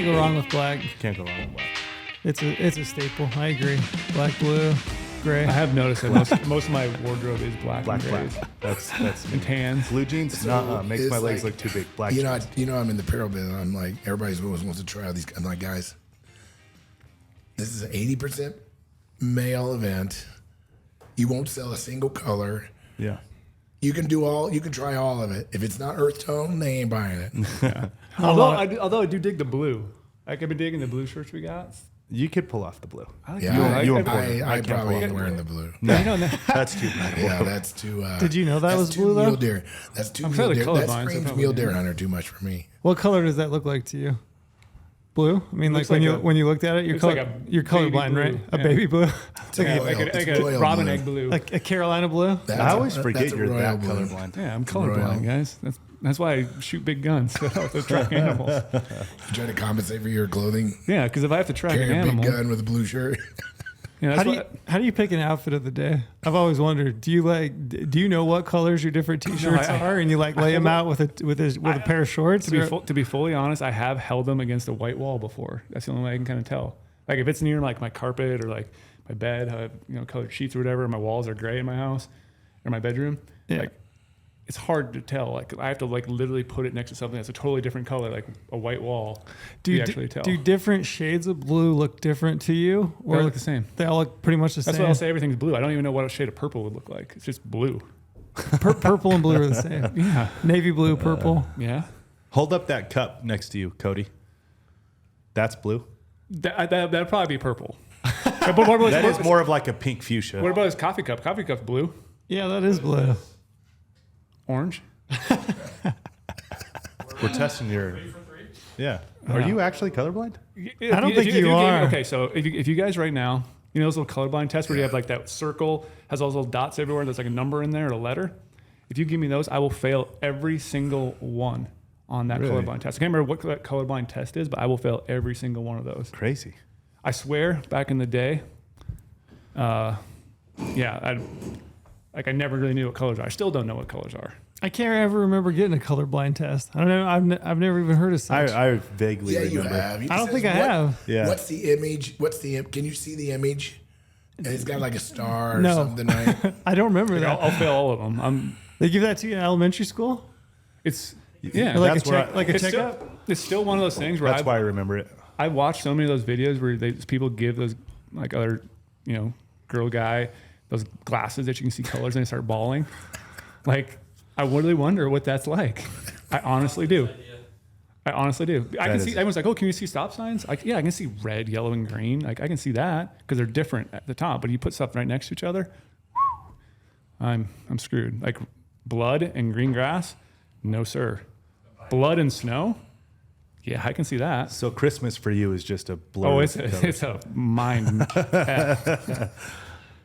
can't go wrong with black. Can't go wrong with black. It's a staple. I agree. Black, blue, gray. I have noticed that most of my wardrobe is black and grays. That's and tans. blue jeans. So makes my legs look too big. Black. You jeans. know, I'm in the apparel business. I'm like, everybody always wants to try out these. I'm like, guys, this is an 80% male event. You won't sell a single color. Yeah. You can try all of it. If it's not earth tone, they ain't buying it. Yeah. Although I do dig the blue. Like I've been digging the blue shirts we got. You could pull off the blue. I probably ain't wearing the blue. No, that's too bad. Yeah, that's too. Did you know that was blue though? Mule deer. That's too mule deer. That screams mule deer hunter too much for me. What color does that look like to you? Blue? I mean, like when you looked at it, you're colorblind, right? A baby blue, like a robin egg blue, like a Carolina blue. I always forget you're that colorblind. Yeah, I'm colorblind, guys. That's why I shoot big guns to track animals. You try to compensate for your clothing. Yeah, because if I have to track carry an animal, a big gun with a blue shirt. Yeah, how do you pick an outfit of the day? I've always wondered. Do you know what colors your different t-shirts are, and you like lay them out with a pair of shorts? To be fully honest, I have held them against a white wall before. That's the only way I can kind of tell. Like if it's near like my carpet or like my bed, I have colored sheets or whatever. My walls are gray in my house or my bedroom. Yeah. Like it's hard to tell. Like I have to like literally put it next to something that's a totally different color, like a white wall. Do you actually tell? Do different shades of blue look different to you, or they look the same? They all look pretty much the same. That's why I'll say everything's blue. I don't even know what a shade of purple would look like. It's just blue. Purple and blue are the same. Yeah, navy blue, purple. Yeah. Hold up that cup next to you, Cody. That's blue. That'd probably be purple. That is more of like a pink fuchsia. What about his coffee cup? Coffee cup's blue. Yeah, that is blue. Orange. We're testing your. Yeah. Are you actually colorblind? I don't think you are. Okay, so if you guys right now, those little colorblind tests where you have like that circle has all those little dots everywhere. There's like a number in there, a letter. If you give me those, I will fail every single one on that colorblind test. I can't remember what that colorblind test is, but I will fail every single one of those. Crazy. I swear, back in the day, I never really knew what colors are. I still don't know what colors are. I can't ever remember getting a colorblind test. I don't know. I've never even heard of such. I vaguely remember. You have. I don't think I have. Yeah. What's the image? Can you see the image? And it's got like a star or something, right? I don't remember that. I'll fail all of them. They give that to you in elementary school? It's like a checkup. It's still one of those things where that's why I remember it. I watched so many of those videos where people give those like other girl guy those glasses that you can see colors and they start bawling. Like I really wonder what that's like. I honestly do. I can see. Everyone's like, "Oh, can you see stop signs?" I can see red, yellow, and green. Like I can see that because they're different at the top. But you put stuff right next to each other, I'm screwed. Like blood and green grass, no sir. Blood and snow, yeah, I can see that. So Christmas for you is just a blur. Oh, it's a mind.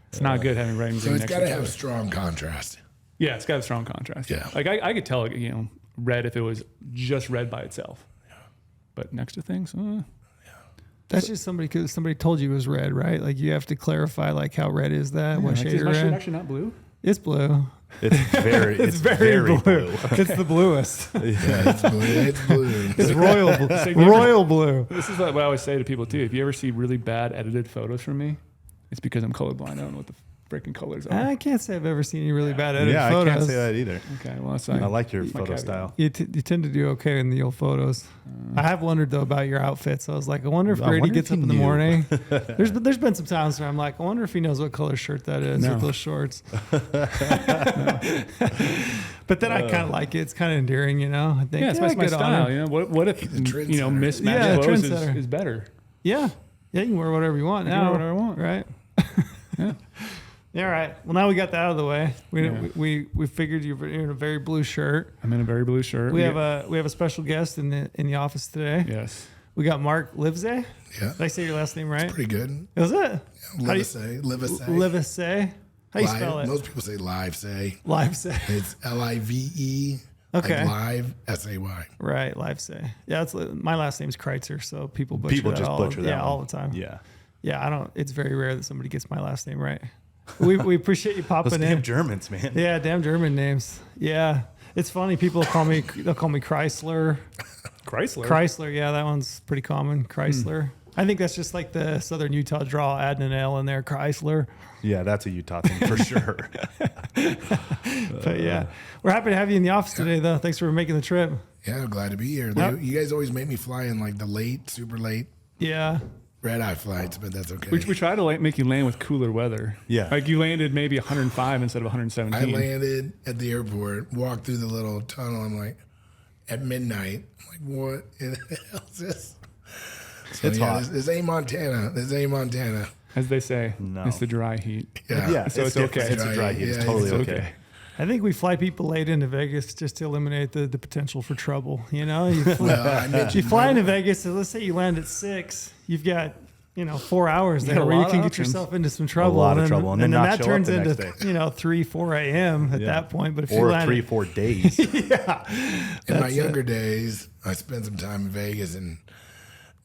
It's not good having red and green. So it's got to have strong contrast. Yeah, it's got a strong contrast. Yeah, like I could tell, red if it was just red by itself. Yeah, but next to things, that's just somebody told you it was red, right? Like you have to clarify like how red is that? What shade of red? Is my shirt actually not blue? It's blue. It's very blue. Okay. It's the bluest. Yeah, it's blue. It's blue. It's royal blue. Royal blue. This is what I always say to people too. If you ever see really bad edited photos from me, it's because I'm colorblind. I don't know what the freaking colors are. I can't say I've ever seen any really bad edited photos. I can't say that either. Okay, well, I like your photo style. You tend to do okay in the old photos. I have wondered though about your outfits. I was like, I wonder if Grady gets up in the morning. There's been some times where I'm like, I wonder if he knows what color shirt that is with those shorts. But then I kind of like it. It's kind of endearing, I think it's my style. What if mismatched clothes is better? Yeah, you can wear whatever you want now. Whatever I want, right? Yeah. All right. Well, now we got that out of the way. We figured you're in a very blue shirt. I'm in a very blue shirt. We have a special guest in the office today. Yes. We got Mark Livesay. Yeah. Did I say your last name right? It's pretty good. Is it? Yeah, Livesay. Livesay. How do you spell it? Most people say Livesay. Livesay. It's Live. Okay. Like live, S-A-Y. Right, Livesay. Yeah, my last name's Kreitzer, so people butcher People that just butcher that all the time. Yeah. Yeah, it's very rare that somebody gets my last name right. We appreciate you popping Those in. damn Germans, man. Yeah, damn German names. Yeah. It's funny, they'll call me Chrysler. Chrysler. Yeah, that one's pretty common. Chrysler. I think that's just like the Southern Utah draw, adding an L in there. Chrysler. Yeah, that's a Utah thing for sure. But yeah, we're happy to have you in the office today, though. Thanks for making the trip. Yeah, I'm glad to be here. Yep. You guys always make me fly in like the late, super late Yeah. red-eye flights, but that's okay. We try to make you land with cooler weather. Yeah. Like you landed maybe 105 instead of I 117. landed at the airport, walked through the little tunnel. I'm like, at midnight, I'm like, what in the hell is this? So, It's hot. This ain't Montana. This ain't Montana. As they say, No. it's the dry heat. Yeah. So it's okay. It's a dry heat. It's Yeah, totally it's okay. I think we fly people late into Vegas just to eliminate the potential for trouble. You know, Well, I mentioned you fly into Vegas, so let's say you land at 6, you've got 4 hours got there a where you lot can of get options. yourself into some trouble. lot of and trouble, and then then not that show up turns the into next 3, 4 a.m. at Yeah. that point. But if you Or land 3, 4 days. in my That's younger days, I spent some time in Vegas, and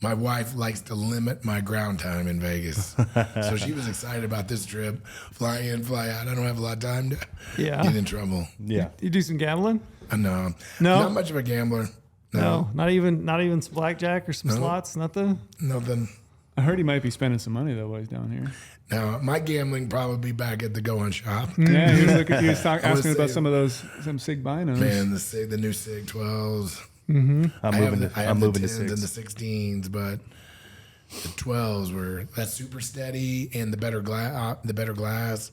my wife likes to limit my ground time in Vegas. So she was excited about this trip. Fly in, fly out. I don't have a lot of time to Yeah. get in trouble. Yeah. you do some gambling? No. No? Not much of a gambler. No, not even some blackjack or some slots. Nothing. Nothing. I heard he might be spending some money though while he's down here. Now, my gambling probably back at the GOHUNT shop. Yeah, he was asking was about saying- some SIG binos. Man, the new SIG 12s. I'm I moving have to the 10s 6. and the 16s, but the 12s were that super steady and the better glass.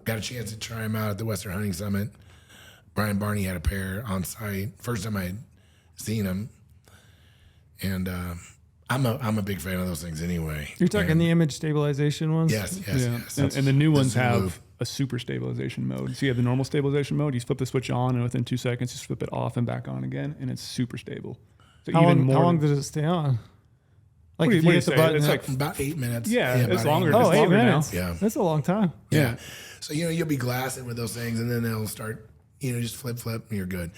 Got a chance to try them out at the Western Hunting Summit. Brian Barney had a pair on site. First time I had seen them, and I'm a big fan of those things anyway. You're talking And the image stabilization ones. yes. And the new ones Zoom have move. a super stabilization mode. So you have the normal stabilization mode. You flip the switch on, and within 2 seconds, you flip it off and back on again, and it's super stable. So How long does it stay on? Like What do if you you hit the say? button, It's up- like About 8 minutes. Yeah, it's about longer. 8 It's 8 longer now. minutes. Yeah. That's a long time. Yeah. So, you'll be glassing with those things, and then they'll start, just flip, and you're good.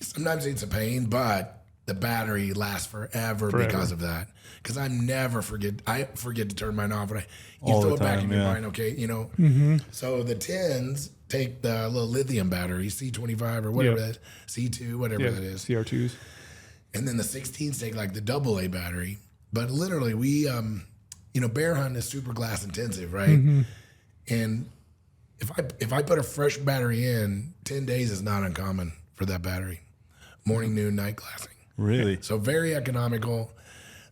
Sometimes it's a pain, but the battery lasts forever. Because of that. Because I forget to turn mine off, and you All throw the it back time, in your yeah. mind, okay? So the 10s take the little lithium battery, C25 or whatever that is, C2, whatever Yeah, that is. CR2s. And then the 16s take like the AA battery. But literally, we, bear hunting is super glass intensive, right? And if I put a fresh battery in, 10 days is not uncommon for that battery. Morning, noon, night glassing. Really? So very economical.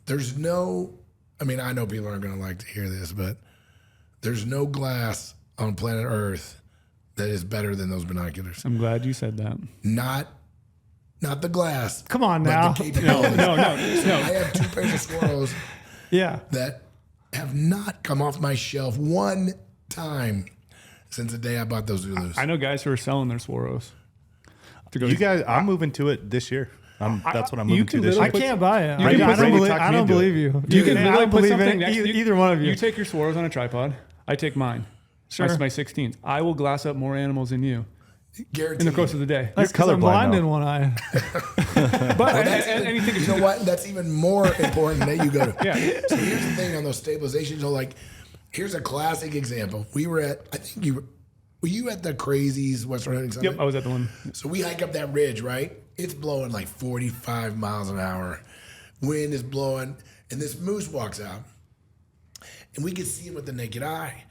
There's no, I know people aren't going to like to hear this, but there's no glass on planet Earth that is better than those binoculars. I'm glad you said that. Not the glass. Come on but now. the capabilities. No. I have 2 pairs of Squirrels Yeah. that have not come off my shelf one time since the day I bought those Zulus. I know guys who are selling their Swaros. To go You guys, I'm moving to it this year. That's what I'm you moving can to this I year. literally can't buy it. You I can don't put- Brady believe, talked I me don't into it. believe you. You can I literally don't put believe something in next. either one of you. You take your Swaros on a tripod. I take mine. Sure. That's my 16th. I will glass up more animals than you Guaranteed. in the course of the day. That's 'cause I'm colorblind, blind though. in one eye. But And you think you know what? That's even more important that you go to. Yeah. So here's the thing on those stabilizations. Here's a classic example. We were at, I think were you at the Crazies Western Hunting Summit? Yep, I was at the one. So we hike up that ridge, right? It's blowing like 45 miles an hour. Wind is blowing, and this moose walks out. And we could see him with the naked eye.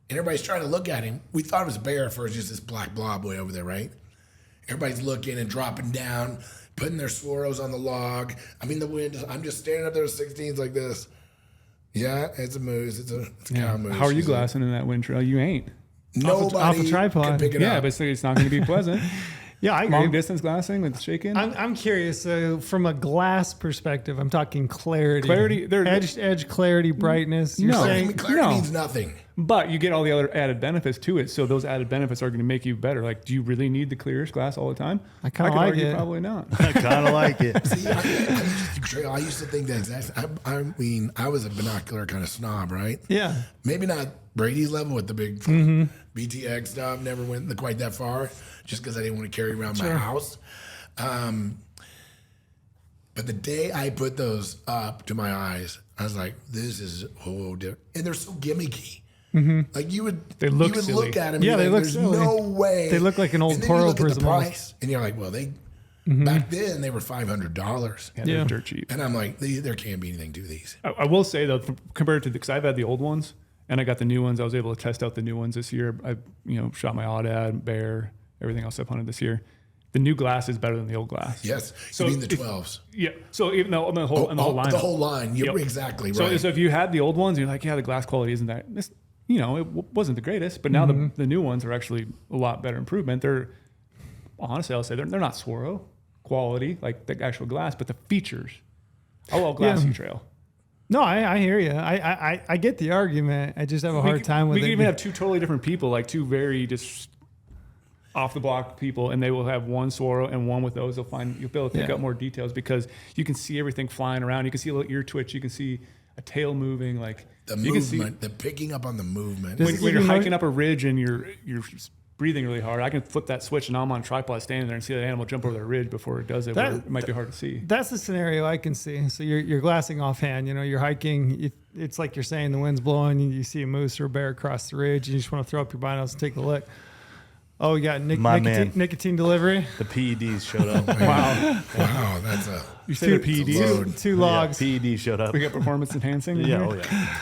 And everybody's trying to look at him. We thought it was a bear at first, just this black blob way over there, right? Everybody's looking and dropping down, putting their Swaros on the log. The wind, I'm just standing up there with 16s like this. Yeah, it's a moose. It's a cow moose. How are you She's glassing in that wind trail? You ain't. Nobody off a tripod. can pick it Yeah, up. but it's not going to be pleasant. Yeah, I Long agree. distance glassing with shaking. I'm curious. So from a glass perspective, I'm talking clarity. Clarity, there- edge clarity, brightness. You're No. saying Clarity No. means nothing. But you get all the other added benefits to it. So those added benefits are going to make you better. Like, do you really need the clearest glass all the time? I kinda could like argue it. Probably not. I kind of like it. See, I used to think that exactly. I was a binocular kind of snob, right? yeah. Maybe not Brady's level with the big BTX stuff. Never went quite that far, just because I didn't want to carry around my house. But the day I put those up to my eyes, I was like, "This is whole different." And they're so gimmicky. Like you would, They look you would silly. look at them. Yeah, and they be look like, There's silly. no way They look like an old And then you Toro look at the prism almost. price, and you're like, "Well, Back then, they were $500. Yeah, they're dirt cheap. And I'm like, there can't be anything to these. I will say though, compared to because I've had the old ones and I got the new ones. I was able to test out the new ones this year. I shot my Aoudad, bear, everything else I've hunted this year. The new glass is better than the old glass. Yes. So you mean the 12s? Yeah. So even though the whole line. The whole line. You're exactly right. So if you had the old ones, you're like, yeah, the glass quality isn't that. It wasn't the greatest, but now the new ones are actually a lot better improvement. They're honestly, I'll say they're not Swaro quality like the actual glass, but the features. I love glassy trail. No, I hear you. I get the argument. I just have a hard time with it. We can even have two totally different people, like two very just off the block people, and they will have one Swaro and one with those. You'll be able to pick up more details because you can see everything flying around. You can see a little ear twitch. You can see a tail moving, like the movement, the picking up on the movement. When you're hiking up a ridge and you're breathing really hard, I can flip that switch and I'm on a tripod standing there and see the animal jump over the ridge before it does it. Where it might be hard to see. That's the scenario I can see. So you're glassing offhand. You're hiking. It's like you're saying the wind's blowing. You see a moose or a bear across the ridge. And you just want to throw up your binos and take a look. Oh, we got nicotine delivery. The PEDs showed up. Wow, that's a. You say the PEDs? Two logs. Yeah, PED showed up. We got performance enhancing. Yeah, oh yeah.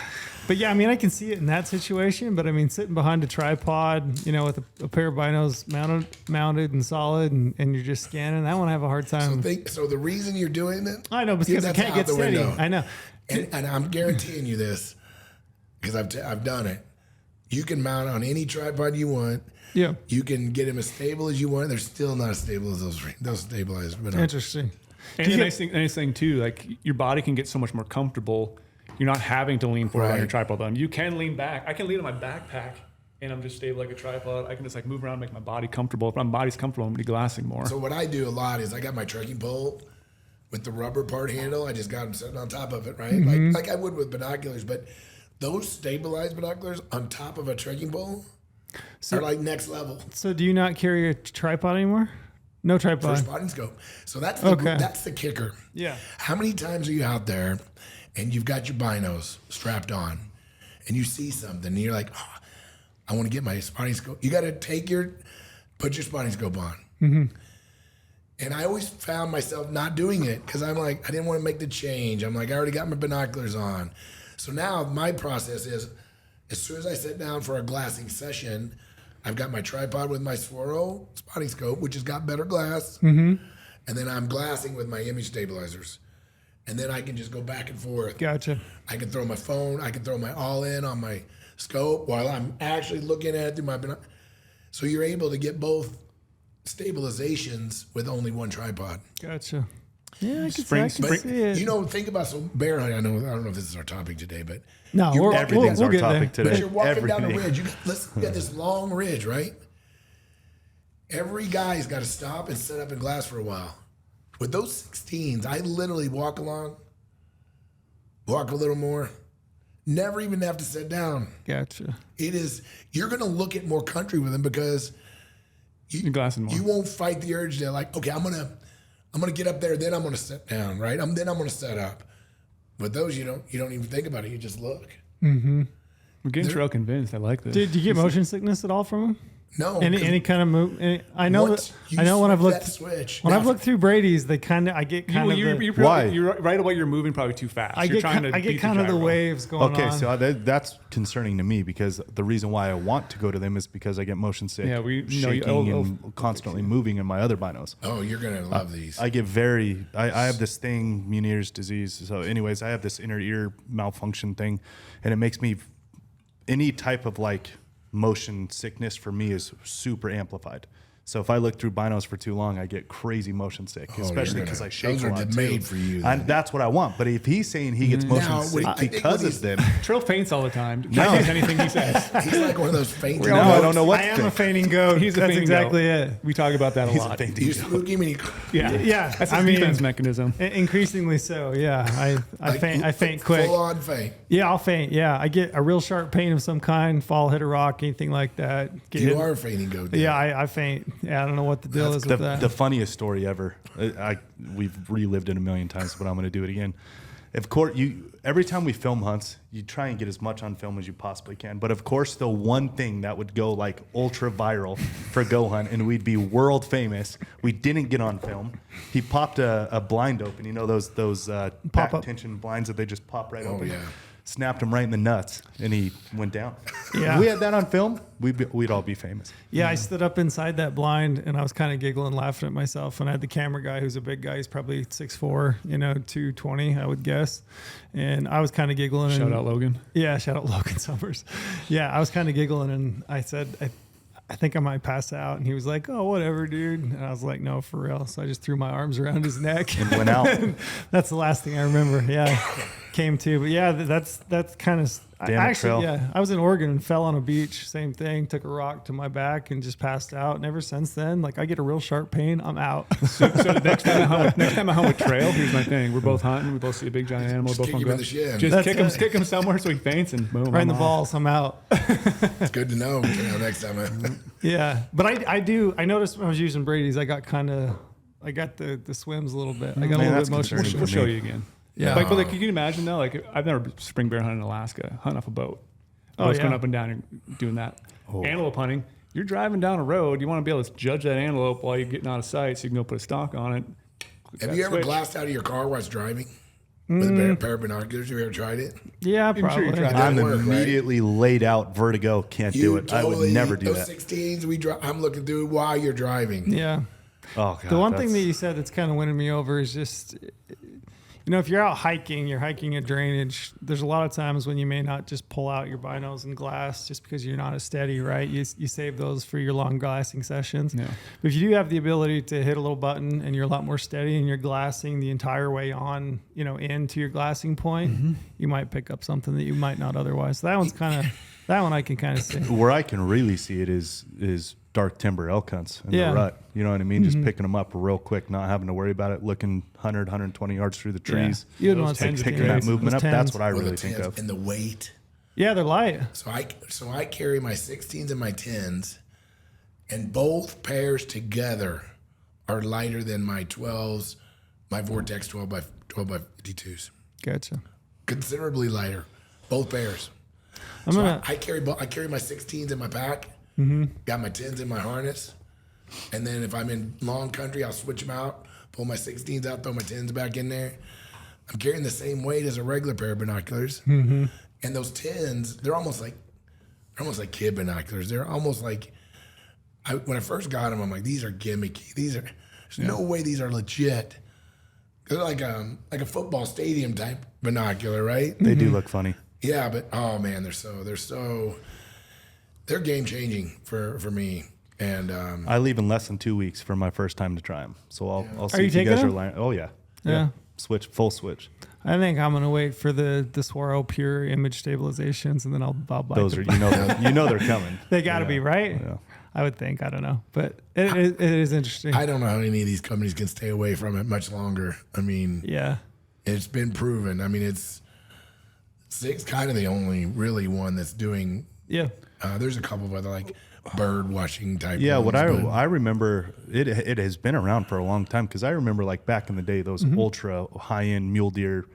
But yeah, I can see it in that situation. But sitting behind a tripod, with a pair of binos mounted and solid, and you're just scanning, that one I have a hard time. So the reason you're doing it, I know, because I can't get steady. Window. I know, and I'm guaranteeing you this because I've done it. You can mount on any tripod you want. Yeah, you can get them as stable as you want. They're still not as stable as those stabilized. Interesting. And the nice thing too, like your body can get so much more comfortable. You're not having to lean forward on your tripod. You can lean back. I can lean on my backpack, and I'm just stable like a tripod. I can just move around, and make my body comfortable. If my body's comfortable, I'm gonna be glassing more. So what I do a lot is I got my trekking pole with the rubber part handle. I just got them sitting on top of it, right? Like I would with binoculars, but those stabilized binoculars on top of a trekking pole. Are like next level. So do you not carry a tripod anymore? No tripod. For spotting scope. So that's the kicker. Yeah. How many times are you out there and you've got your binos strapped on and you see something and you're like, oh, I want to get my spotting scope. You got to put your spotting scope on. Mm-hmm. And I always found myself not doing it because I'm like, I didn't want to make the change. I'm like, I already got my binoculars on. So now my process is, as soon as I sit down for a glassing session, I've got my tripod with my Swaro spotting scope, which has got better glass, and then I'm glassing with my image stabilizers. And then I can just go back and forth. Gotcha. I can throw my phone, I can throw my all-in on my scope while I'm actually looking at it through my binoculars. So you're able to get both stabilizations with only one tripod. Gotcha. Yeah, I can see it. Think about bear hunting. I don't know if this is our topic today, but everything's our topic today. But you're walking down a ridge. You got this long ridge, right? Every guy's got to stop and set up and glass for a while. With those 16s, I literally walk along, walk a little more, never even have to sit down. Gotcha. You're going to look at more country with them because you're glassing more. You won't fight the urge to okay, I'm gonna get up there, then I'm gonna sit down, right? Then I'm gonna set up. But those you don't even think about it. You just look. Mm-hmm. I'm getting trail convinced. I like this. Did you get motion sickness at all from them? No. Any kind of move? I know when I've looked through Brady's, I get kind of why? You're right away. You're moving probably too fast. I get kind of the waves going on. Okay, so that's concerning to me because the reason why I want to go to them is because I get motion sick. Yeah, shaking and constantly moving in my other binos. Oh, you're gonna love these. I get I have this thing, Meniere's disease. So, anyways, I have this inner ear malfunction thing, and it makes me any type of motion sickness for me is super amplified. So if I look through binos for too long, I get crazy motion sick, especially because I shake a lot. Those are made for you. That's what I want. But if he's saying he gets motion sick because of them, Trail faints all the time. No, anything he says. He's like one of those fainting. No, I don't know what. I am a fainting goat. That's exactly it. We talk about that a lot. You spook him and yeah. That's a defense mechanism. Increasingly so. Yeah, I faint quick. Full on faint. Yeah, I'll faint. Yeah, I get a real sharp pain of some kind. Fall, hit a rock, anything like that. You are a fainting goat. Yeah, I faint. Yeah, I don't know what the deal is with that. The funniest story ever. We've relived it a million times, but I'm going to do it again. Of course, every time we film hunts, you try and get as much on film as you possibly can. But of course, the one thing that would go like ultra viral for GOHUNT, and we'd be world famous, we didn't get on film. He popped a blind open. You know those back tension blinds that they just pop right open. Yeah. Snapped him right in the nuts, and he went down. Yeah. If we had that on film, we'd all be famous. Yeah, I stood up inside that blind and I was kind of giggling, laughing at myself. And I had the camera guy who's a big guy. He's probably 6'4", 220, I would guess. And I was kind of giggling. Shout out Logan. Yeah, shout out Logan Summers. Yeah, I was kind of giggling and I said, I think I might pass out. And he was like, oh, whatever, dude. And I was like, no, for real. So I just threw my arms around his neck. And went out. That's the last thing I remember. Yeah, came to. But yeah, that's kind of... I was in Oregon and fell on a beach. Same thing. Took a rock to my back and just passed out. And ever since then, like I get a real sharp pain, I'm out. So next time I hunt with trail, here's my thing. We're both hunting. We both see a big giant animal. Just Both kick on him in grass. the shin. Just kick him somewhere so he faints and boom. Right in I'm the off. balls, I'm out. It's good to know. Next time. Yeah, but I noticed when I was using Brady's, I got the swims a little bit. I got a little bit motion. concerning. We'll show you again. Yeah. But like, you can imagine though, like I've never spring bear hunted in Alaska, hunting off a boat. Oh, Going yeah. up and down and doing that. Antelope hunting, you're driving down a road. You want to be able to judge that antelope while you're getting out of sight so you can go put a stock on it. Have you ever glassed out of your car while it's driving? With a pair of binoculars? Have you ever tried it? Yeah, sure you probably. tried I'm Doesn't work, right? immediately laid out, vertigo, can't do it. I would never do those that. 16s I'm looking through while you're driving. Yeah. Oh, God, The one thing that you said that's kind of winning me over is just, if you're out hiking, you're hiking a drainage, there's a lot of times when you may not just pull out your binos and glass just because you're not as steady, right? You save those for your long glassing sessions. Yeah. But if you do have the ability to hit a little button and you're a lot more steady and you're glassing the entire way on, into your glassing point, you might pick up something that you might not otherwise. So that one I can kind of see. Where I can really see it is dark timber elk hunts in Yeah. the rut. You know what I mean? Just picking them up real quick, not having to worry about it, looking 100, 120 yards through the trees. Yeah. You'd Those want tens to of Picking that days. movement up, Those that's tens. what I Well, really the think 10s of. and the weight. Yeah, they're light. So I carry my 16s and my 10s, and both pairs together are lighter than my 12s, my Vortex 12 by 52s. Gotcha. Considerably lighter, both pairs. I carry my 16s in my pack. Got my 10s in my harness, and then if I'm in long country, I'll switch them out. Pull my 16s out, throw my 10s back in there. I'm carrying the same weight as a regular pair of binoculars, and those 10s, they're almost like kid binoculars. They're almost like when I first got them, I'm like, these are gimmicky. There's no way these are legit. They're like a football stadium type binocular, right? They do look funny. Yeah, but oh man, they're game changing for me. And I leave in less than 2 weeks for my first time to try them. So I'll see you if you taking guys are them? learning. Oh yeah. Yeah. Full switch. I think I'm gonna wait for the Swaro Pure image stabilizations, and then I'll buy Those the- are you know they're coming. They got to be right. Yeah. I would think. I don't know, but it is interesting. I don't know how any of these companies can stay away from it much longer. I mean, Yeah. it's been proven. I mean, it's kind of the only really one that's doing. Yeah. There's a couple of other like bird watching type. Yeah, ones, what but- I remember, it has been around for a long time because I remember like back in the day, those ultra high end mule deer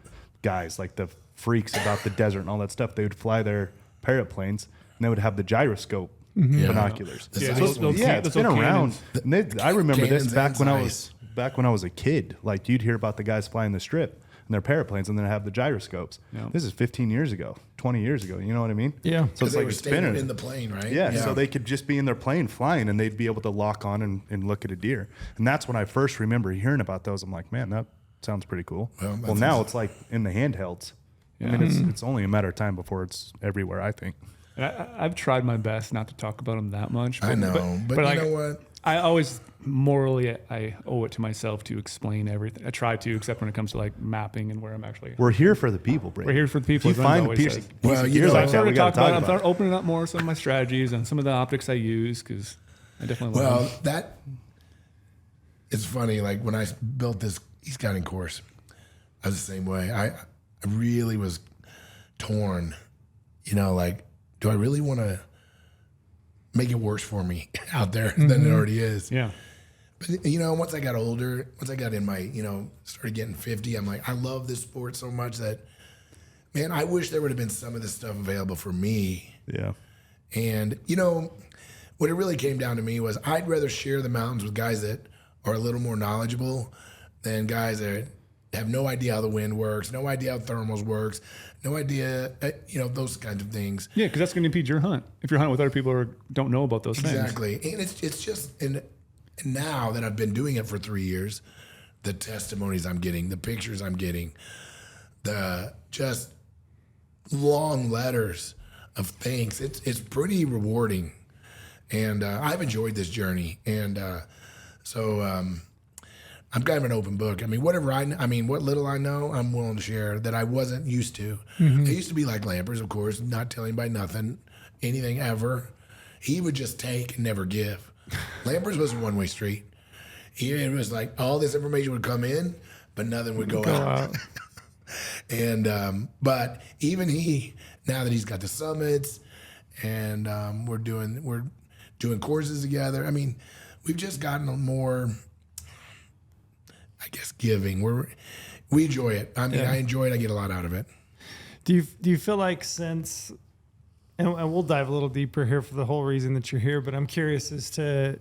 guys, like the freaks about the desert and all that stuff. They would fly their parrot planes and they would have the gyroscope binoculars. The Yeah, size those- ones. Yeah, it's those been little around. And I remember this cannons back and when size. I was a kid. Like you'd hear about the guys flying the strip and their parrot planes, and then have the gyroscopes. Yeah. This is 15 years ago, 20 years ago. You know what I mean? Yeah. So Because it's they like were it's staying spinning in the plane, right? Yeah, so they could just be in their plane flying and they'd be able to lock on and look at a deer. And that's when I first remember hearing about those. I'm like, man, that sounds pretty cool. Well, Well, that's now awesome. it's like in the handhelds. I Yeah. mean, it's only a matter of time before it's everywhere, I think. And I've tried my best not to talk about them that much. I know, but you like, know what? I always morally I owe it to myself to explain everything. I try to, except when it comes to like mapping and where I'm actually. We're here for the people, Brady. We're here for the people, If you as Linda find a always piece says. of Well, you gear know, like I'm that, starting we to got talk to talk about. I'm about starting opening up more some of my strategies and some of the optics I use because I definitely love Well, them. that it's funny. Like when I built this e-scouting course, I was the same way. I really was torn. You know, like, do I really want to make it worse for me out there than it already is? Yeah. But, once I got older, once I got in my, started getting 50, I'm like, I love this sport so much that, man, I wish there would have been some of this stuff available for me. Yeah. And, what it really came down to me was I'd rather share the mountains with guys that are a little more knowledgeable than guys that have no idea how the wind works, no idea how thermals works, no idea, those kinds of things. Yeah, because that's going to impede your hunt if you're hunting with other people who don't know about those things. Exactly. And it's just, and now that I've been doing it for 3 years, the testimonies I'm getting, the pictures I'm getting, the just long letters of thanks, it's pretty rewarding. And I've enjoyed this journey. And so I'm kind of an open book. I mean, what little I know, I'm willing to share that I wasn't used to. I used to be like Lampers, of course, not telling anybody nothing, anything ever. He would just take and never give. Lampers was a one-way street. It was like all this information would come in, but nothing would go out. And but even he, now that he's got the summits, and we're doing courses together. I mean, we've just gotten more, I guess, giving. We enjoy it. I mean, I enjoy it. I get a lot out of it. Do you feel like since, and we'll dive a little deeper here for the whole reason that you're here, but I'm curious as to,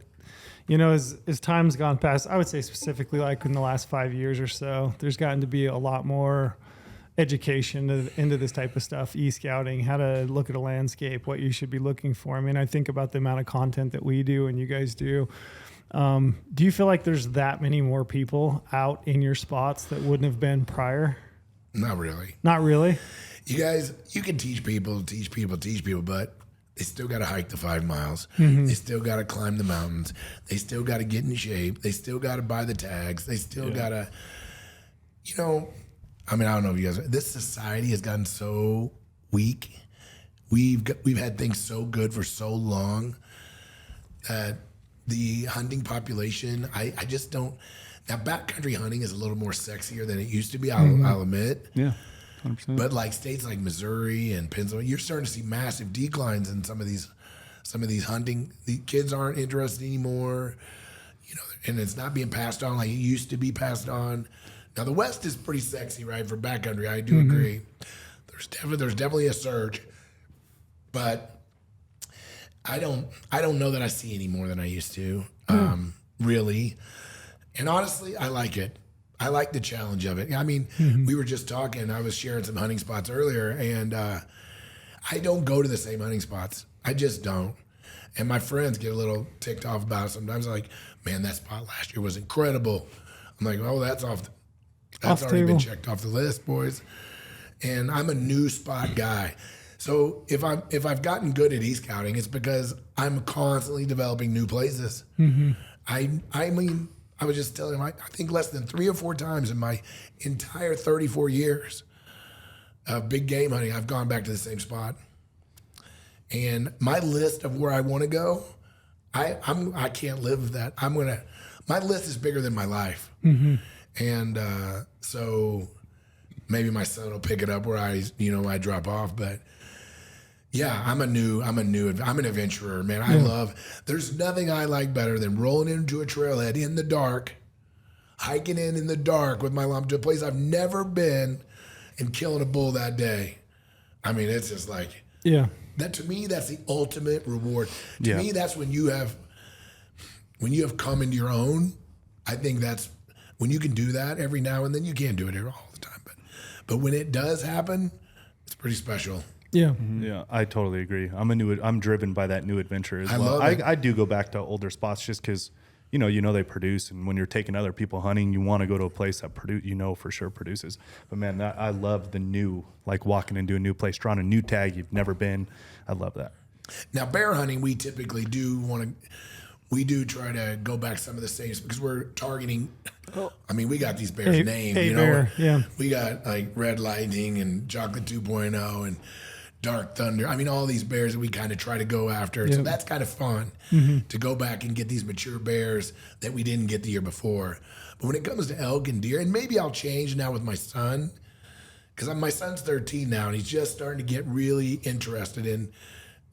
as time's gone past, I would say specifically like in the last 5 years or so, there's gotten to be a lot more education into this type of stuff, e-scouting, how to look at a landscape, what you should be looking for. I mean, I think about the amount of content that we do and you guys do. Do you feel like there's that many more people out in your spots that wouldn't have been prior? Not really. Not really? You guys, you can teach people, but they still got to hike the 5 miles. Mm-hmm. They still got to climb the mountains. They still got to get in shape. They still got to buy the tags. They still got to, I don't know if you guys, this society has gotten so weak. We've had things so good for so long that the hunting population, I just don't. Now, backcountry hunting is a little more sexier than it used to be, I'll admit. Yeah, 100%. But like states like Missouri and Pennsylvania, you're starting to see massive declines in some of these hunting. The kids aren't interested anymore, and it's not being passed on like it used to be passed on. Now, the West is pretty sexy, right, for backcountry. I do agree. There's definitely a surge, but I don't know that I see any more than I used to, really. And honestly, I like it. I like the challenge of it. I mean, we were just talking. I was sharing some hunting spots earlier, and I don't go to the same hunting spots. I just don't. And my friends get a little ticked off about it sometimes. Like, man, that spot last year was incredible. I'm like, oh, that's That's already been checked off the list, boys. And I'm a new spot guy. So if I've gotten good at e-scouting, it's because I'm constantly developing new places. I mean, I was just telling him, I think less than 3 or 4 times in my entire 34 years of big game hunting, I've gone back to the same spot. And my list of where I want to go, I can't live with that. My list is bigger than my life. And so maybe my son will pick it up where I drop off. But yeah, I'm an adventurer, man. There's nothing I like better than rolling into a trailhead in the dark, hiking in the dark with my lamp to a place I've never been and killing a bull that day. I mean, it's just like, that to me, that's the ultimate reward. To me, that's when you have come into your own. I think that's when you can do that every now and then. You can't do it all the time, but when it does happen, it's pretty special. Yeah. Yeah, I totally agree. I'm driven by that new adventure as well. I do go back to older spots just because, they produce, and when you're taking other people hunting, you want to go to a place that for sure produces. But man, I love the new, like walking into a new place, drawing a new tag you've never been. I love that. Now, bear hunting, we typically we do try to go back some of the states because we're targeting. I mean, we got these bears named, bear, We got like Red Lightning and Chocolate 2.0 and Dark Thunder. I mean, all these bears that we kind of try to go after. So that's kind of fun to go back and get these mature bears that we didn't get the year before. But when it comes to elk and deer, and maybe I'll change now with my son, because my son's 13 now and he's just starting to get really interested in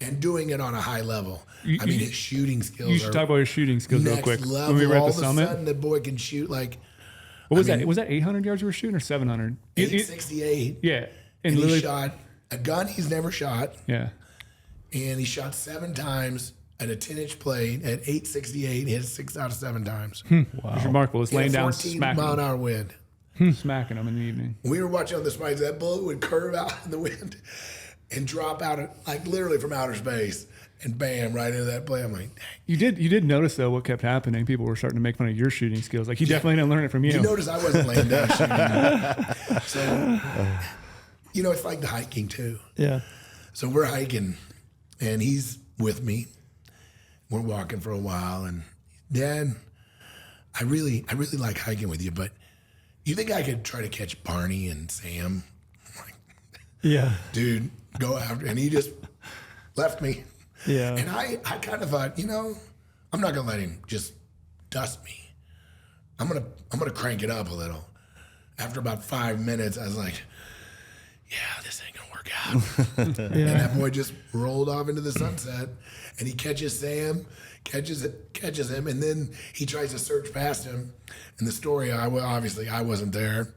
and doing it on a high level. I mean, his shooting skills. You should talk about his shooting skills real quick. Level. When we were at all the summit, of a sudden, the boy can shoot like. What was that? Was that 800 yards you were shooting or 700? 868. Yeah, and he shot a gun he's never shot. Yeah, and he shot 7 times at a 10-inch plate at 868. He hit 6 out of 7 times. Wow, it's remarkable. It's laying down, 14 smacking mile an hour wind. Smacking them in the evening. We were watching on the spikes. That bullet would curve out in the wind and drop out like literally from outer space, and bam, right into that play. I'm like, dang. You did notice though what kept happening. People were starting to make fun of your shooting skills. Like, he definitely didn't learn it from you. You notice I wasn't laying down shooting. So, it's like the hiking too. Yeah. So we're hiking, and he's with me. We're walking for a while, and Dad, I really like hiking with you, but you think I could try to catch Barney and Sam? I'm like, Yeah. dude, go after. And he just left me. Yeah. And I kind of thought, I'm not gonna let him just dust me. I'm gonna crank it up a little. After about 5 minutes, I was like, yeah, this ain't gonna work out. And that boy just rolled off into the sunset, and he catches Sam, catches him, and then he tries to search past him. In the story, obviously I wasn't there,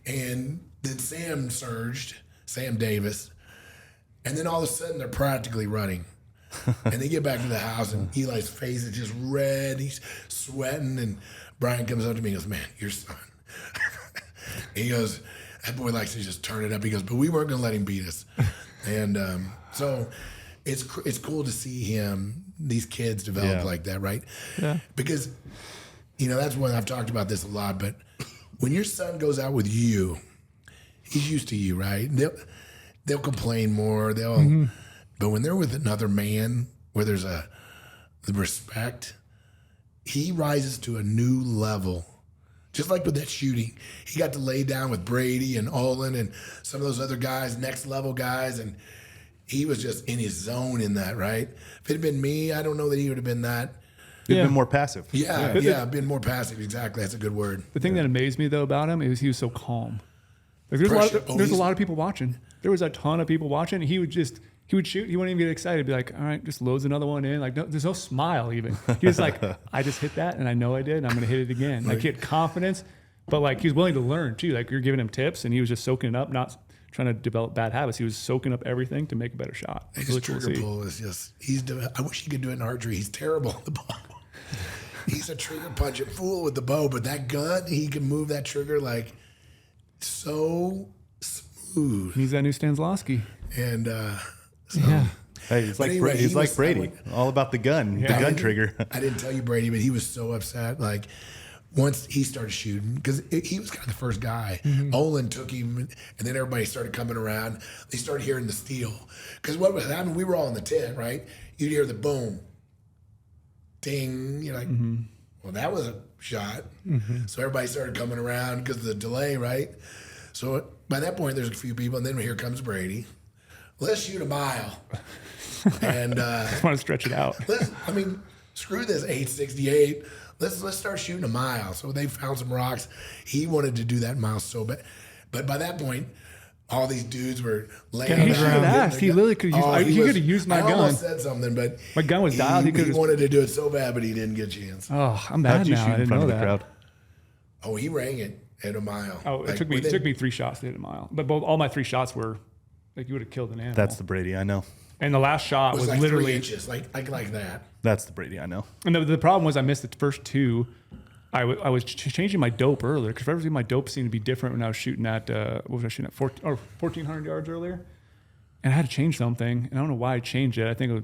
and then Sam surged, Sam Davis, and then all of a sudden they're practically running. And they get back to the house, and Eli's face is just red. He's sweating, and Brian comes up to me and goes, man, your son. He goes, that boy likes to just turn it up. He goes, but we weren't going to let him beat us. And so it's cool to see these kids develop like that, right? Yeah. Because, that's when I've talked about this a lot, but when your son goes out with you, he's used to you, right? They'll complain more. But when they're with another man, where there's the respect, he rises to a new level. Just like with that shooting, he got to lay down with Brady and Olin and some of those other guys, next level guys, and he was just in his zone in that, right? If it had been me, I don't know that he would have been that. He'd been more passive. Yeah, been more passive. Exactly, that's a good word. The thing that amazed me though about him is he was so calm. Like, there's a lot of people watching. There was a ton of people watching. He would shoot. He wouldn't even get excited. Be like, all right, just loads another one in. Like, no, there's no smile even. He was like, I just hit that, and I know I did, and I'm going to hit it again. Like, he had confidence, but like he was willing to learn too. Like, you're giving him tips, and he was just soaking it up, not trying to develop bad habits. He was soaking up everything to make a better shot. His really cool trigger pull is just. I wish he could do it in archery. He's terrible at the bow. He's a trigger punching fool with the bow, but that gun, he can move that trigger like so smooth. He's that new Stanislavski. And Yeah. Hey, he's like Brady, all about the gun, the gun trigger. I didn't tell you Brady, but he was so upset. Like, once he started shooting, because he was kind of the first guy. Olin took him, and then everybody started coming around. They started hearing the steel. Because what was happening, we were all in the tent, right? You'd hear the boom, ding. You're like, well, that was a shot. So everybody started coming around because of the delay, right? So by that point, there's a few people, and then here comes Brady. Let's shoot a mile. And I just want to stretch it out. Screw this 868. Let's start shooting a mile. So they found some rocks. He wanted to do that mile so bad. But by that point, all these dudes were laying He down. should have asked. He literally could have used. He could have used my gun. I almost said something, but my gun was dialed. He wanted to do it so bad, but he didn't get a chance. Oh, I'm mad How'd you now. shoot I in didn't front know of the that. crowd? Oh, he rang it at a mile. Oh, it took me 3 shots to hit a mile. But all my 3 shots were like, you would have killed an animal. That's the Brady I know. And the last shot was like literally 3 inches, like that. That's the Brady I know. And the problem was I missed the first 2. I was changing my dope earlier because for everything my dope seemed to be different when I was shooting at 1,400 yards earlier, and I had to change something. And I don't know why I changed it. I think it was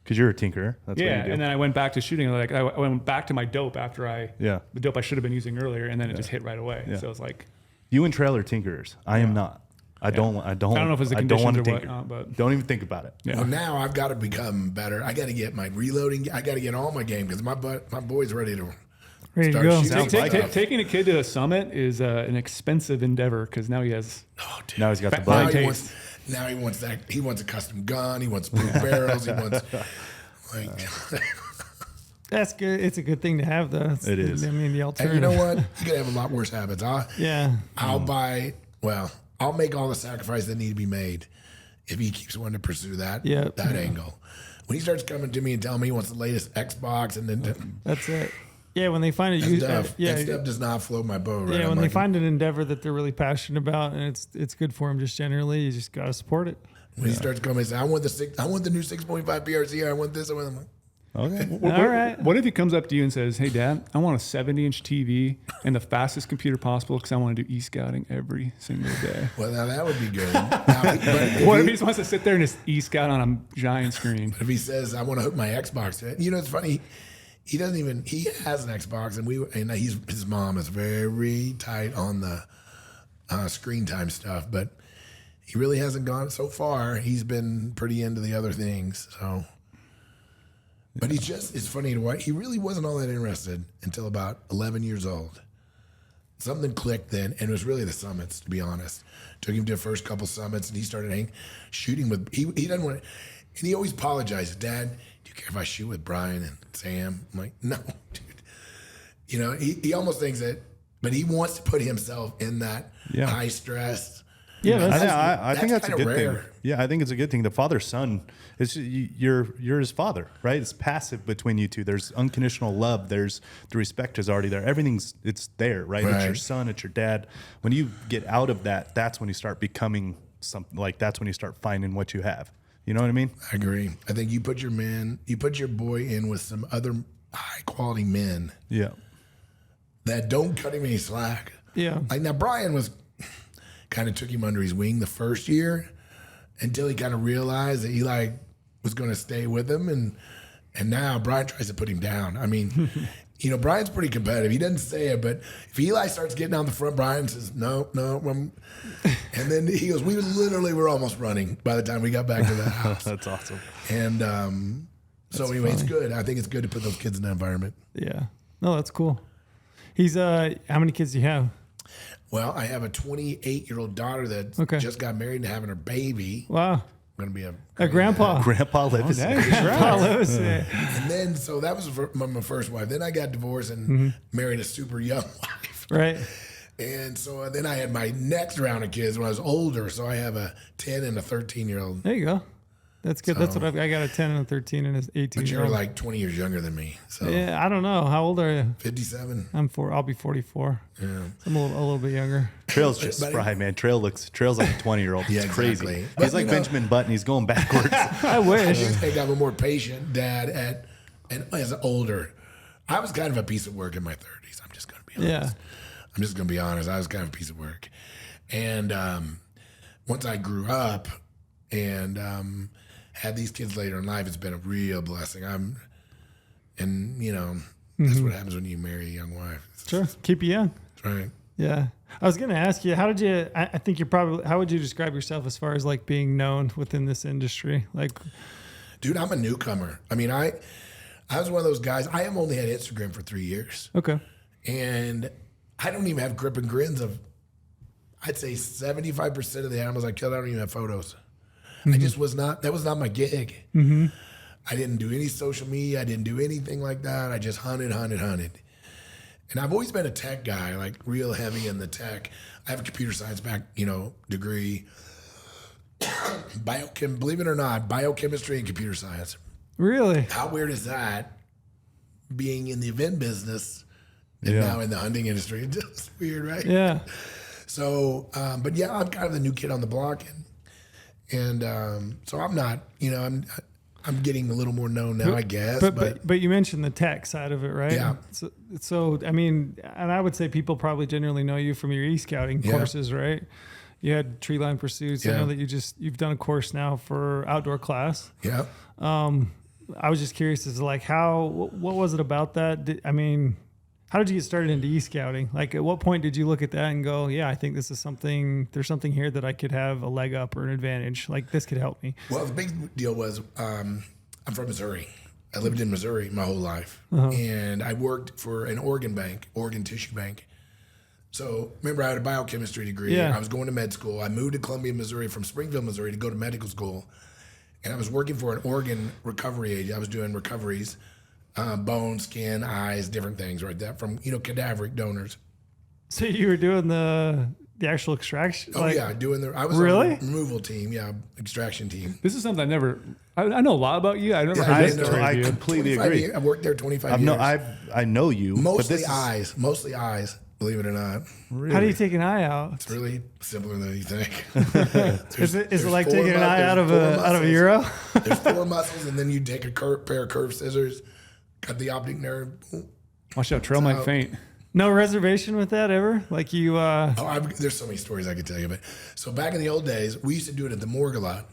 because you're a tinkerer. That's what you do. and then I went back to shooting. Like I went back to my dope after the dope I should have been using earlier, and then it just hit right away. Yeah. So it's like you and Trail are tinkerers. I am not. I don't know if it's the conditions or whatnot, but don't even think about it. Yeah. Well, now I've got to become better. I got to get my reloading. I got to get all my game because my boy's ready to start go. shooting. Taking a kid to a summit is an expensive endeavor because now he has. Oh, dude. Now he's got the Fine bug. taste. Now he wants that. He wants a custom gun. He wants blue barrels. He wants like. That's good. It's a good thing to have, though. It is. I mean, the And alternative. you know what? You could have a lot worse habits. I'll make all the sacrifices that need to be made if he keeps wanting to pursue that Yep. that angle. When he starts coming to me and telling me he wants the latest Xbox, and then That's it. Yeah, when they find that it, stuff, that stuff does not float my boat. Right? yeah, I'm when they like, find an endeavor that they're really passionate about, and it's good for them, just generally, you just gotta support it. when he starts coming and say, I want the new 6.5 PRC, I want this, I want that. Okay. All right. What if he comes up to you and says, "Hey, Dad, I want a 70-inch TV and the fastest computer possible because I want to do e-scouting every single day." Well, now that would be good. Now, What if he just wants to sit there and just e-scout on a giant screen? if he says, I want to hook my Xbox to it, it's funny. He doesn't even. He has an Xbox, and his mom is very tight on the screen time stuff, but he really hasn't gone so far. He's been pretty into the other things. So, but it's funny to watch. He really wasn't all that interested until about 11 years old. Something clicked then, and it was really the summits. To be honest, took him to the first couple summits, and he started shooting with. He doesn't want, and he always apologized, Dad. Do you care if I shoot with Brian and Sam? I'm like, no, dude. He almost thinks that, but he wants to put himself in that high stress. Yeah, I think that's a good rare. thing. Yeah, I think it's a good thing. The father-son, you're his father, right? It's passive between you two. There's unconditional love. There's the respect is already there. It's there, right? It's your son. It's your dad. When you get out of that, that's when you start becoming something. Like that's when you start finding what you have. You know what I mean? I agree. I think you put your boy in with some other high quality men. Yeah. That don't cut him any slack. Yeah. Like now, Brian kind of took him under his wing the first year until he kind of realized that Eli was going to stay with him, and now Brian tries to put him down. I mean, Brian's pretty competitive. He doesn't say it, but if Eli starts getting down the front, Brian says no, and then he goes, we literally were almost running by the time we got back to the house. That's awesome. And so anyway, it's good. I think it's good to put those kids in that environment. Yeah. No, that's cool. He's how many kids do you have? Well, I have a 28-year-old daughter that just got married and having her baby. Wow. I'm going to be a grandpa. Grandpa Livesay. Grandpa Livesay. And then, so that was my first wife. Then I got divorced and married a super young wife. Right. And so then I had my next round of kids when I was older. So I have a 10 and a 13-year-old. There you go. That's good. That's what I got, a 10 and a 13 and an 18. But you're like 20 years younger than me. So yeah, I don't know. How old are you? 57. I'll be 44. Yeah. So I'm a little bit younger. Trail's just spry, man. Trail's like a 20-year-old. Yeah, it's crazy. exactly. He's But, like Benjamin Button. He's going backwards. I wish. I think I'm a more patient dad and as an older. I was kind of a piece of work in my 30s. I'm just going to be honest. Yeah. I'm just going to be honest. I was kind of a piece of work. And once I grew up and had these kids later in life, it's been a real blessing. That's what happens when you marry a young wife. Sure. Keep you young. That's right. Yeah. I was going to ask you, I think how would you describe yourself as far as like being known within this industry? Like, Dude, I'm a newcomer. I mean, I was one of those guys. I have only had Instagram for 3 years. okay. And I don't even have grip and grins of, I'd say 75% of the animals I killed, I don't even have photos. I just that was not my gig. Mm-hmm. I didn't do any social media. I didn't do anything like that. I just hunted. And I've always been a tech guy, like real heavy in the tech. I have a computer science degree. Believe it or not, biochemistry and computer science. Really? How weird is that? Being in the event business and now in the hunting industry. It's just weird, right? Yeah. So, but yeah, I'm kind of the new kid on the block, and so I'm not, I'm getting a little more known now, I guess. But you mentioned the tech side of it, right? Yeah. So I mean, and I would say people probably generally know you from your e-scouting courses, right? You had Tree Line Pursuits. I know that you've done a course now for OutdoorClass. Yeah. I was just curious as to like what was it about that? How did you get started into e-scouting? Like at what point did you look at that and go, yeah, I think this is there's something here that I could have a leg up or an advantage. Like this could help me. Well, the big deal was I'm from Missouri. I lived in Missouri my whole life. And I worked for an organ tissue bank. So remember I had a biochemistry degree. Yeah. I was going to med school. I moved to Columbia, Missouri from Springfield, Missouri to go to medical school. And I was working for an organ recovery agency. I was doing recoveries. Bone, skin, eyes, different things, right? That from cadaveric donors. So you were doing the the actual extraction? Oh yeah, I was really? on the removal team, extraction team. This is something I know a lot about you. I never Yeah, heard this story I of you. completely agree. I've worked there 25 years. I know you. Mostly eyes, believe it or not. How do you take an eye out? It's really simpler than you think. Is it like four taking an eye out of a euro? There's 4 muscles, and then you take a pair of curved scissors, cut the optic nerve. Boom. Watch out, Trail might faint. No reservation with that ever? Like you? There's so many stories I could tell you. But so back in the old days, we used to do it at the morgue a lot,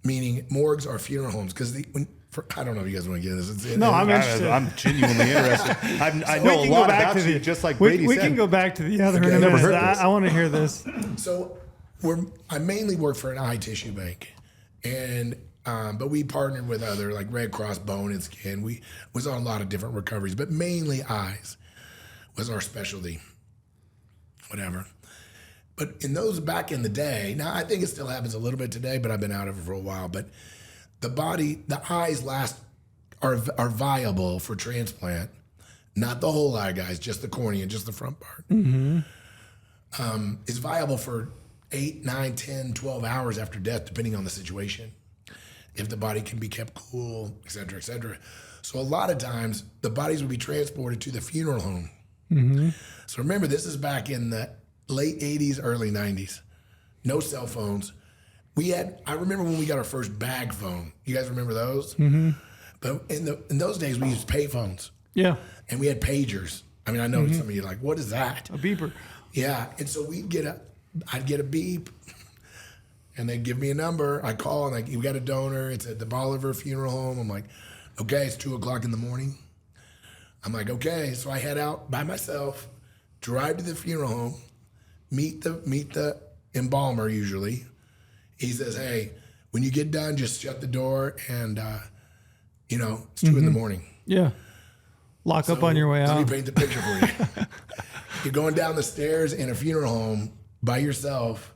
meaning morgues are funeral homes. Because I don't know if you guys want to get into this. I'm interested. I'm genuinely interested. I know a lot about you, just like Brady we said. can go back to the other. Okay. in a I've never minute. heard this. I want to hear this. So I mainly work for an eye tissue bank, and but we partnered with other like Red Cross Bone and Skin. We was on a lot of different recoveries, but mainly eyes was our specialty. Whatever. But in those back in the day, now I think it still happens a little bit today, but I've been out of it for a while. But the eyes are viable for transplant. Not the whole eye, guys, just the cornea, just the front part. Mm-hmm. It's viable for 8, 9, 10, 12 hours after death, depending on the situation. If the body can be kept cool, et cetera, et cetera. So a lot of times, the bodies would be transported to the funeral home. Mm-hmm. So remember, this is back in the late 80s, early 90s. No cell phones. I remember when we got our first bag phone. You guys remember those? Mm-hmm. But in those days, we used pay phones. Yeah. And we had pagers. I mean, I know some of you are like, what is that? A beeper. Yeah. And so I'd get a beep, and they'd give me a number. I call, and like, you got a donor. It's at the Bolivar Funeral Home. I'm like, okay, it's 2:00 in the morning. I'm like, okay. So I head out by myself, drive to the funeral home, meet the embalmer usually. He says, hey, when you get done, just shut the door, and it's 2 in the morning. Yeah. Lock up on your way Let out. me paint the picture for you. You're going down the stairs in a funeral home by yourself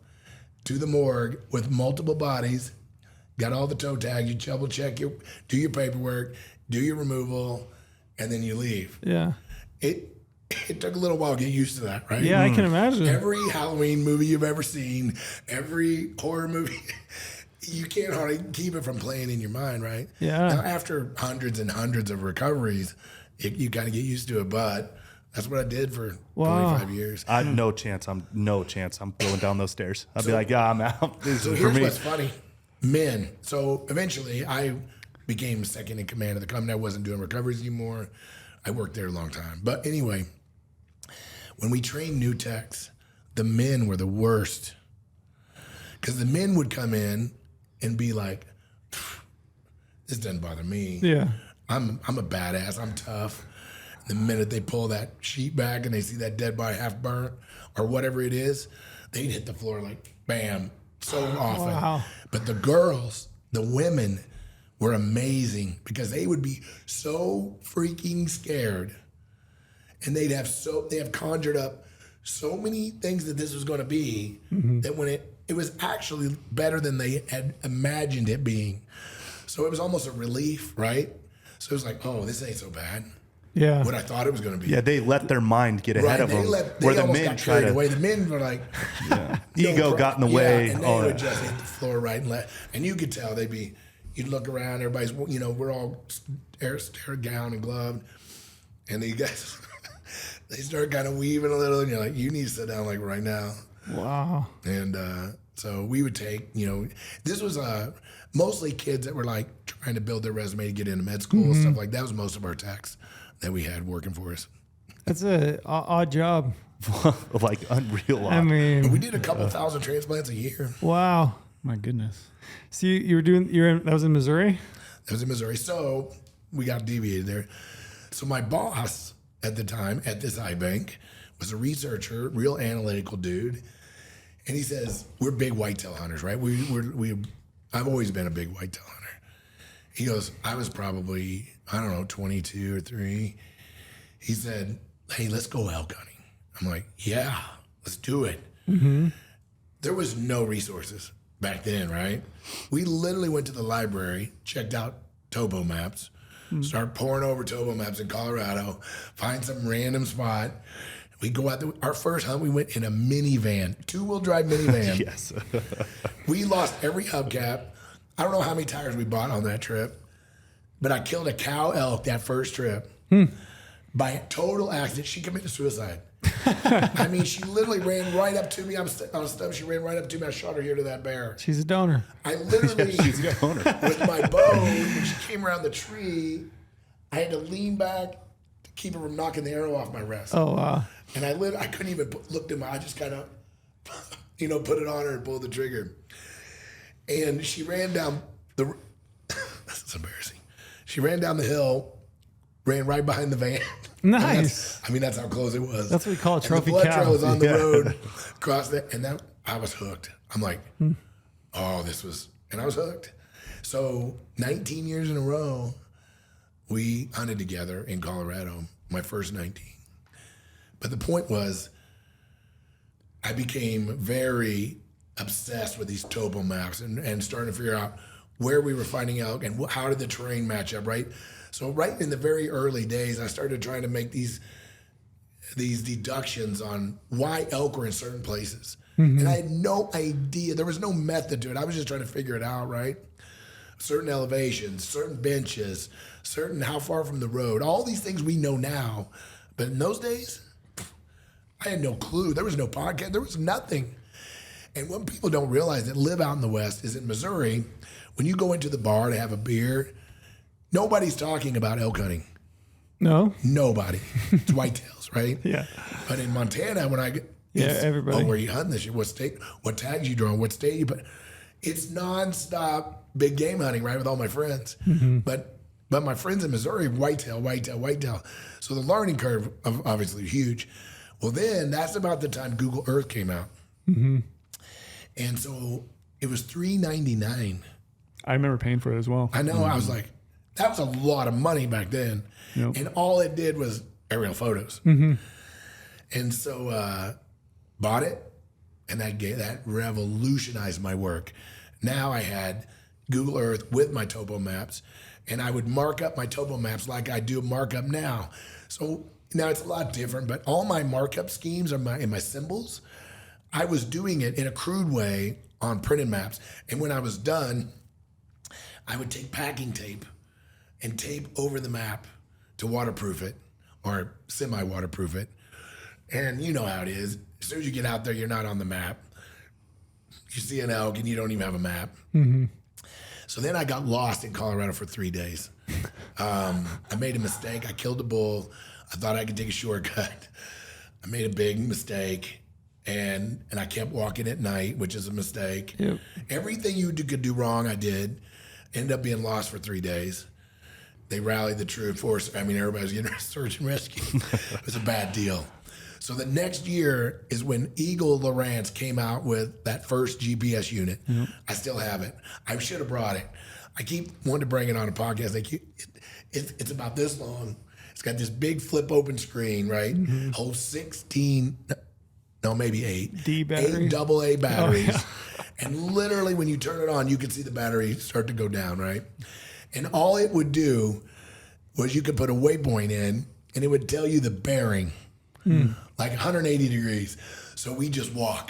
to the morgue with multiple bodies, got all the toe tags, you double check, do your paperwork, do your removal, and then you leave. Yeah. It took a little while to get used to that, right? Yeah, I can imagine. Every Halloween movie you've ever seen, every horror movie, you can't hardly keep it from playing in your mind, right? Yeah. Now, after hundreds and hundreds of recoveries, you kind of get used to it, but that's what I did for 25 years. No chance. I'm going down those stairs. I'd be like, yeah, I'm out. This So is for here's me. what's funny. Men. So eventually I became second in command of the company. I wasn't doing recoveries anymore. I worked there a long time. But anyway, when we trained new techs, the men were the worst. Because the men would come in and be like, this doesn't bother me. Yeah. I'm a badass. I'm tough. The minute they pull that sheet back and they see that dead body half burnt or whatever it is, they'd hit the floor like bam so often. Wow. But the girls, the women, were amazing because they would be so freaking scared, and they have conjured up so many things that this was going to be that when it was actually better than they had imagined it being. So it was almost a relief, right? So it was like, oh, this ain't so bad. Yeah. What I thought it was going to be. Yeah, they let their mind get ahead of them. They where the almost men got try carried to away. The men were like, ego got in the way. and they would just hit the floor right and left. And you could tell you'd look around, everybody's, we're all gown and gloved, and the guys, they start kind of weaving a little, and you're like, you need to sit down like right now. Wow. And so we would take, this was mostly kids that were like trying to build their resume to get into med school, stuff like that. That was most of our techs that we had working for us. That's a odd job. like unreal. I mean, But we did a couple thousand transplants a year. wow. My goodness. So that was in Missouri? That was in Missouri. So we got deviated there. So my boss at the time at this eye bank was a researcher, real analytical dude. And he says, we're big whitetail hunters, right? I've always been a big whitetail hunter. He goes, I was probably, 22 or 3. He said, hey, let's go elk hunting. I'm like, yeah, let's do it. Mm-hmm. There was no resources back then, right? We literally went to the library, checked out topo maps, start pouring over topo maps in Colorado, find some random spot. We go out there. Our first hunt, we went in a minivan, 2-wheel drive minivan. Yes. We lost every hubcap. I don't know how many tires we bought on that trip, but I killed a cow elk that first trip by a total accident. She committed suicide. I mean, she literally ran right up to me. I was on a stump. She ran right up to me. I shot her here to that bear. She's a donor. I literally, with my bow, when she came around the tree, I had to lean back to keep her from knocking the arrow off my wrist. Oh, wow. And I couldn't even look at my, I just kind of, put it on her and pulled the trigger. And she ran down the, this is embarrassing. She ran down the hill, ran right behind the van. Nice. That's how close it was. That's what we call a trophy cow. The blood cow. trail was on the road across that, and that I was hooked. I'm like, oh, and I was hooked. So 19 years in a row, we hunted together in Colorado, my first 19. But the point was, I became very obsessed with these topo maps and starting to figure out where we were finding elk and how did the terrain match up, right? So right in the very early days, I started trying to make these deductions on why elk were in certain places. And I had no idea. There was no method to it. I was just trying to figure it out, right? Certain elevations, certain benches, certain how far from the road, all these things we know now. But in those days, I had no clue. There was no podcast. There was nothing. And what people don't realize that live out in the West is in Missouri, when you go into the bar to have a beer, nobody's talking about elk hunting. No? Nobody. It's whitetails, right? Yeah. But in Montana, everybody. Oh, where you hunting this year? What state? What tags you drawing? What state you put? It's nonstop big game hunting, right, with all my friends. But my friends in Missouri, whitetail. So the learning curve, obviously, huge. Well, then that's about the time Google Earth came out. And so it was $3.99. I remember paying for it as well. I know. I was like, that was a lot of money back then. Yep. And all it did was aerial photos. And so bought it, and that revolutionized my work. Now I had Google Earth with my topo maps, and I would mark up my topo maps like I do markup now. So now it's a lot different, but all my markup schemes are my symbols. I was doing it in a crude way on printed maps. And when I was done, I would take packing tape and tape over the map to waterproof it or semi-waterproof it. And you know how it is. As soon as you get out there, you're not on the map. You see an elk and you don't even have a map. So then I got lost in Colorado for 3 days. I made a mistake. I killed a bull. I thought I could take a shortcut. I made a big mistake, and I kept walking at night, which is a mistake. Yep. Everything you could do wrong, I did. Ended up being lost for 3 days. They rallied the troop force. Everybody was getting search and rescue. It was a bad deal. So the next year is when Eagle Lowrance came out with that first GPS unit. I still have it. I should have brought it. I keep wanting to bring it on a podcast. It's about this long. It's got this big flip open screen, right? Holds 16, no, maybe 8. D batteries? 8 AA batteries. Oh, yeah. And literally when you turn it on, you can see the battery start to go down, right? And all it would do was you could put a waypoint in and it would tell you the bearing, like 180 degrees. So we just walk.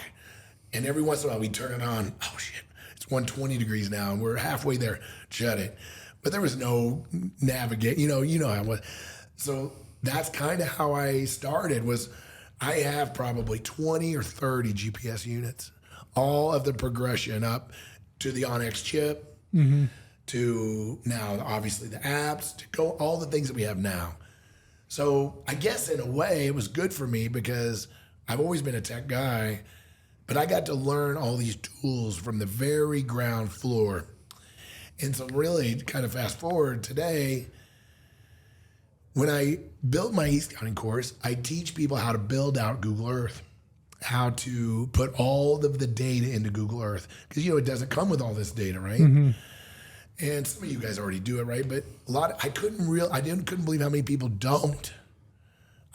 And every once in a while we turn it on. Oh shit, it's 120 degrees now and we're halfway there. Shut it. But there was no navigate, you know how it was. So that's kind of how I started. Was I have probably 20 or 30 GPS units, all of the progression up to the Onyx chip, to now obviously the apps, to go all the things that we have now. So I guess in a way it was good for me because I've always been a tech guy, but I got to learn all these tools from the very ground floor. And so really kind of fast forward today, when I built my e-scouting course, I teach people how to build out Google Earth, how to put all of the data into Google Earth. Because, it doesn't come with all this data, right? And some of you guys already do it, right? But I couldn't believe how many people don't.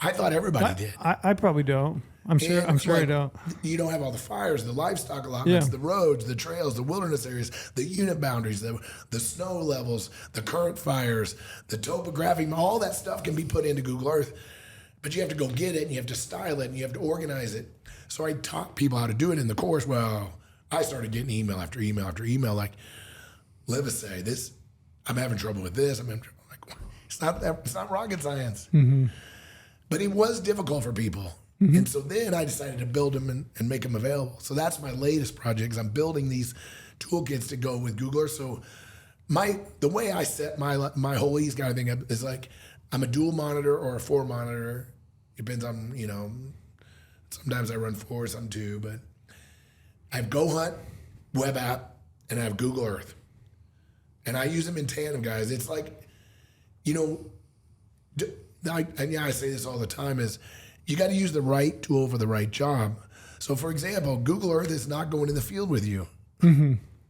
I thought everybody did. I probably don't. I'm sure I don't. You don't have all the fires, the livestock allotments, the roads, the trails, the wilderness areas, the unit boundaries, the snow levels, the current fires, the topographic, all that stuff can be put into Google Earth. but you have to go get it and you have to style it and you have to organize it. So I taught people how to do it in the course. Well, I started getting email after email after email like, Livesay, this, I'm having trouble with this. I'm having trouble. Like, it's not rocket science. But it was difficult for people. And so then I decided to build them and make them available. So that's my latest project is I'm building these toolkits to go with Google Earth. So the way I set my whole e-scout thing up is like I'm a dual monitor or a 4 monitor. Depends on, sometimes I run 4, some 2, but I have GOHUNT web app and I have Google Earth. And I use them in tandem, guys. It's like, I say this all the time is you got to use the right tool for the right job. So for example, Google Earth is not going in the field with you.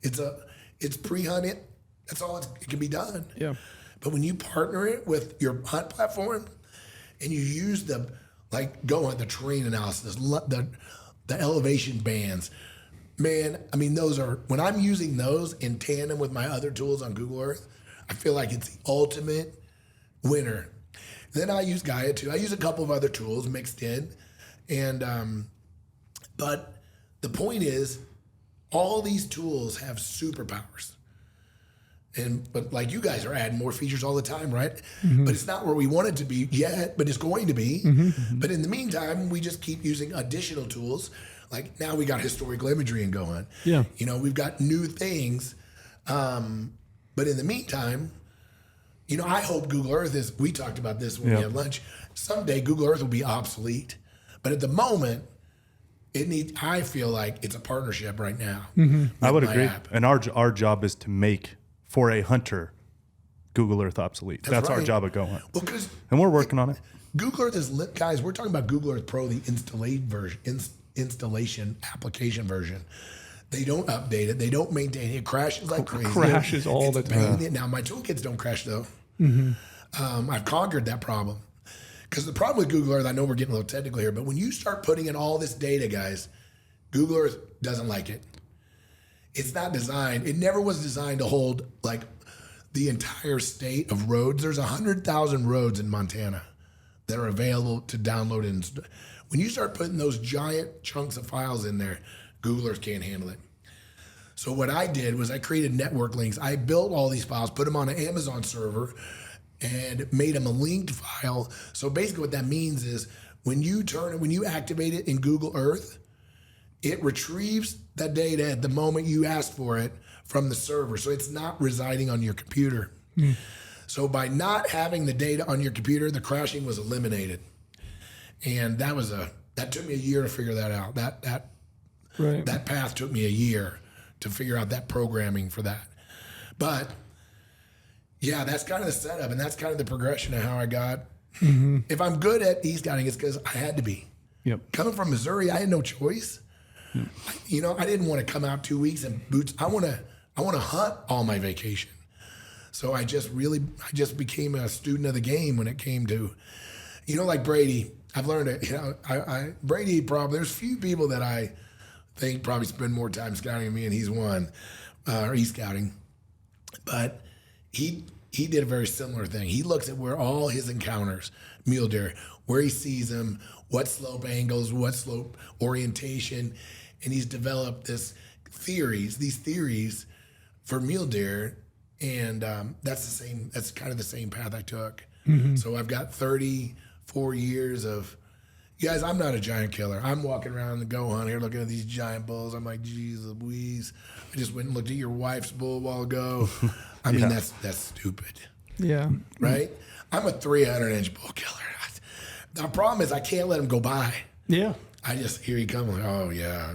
It's pre-hunted. That's all it can be done. Yeah. But when you partner it with your hunt platform and you use GOHUNT, the terrain analysis, the elevation bands, man, I mean, when I'm using those in tandem with my other tools on Google Earth, I feel like it's the ultimate winner. Then I use Gaia too. I use a couple of other tools mixed in. But the point is, all these tools have superpowers. But like you guys are adding more features all the time, right? But it's not where we want it to be yet, but it's going to be. But in the meantime, we just keep using additional tools. Like now we got historical imagery in GOHUNT. Yeah. We've got new things. But in the meantime, I hope Google Earth we talked about this when we had lunch. Someday Google Earth will be obsolete. But at the moment, I feel like it's a partnership right now. I would agree. App. And our job is to make, for a hunter, Google Earth obsolete. That's our right. job at GOHUNT. Well, because and we're working on it. Google Earth is lit, guys. We're talking about Google Earth Pro, the installation application version. They don't update it. They don't maintain it. It crashes like crazy. Crashes all the time. Now my toolkits don't crash though. I've conquered that problem. Because the problem with Google Earth, I know we're getting a little technical here, but when you start putting in all this data, guys, Google Earth doesn't like it. It's not designed. It never was designed to hold like the entire state of roads. There's 100,000 roads in Montana that are available to download. When you start putting those giant chunks of files in there, Google Earth can't handle it. So what I did was I created network links. I built all these files, put them on an Amazon server, and made them a linked file. So basically what that means is when you activate it in Google Earth, it retrieves that data at the moment you asked for it from the server. So it's not residing on your computer. So by not having the data on your computer, the crashing was eliminated. And that took me a year to figure that out. That path took me a year to figure out that programming for that. But yeah, that's kind of the setup, and that's kind of the progression of how I got. If I'm good at e-scouting, it's because I had to be. Yep. Coming from Missouri, I had no choice. I didn't want to come out 2 weeks in boots. I want to hunt all my vacation. So I just became a student of the game when it came to, like Brady. I've learned it. Brady there's few people that I think probably spend more time scouting than me, and he's one, or e-scouting. But he did a very similar thing. He looks at where all his encounters, mule deer, where he sees them, what slope angles, what slope orientation, and he's developed these theories for mule deer, and that's kind of the same path I took. So I've got 34 years of, guys, I'm not a giant killer. I'm walking around the GOHUNT here looking at these giant bulls. I'm like, geez Louise, I just went and looked at your wife's bull a while ago. I mean, that's stupid. Yeah. Right? I'm a 300-inch bull killer. The problem is I can't let him go by. Yeah. I just, here he comes, like, oh yeah.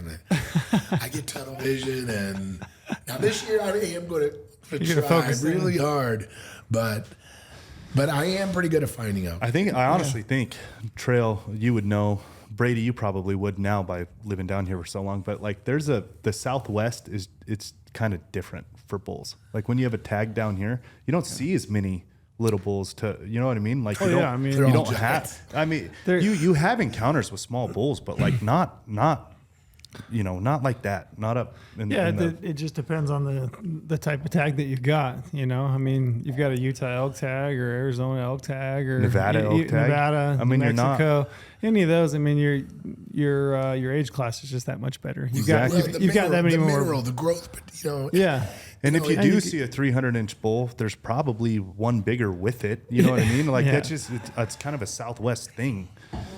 I get tunnel vision, and now this year I am going to try really hard, but I am pretty good at finding out. I honestly think, Trail, you would know. Brady, you probably would now by living down here for so long. But like, the Southwest it's kind of different for bulls. Like when you have a tag down here, you don't see as many little bulls you know what I mean? Like, you don't have. I mean, you have encounters with small bulls, but like not not like that. Not up. It just depends on the type of tag that you've got. I mean, you've got a Utah elk tag or Arizona elk tag or Nevada elk tag. Nevada, I mean, New Mexico, you're not any of those. I mean, your age class is just that much better. You've Exactly. got that many more. The growth, Yeah. And if you do see a 300-inch bull, there's probably one bigger with it. You know what I mean? Like that's just it's kind of a Southwest thing.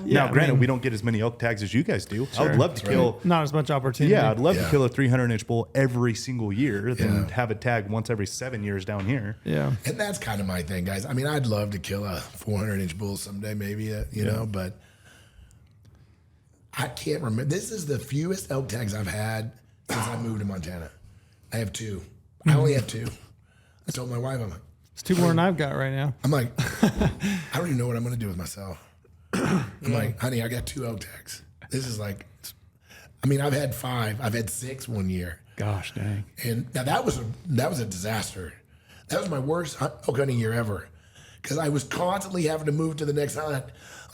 Now, granted, we don't get as many elk tags as you guys do. Sure. I would love to kill not as much opportunity. Yeah, I'd love to kill a 300-inch bull every single year than have it tag once every 7 years down here. Yeah, and that's kind of my thing, guys. I mean, I'd love to kill a 400-inch bull someday, maybe. But I can't remember. This is the fewest elk tags I've had since I moved to Montana. I have 2. I only have 2. I told my wife, I'm like, it's 2 more than I've got right now. I'm like, I don't even know what I'm going to do with myself. I'm like, honey, I got 2 elk tags. This is like, I mean, I've had 5. I've had 6 one year. Gosh dang. And now that was a disaster. That was my worst elk hunting year ever. Because I was constantly having to move to the next hunt.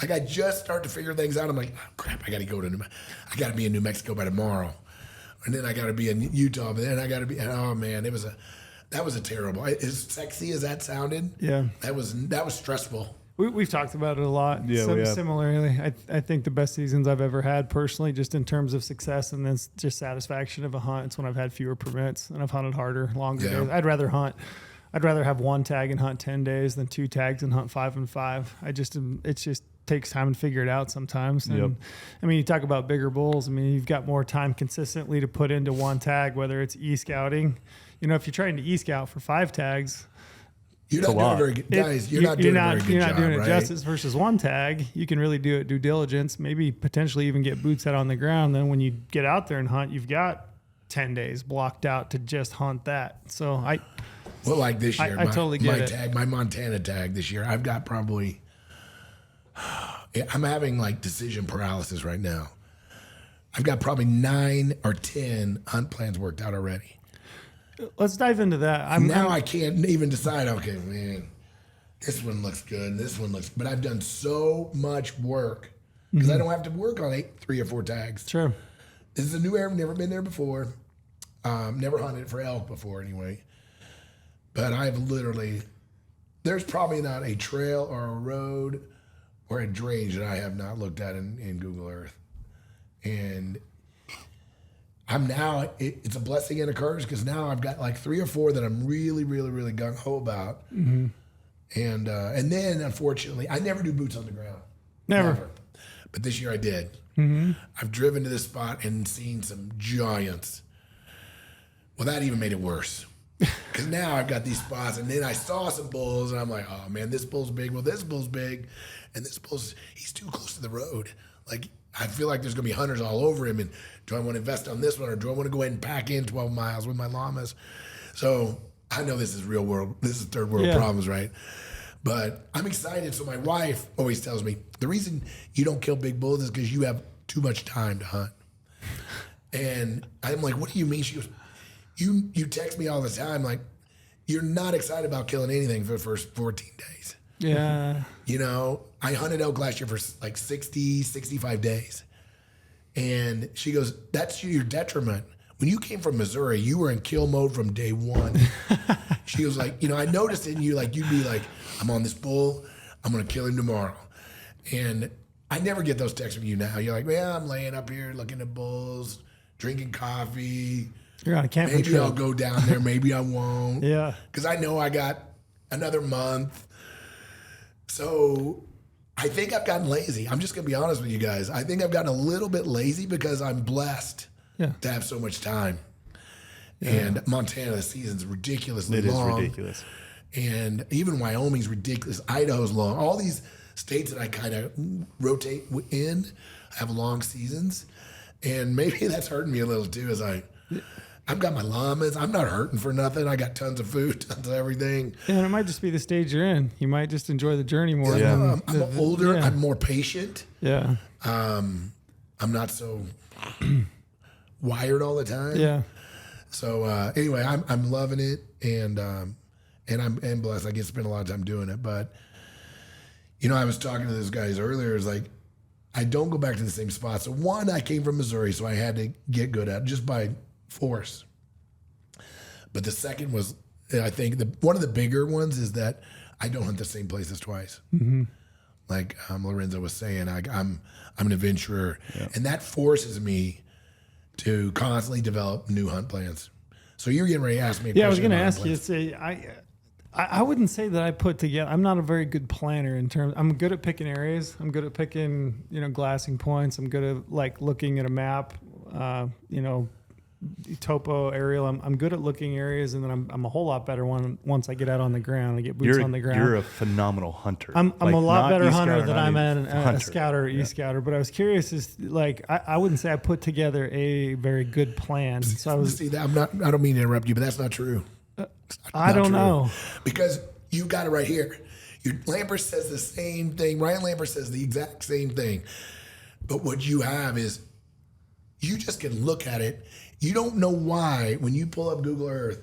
Like I just start to figure things out. I'm like, oh crap, I got to be in New Mexico by tomorrow. And then I got to be in Utah, but then I got to be. Oh man, that was a terrible. As sexy as that sounded, that was stressful. We've talked about it a lot. Yeah, we have. Similarly, I think the best seasons I've ever had personally, just in terms of success and then just satisfaction of a hunt, it's when I've had fewer permits and I've hunted harder, longer days. I'd rather have 1 tag and hunt 10 days than 2 tags and hunt 5 and 5. It just takes time to figure it out sometimes. And I mean, you talk about bigger bulls. I mean, you've got more time consistently to put into 1 tag, whether it's e-scouting. If you're trying to e-scout for 5 tags, you're not doing very good, guys. You're not doing it justice versus 1 tag. You can really do it due diligence, maybe potentially even get boots out on the ground. Then when you get out there and hunt, you've got 10 days blocked out to just hunt that. So well, like this year, I totally get it. My Montana tag this year, I've got probably. I'm having like decision paralysis right now. I've got probably 9 or 10 hunt plans worked out already. Let's dive into that. I can't even decide. Okay, man, this one looks good. This one looks. But I've done so much work because I don't have to work on 3 or 4 tags. Sure. This is a new area. I've never been there before. Never hunted for elk before, anyway. But I've literally. There's probably not a trail or a road or a drainage that I have not looked at in Google Earth. And I'm now, it's a blessing and a curse because now I've got like 3 or 4 that I'm really, really, really gung-ho about. And then, unfortunately, I never do boots on the ground. Never. But this year I did. I've driven to this spot and seen some giants. Well, that even made it worse. Because now I've got these spots, and then I saw some bulls, and I'm like, oh, man, this bull's big. Well, this bull's big, and this bull's, he's too close to the road. Like, I feel like there's going to be hunters all over him, and do I want to invest on this one, or do I want to go ahead and pack in 12 miles with my llamas? So I know this is real world. This is third world problems, right? But I'm excited. So my wife always tells me, the reason you don't kill big bulls is because you have too much time to hunt. And I'm like, what do you mean? She goes, you text me all the time, like, you're not excited about killing anything for the first 14 days. Yeah. I hunted elk last year for like 60, 65 days. And she goes, that's your detriment. When you came from Missouri, you were in kill mode from day 1. She was like, I noticed it in you, like, you'd be like, I'm on this bull, I'm going to kill him tomorrow. And I never get those texts from you now. You're like, well, I'm laying up here looking at bulls, drinking coffee. You're on a camping Maybe trip. I'll go down there. Maybe I won't. Yeah. Because I know I got another month. So I think I've gotten lazy. I'm just going to be honest with you guys. I think I've gotten a little bit lazy because I'm blessed to have so much time. Yeah. And Montana, the season's ridiculously long. It is ridiculous. And even Wyoming's ridiculous. Idaho's long. All these states that I kind of rotate in have long seasons. And maybe that's hurting me a little too as I've got my llamas. I'm not hurting for nothing. I got tons of food, tons of everything. Yeah, and it might just be the stage you're in. You might just enjoy the journey more. Yeah. I'm older. Yeah. I'm more patient. Yeah. I'm not so wired all the time. Yeah. So anyway, I'm loving it, and I'm blessed. I get to spend a lot of time doing it. But I was talking to those guys earlier. It's like I don't go back to the same spot. So one, I came from Missouri, so I had to get good at it just by force. But the second was, I think one of the bigger ones is that I don't hunt the same places twice. Mm-hmm. Like Lorenzo was saying, I'm an adventurer, and that forces me to constantly develop new hunt plans. So you're getting ready to ask me a question. I was going to about ask you. Say, I wouldn't say that I put together. I'm not a very good planner in terms. I'm good at picking areas. I'm good at picking, glassing points. I'm good at like looking at a map. Topo, aerial. I'm good at looking areas, and then I'm a whole lot better once I get out on the ground. I get boots on the ground. You're a phenomenal hunter. I'm a lot better hunter than I'm a scouter or e-scouter. But I was curious, I wouldn't say I put together a very good plan. So I was I don't mean to interrupt you, but that's not true. I don't know, because you got it right here. Lampert says the same thing. Ryan Lampert says the exact same thing. But what you have is you just can look at it. You don't know why, when you pull up Google Earth,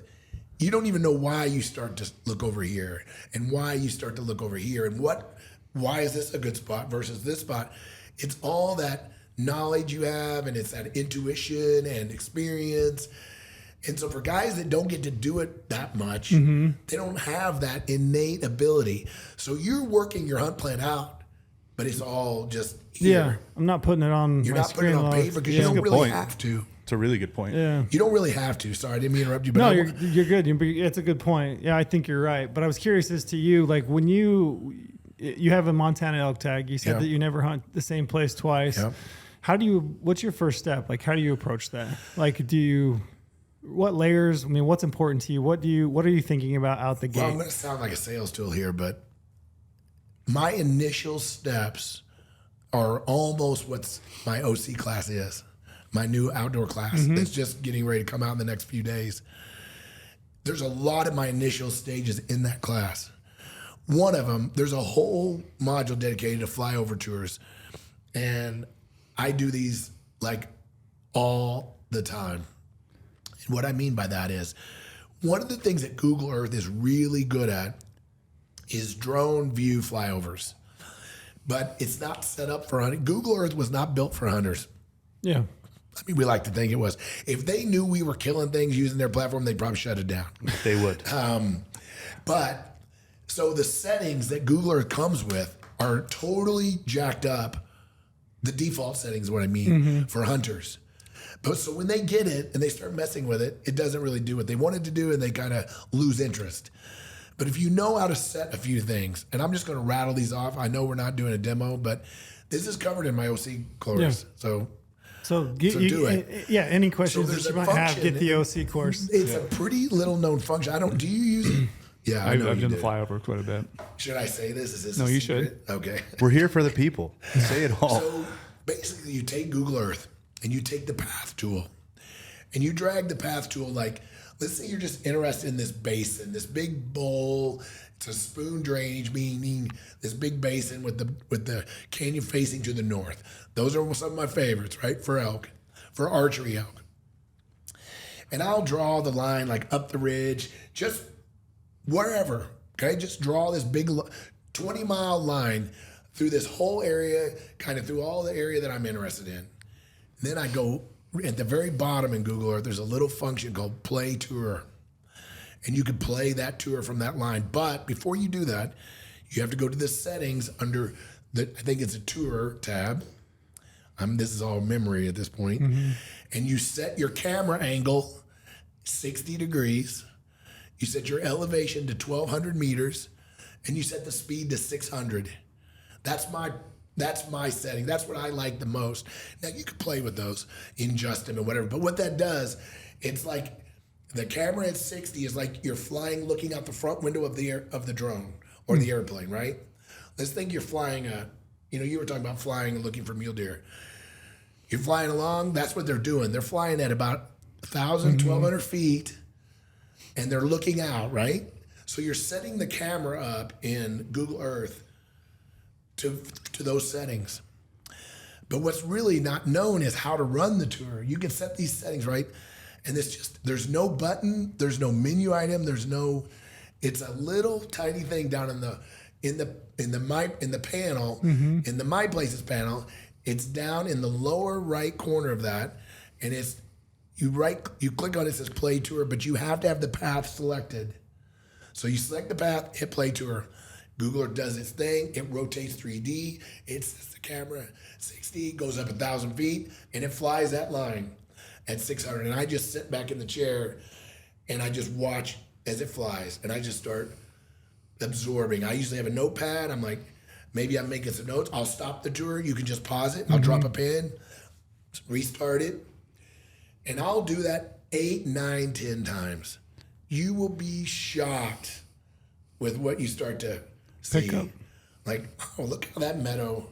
you don't even know why you start to look over here and why you start to look over here and why is this a good spot versus this spot. It's all that knowledge you have, and it's that intuition and experience. And so for guys that don't get to do it that much, they don't have that innate ability. So you're working your hunt plan out, but it's all just here. Yeah, I'm not putting it on. You're my not putting it on paper because you don't really have to. It's a really good point. Yeah. You don't really have to. Sorry, I didn't mean to interrupt you. But No, you're good. It's a good point. Yeah, I think you're right. But I was curious as to you, like when you have a Montana elk tag, you said that you never hunt the same place twice. Yep. What's your first step? Like, how do you approach that? Like, what layers? I mean, what's important to you? What are you thinking about out the gate? Well, I'm going to sound like a sales tool here, but my initial steps are almost what my OC class is. My new outdoor class that's just getting ready to come out in the next few days. There's a lot of my initial stages in that class. One of them, there's a whole module dedicated to flyover tours. And I do these like all the time. And what I mean by that is one of the things that Google Earth is really good at is drone view flyovers. But it's not set up for hunting. Google Earth was not built for hunters. Yeah. I mean, we like to think it was. If they knew we were killing things using their platform, they'd probably shut it down. They would. But so the settings that Google Earth comes with are totally jacked up. The default settings is what I mean for hunters. But so when they get it and they start messing with it, it doesn't really do what they wanted to do, and they kind of lose interest. But if you know how to set a few things, and I'm just going to rattle these off. I know we're not doing a demo, but this is covered in my OC course. Yeah. So do it. Yeah, any questions that you might have, get the OC course. It's a pretty little known function. Do you use it? Yeah, I know I've you done the do. flyover quite a bit. Should I say this? Is this No, a you secret? Okay. We're here for the people. Say it all. So basically, you take Google Earth and you take the path tool and you drag the path tool. Like, let's say you're just interested in this basin, this big bowl. It's a spoon drainage, meaning this big basin with the canyon facing to the north. Those are some of my favorites, right? For elk, for archery elk. And I'll draw the line like up the ridge, just wherever, okay? Just draw this big 20-mile line through this whole area, kind of through all the area that I'm interested in. And then I go at the very bottom in Google Earth, there's a little function called Play Tour. And you can play that tour from that line. But before you do that, you have to go to the settings under I think it's a tour tab. This is all memory at this point. And you set your camera angle 60 degrees. You set your elevation to 1,200 meters. And you set the speed to 600. That's my setting. That's what I like the most. Now, you can play with those, adjust them and whatever. But what that does, it's like the camera at 60 is like you're flying, looking out the front window of the drone or the airplane, right? Let's think you're flying you were talking about flying and looking for mule deer. You're flying along, that's what they're doing. They're flying at about 1,000, 1,200 feet, and they're looking out, right? So you're setting the camera up in Google Earth to those settings. But what's really not known is how to run the tour. You can set these settings, right? And there's no button, there's no menu item, it's a little tiny thing down in the panel, in the My Places panel. It's down in the lower right corner of that, and you click on it, it says Play Tour, but you have to have the path selected. So you select the path, hit Play Tour. Google Earth does its thing. It rotates 3D. It sets the camera 60, goes up 1,000 feet, and it flies that line at 600. And I just sit back in the chair, and I just watch as it flies, and I just start absorbing. I usually have a notepad. I'm like, maybe I'm making some notes. I'll stop the tour. You can just pause it. I'll drop a pin, restart it, and I'll do that 8, 9, 10 times. You will be shocked with what you start to see. Pick up. Like, oh, look how that meadow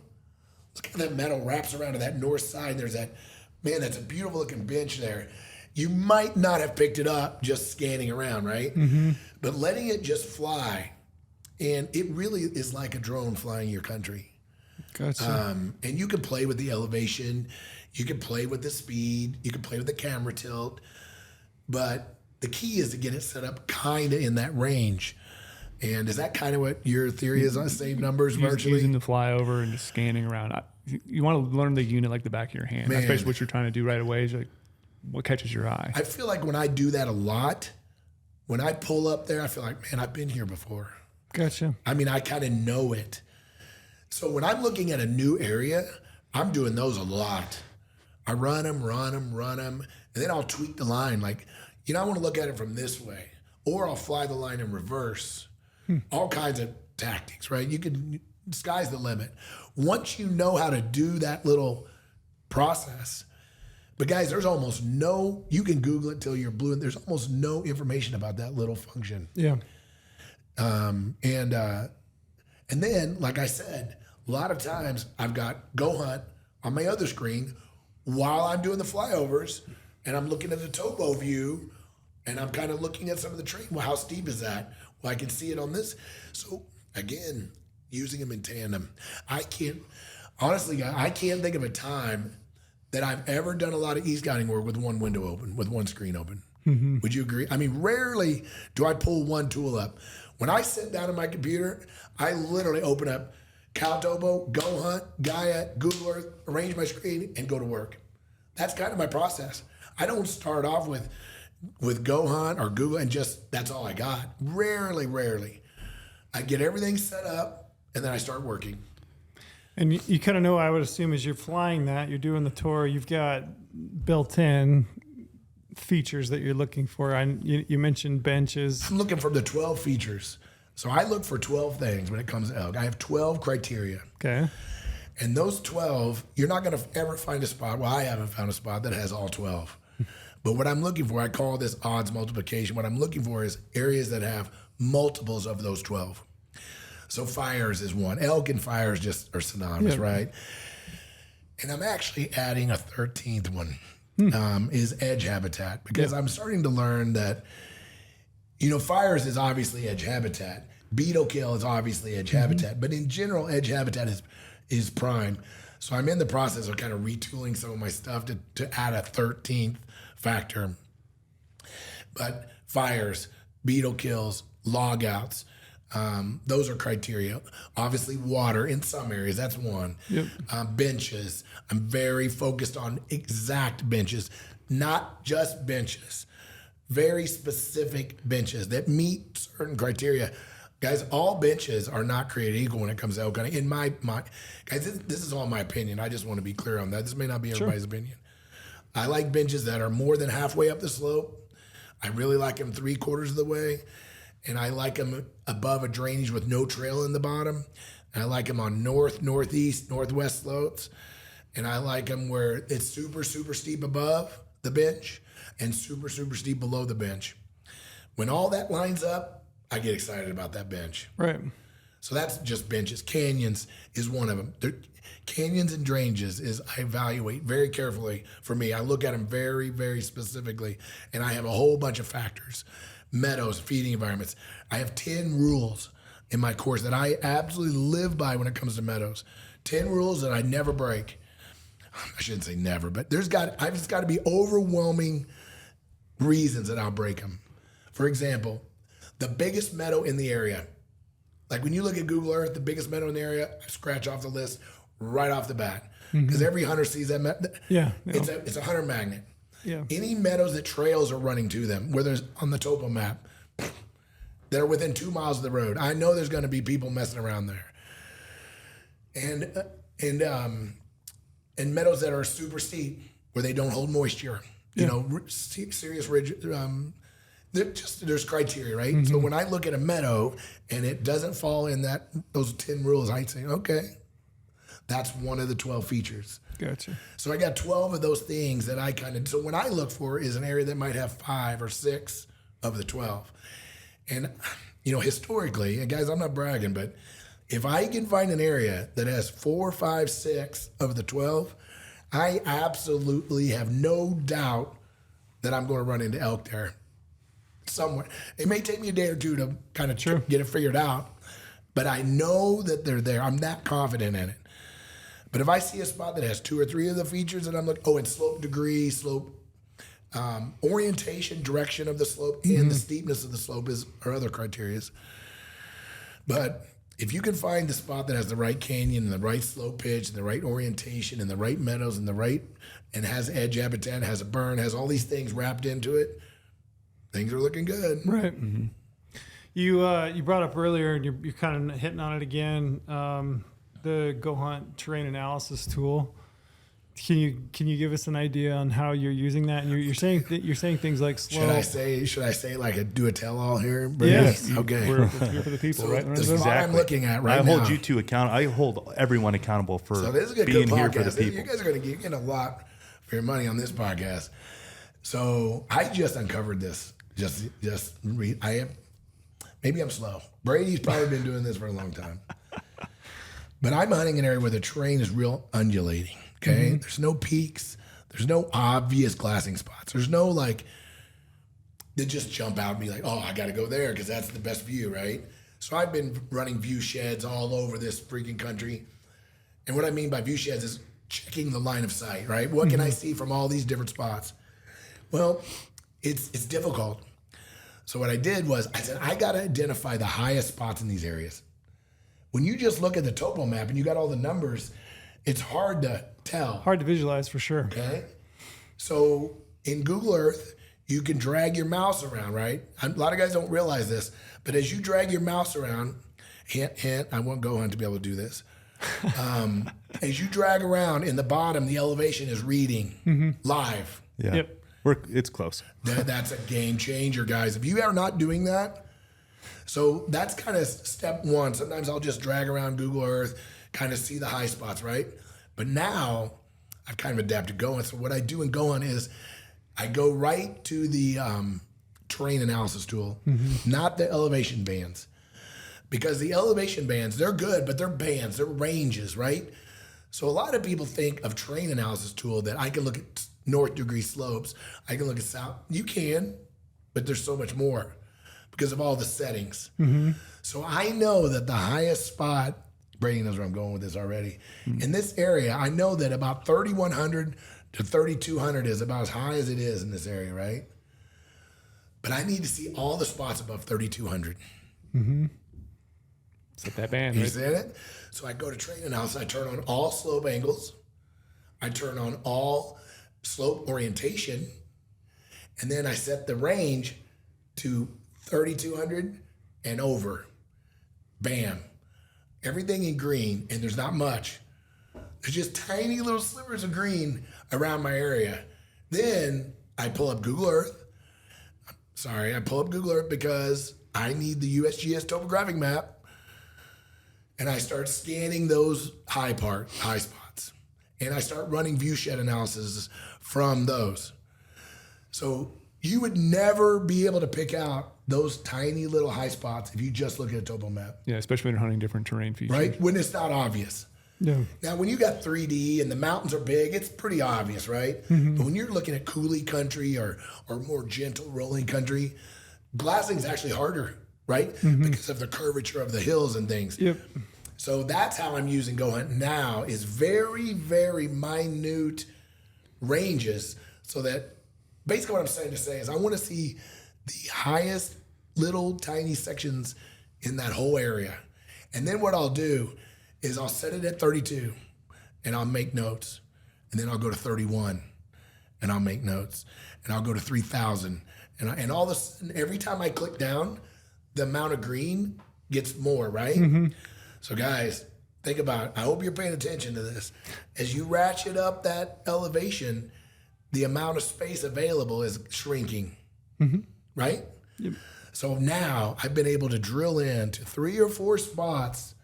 wraps around to that north side. There's that, man, that's a beautiful looking bench there. You might not have picked it up just scanning around, right? But letting it just fly, and it really is like a drone flying your country. Gotcha. And you can play with the elevation, you can play with the speed, you can play with the camera tilt, but the key is to get it set up kind of in that range. And is that kind of what your theory is on same numbers virtually? Using the flyover and just scanning around. You want to learn the unit like the back of your hand. Man. Especially what you're trying to do right away is like what catches your eye. I feel like when I do that a lot, when I pull up there, I feel like, man, I've been here before. Gotcha. I mean, I kind of know it. So when I'm looking at a new area, I'm doing those a lot. I run them, and then I'll tweak the line. Like, I want to look at it from this way, or I'll fly the line in reverse. All kinds of tactics, right? Sky's the limit. Once you know how to do that little process, but guys, there's almost no, you can Google it till you're blue, and there's almost no information about that little function. Yeah. And then, like I said, a lot of times I've got GOHUNT on my other screen while I'm doing the flyovers, and I'm looking at the topo view, and I'm kind of looking at some of the terrain. Well, how steep is that? Well, I can see it on this. So again, using them in tandem. I can't think of a time that I've ever done a lot of e-scouting work with one window open, with one screen open. Would you agree? I mean, rarely do I pull one tool up. When I sit down at my computer, I literally open up CalTopo, GOHUNT, Gaia, Google Earth, arrange my screen, and go to work. That's kind of my process. I don't start off with GOHUNT or Google and just, that's all I got. Rarely. I get everything set up, and then I start working. And you kind of know, I would assume, as you're flying that, you're doing the tour, you've got built-in features that you're looking for. You mentioned benches. I'm looking for the 12 features. So I look for 12 things when it comes to elk. I have 12 criteria. Okay. And those 12, you're not going to ever find a spot. Well, I haven't found a spot that has all 12. But what I'm looking for, I call this odds multiplication. What I'm looking for is areas that have multiples of those 12. So fires is one. Elk and fires just are synonymous, right? And I'm actually adding a 13th one, is edge habitat, because I'm starting to learn that, fires is obviously edge habitat. Beetle kill is obviously edge habitat. But in general, edge habitat is prime. So I'm in the process of kind of retooling some of my stuff to add a 13th factor. But fires, beetle kills, log outs, those are criteria. Obviously water in some areas, that's one. Benches, I'm very focused on exact benches, not just benches, very specific benches that meet certain criteria. Guys, all benches are not created equal when it comes to elk hunting. In my guys, this is all my opinion. I just want to be clear on that. This may not be everybody's opinion. I like benches that are more than halfway up the slope. I really like them 3/4 of the way. And I like them above a drainage with no trail in the bottom. And I like them on north, northeast, northwest slopes. And I like them where it's super, super steep above the bench and super, super steep below the bench. When all that lines up, I get excited about that bench. Right. So that's just benches. Canyons is one of them. Canyons and drainages is I evaluate very carefully for me. I look at them very, very specifically, and I have a whole bunch of factors. Meadows, feeding environments. I have 10 rules in my course that I absolutely live by when it comes to meadows. 10 rules that I never break. I shouldn't say never, but I've just got to be overwhelming reasons that I'll break them. For example, the biggest meadow in the area. Like when you look at Google Earth, the biggest meadow in the area, I scratch off the list right off the bat. because every hunter sees that. Yeah. It's a hunter magnet. Yeah. Any meadows that trails are running to them, where there's on the topo map, that are within 2 miles of the road. I know there's going to be people messing around there. And meadows that are super steep, where they don't hold moisture. You know, serious ridge. There's criteria, right? So when I look at a meadow and it doesn't fall in those 10 rules, I say, okay, that's one of the 12 features. Gotcha. So I got 12 of those things that I so what I look for is an area that might have 5 or 6 of the 12. And, you know, historically, and guys, I'm not bragging, but if I can find an area that has 4, 5, 6 of the 12, I absolutely have no doubt that I'm going to run into elk there somewhere. It may take me a day or two to kind of get it figured out, but I know that they're there. I'm that confident in it. But if I see a spot that has 2 or 3 of the features that I'm like, and slope degree, slope orientation, direction of the slope, and the steepness of the slope are other criterias. But if you can find the spot that has the right canyon and the right slope pitch and the right orientation and the right meadows and has edge habitat, has a burn, has all these things wrapped into it, things are looking good. Right. You brought up earlier, and you're kind of hitting on it again, the GOHUNT terrain analysis tool. Can you give us an idea on how you're using that? And you're saying things like slope. Should I say like do a tell all here? Yes. Okay. We're here for the people, right? The spot I'm looking at right now. I hold you two accountable. I hold everyone accountable for So this is a being good here for the podcast. people. You guys are going to get a lot for your money on this podcast. So I just uncovered this. Maybe I'm slow. Brady's probably been doing this for a long time. But I'm hunting an area where the terrain is real undulating. Okay, there's no peaks. There's no obvious glassing spots. There's no like that just jump out and be like, oh, I got to go there because that's the best view, right? So I've been running view sheds all over this freaking country. And what I mean by view sheds is checking the line of sight, right? What can I see from all these different spots? Well, it's difficult. So what I did was I said, I got to identify the highest spots in these areas. When you just look at the topo map and you got all the numbers, it's hard to tell. Hard to visualize for sure. Okay. So in Google Earth, you can drag your mouse around, right? A lot of guys don't realize this, but as you drag your mouse around, hint, I want GOHUNT to be able to do this. As you drag around in the bottom, the elevation is reading live. Yeah. Yep. It's close. That's a game changer, guys. If you are not doing that, so that's kind of step one. Sometimes I'll just drag around Google Earth, kind of see the high spots, right? But now I've kind of adapted GOHUNT. So what I do in GOHUNT is I go right to the terrain analysis tool, not the elevation bands. Because the elevation bands, they're good, but they're bands, they're ranges, right? So a lot of people think of terrain analysis tool that I can look at north degree slopes, I can look at south. You can, but there's so much more because of all the settings. So I know that the highest spot, Brady knows where I'm going with this already. In this area, I know that about 3,100 to 3,200 is about as high as it is in this area, right? But I need to see all the spots above 3,200. Set that band, You right? see it? So I go to terrain analysis, I turn on all slope angles, I turn on all slope orientation, and then I set the range to 3,200 and over. Bam. Everything in green, and there's not much. There's just tiny little slivers of green around my area. Then I pull up Google Earth. I pull up Google Earth because I need the USGS topographic map. And I start scanning those high spots. And I start running view shed analysis from those. So you would never be able to pick out those tiny little high spots if you just look at a topo map. Yeah, especially when you're hunting different terrain features. Right? When it's not obvious. No. Now, when you got 3D and the mountains are big, it's pretty obvious, right? But when you're looking at coulee country or more gentle rolling country, glassing is actually harder, right? Because of the curvature of the hills and things. Yep. So that's how I'm using GOHUNT now, is very, very minute ranges, so that basically what I'm saying to say is I want to see the highest little tiny sections in that whole area. And then what I'll do is I'll set it at 32. and I'll make notes. And then I'll go to 31 and I'll make notes. And I'll go to 3,000. And all of a sudden, every time I click down, the amount of green gets more, right? So guys, think about it. I hope you're paying attention to this. As you ratchet up that elevation, the amount of space available is shrinking, right? Yep. So now I've been able to drill into 3 or 4 spots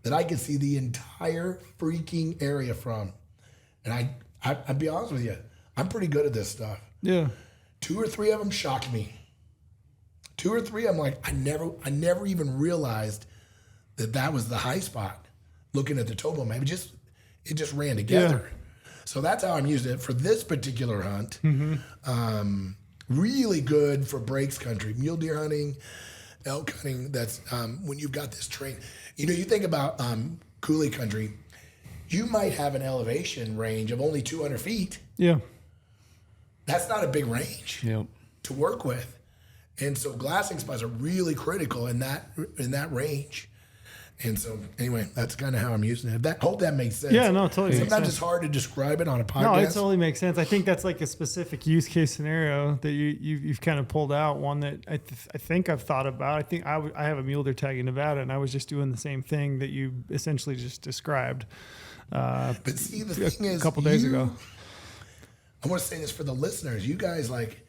that I can see the entire freaking area from. And I'd be honest with you, I'm pretty good at this stuff. Yeah. 2 or 3 of them shocked me. 2 or 3, I'm like, I never even realized that was the high spot. Looking at the topo map, it just ran together. Yeah. So that's how I'm using it for this particular hunt. Really good for breaks country, mule deer hunting, elk hunting. That's when you've got this terrain. You know, you think about coulee country, you might have an elevation range of only 200 feet. Yeah. That's not a big range to work with. And so glassing spots are really critical in that range. And so anyway, that's kind of how I'm using it. Hope that makes sense. Yeah, no, totally. Sometimes it's hard to describe it on a podcast. No, it totally makes sense. I think that's like a specific use case scenario that you've kind of pulled out. One that I think I've thought about. I think I have a mule deer tag in Nevada, and I was just doing the same thing that you essentially just described. But see, the thing is, a couple days ago. I want to say this for the listeners. You guys, like,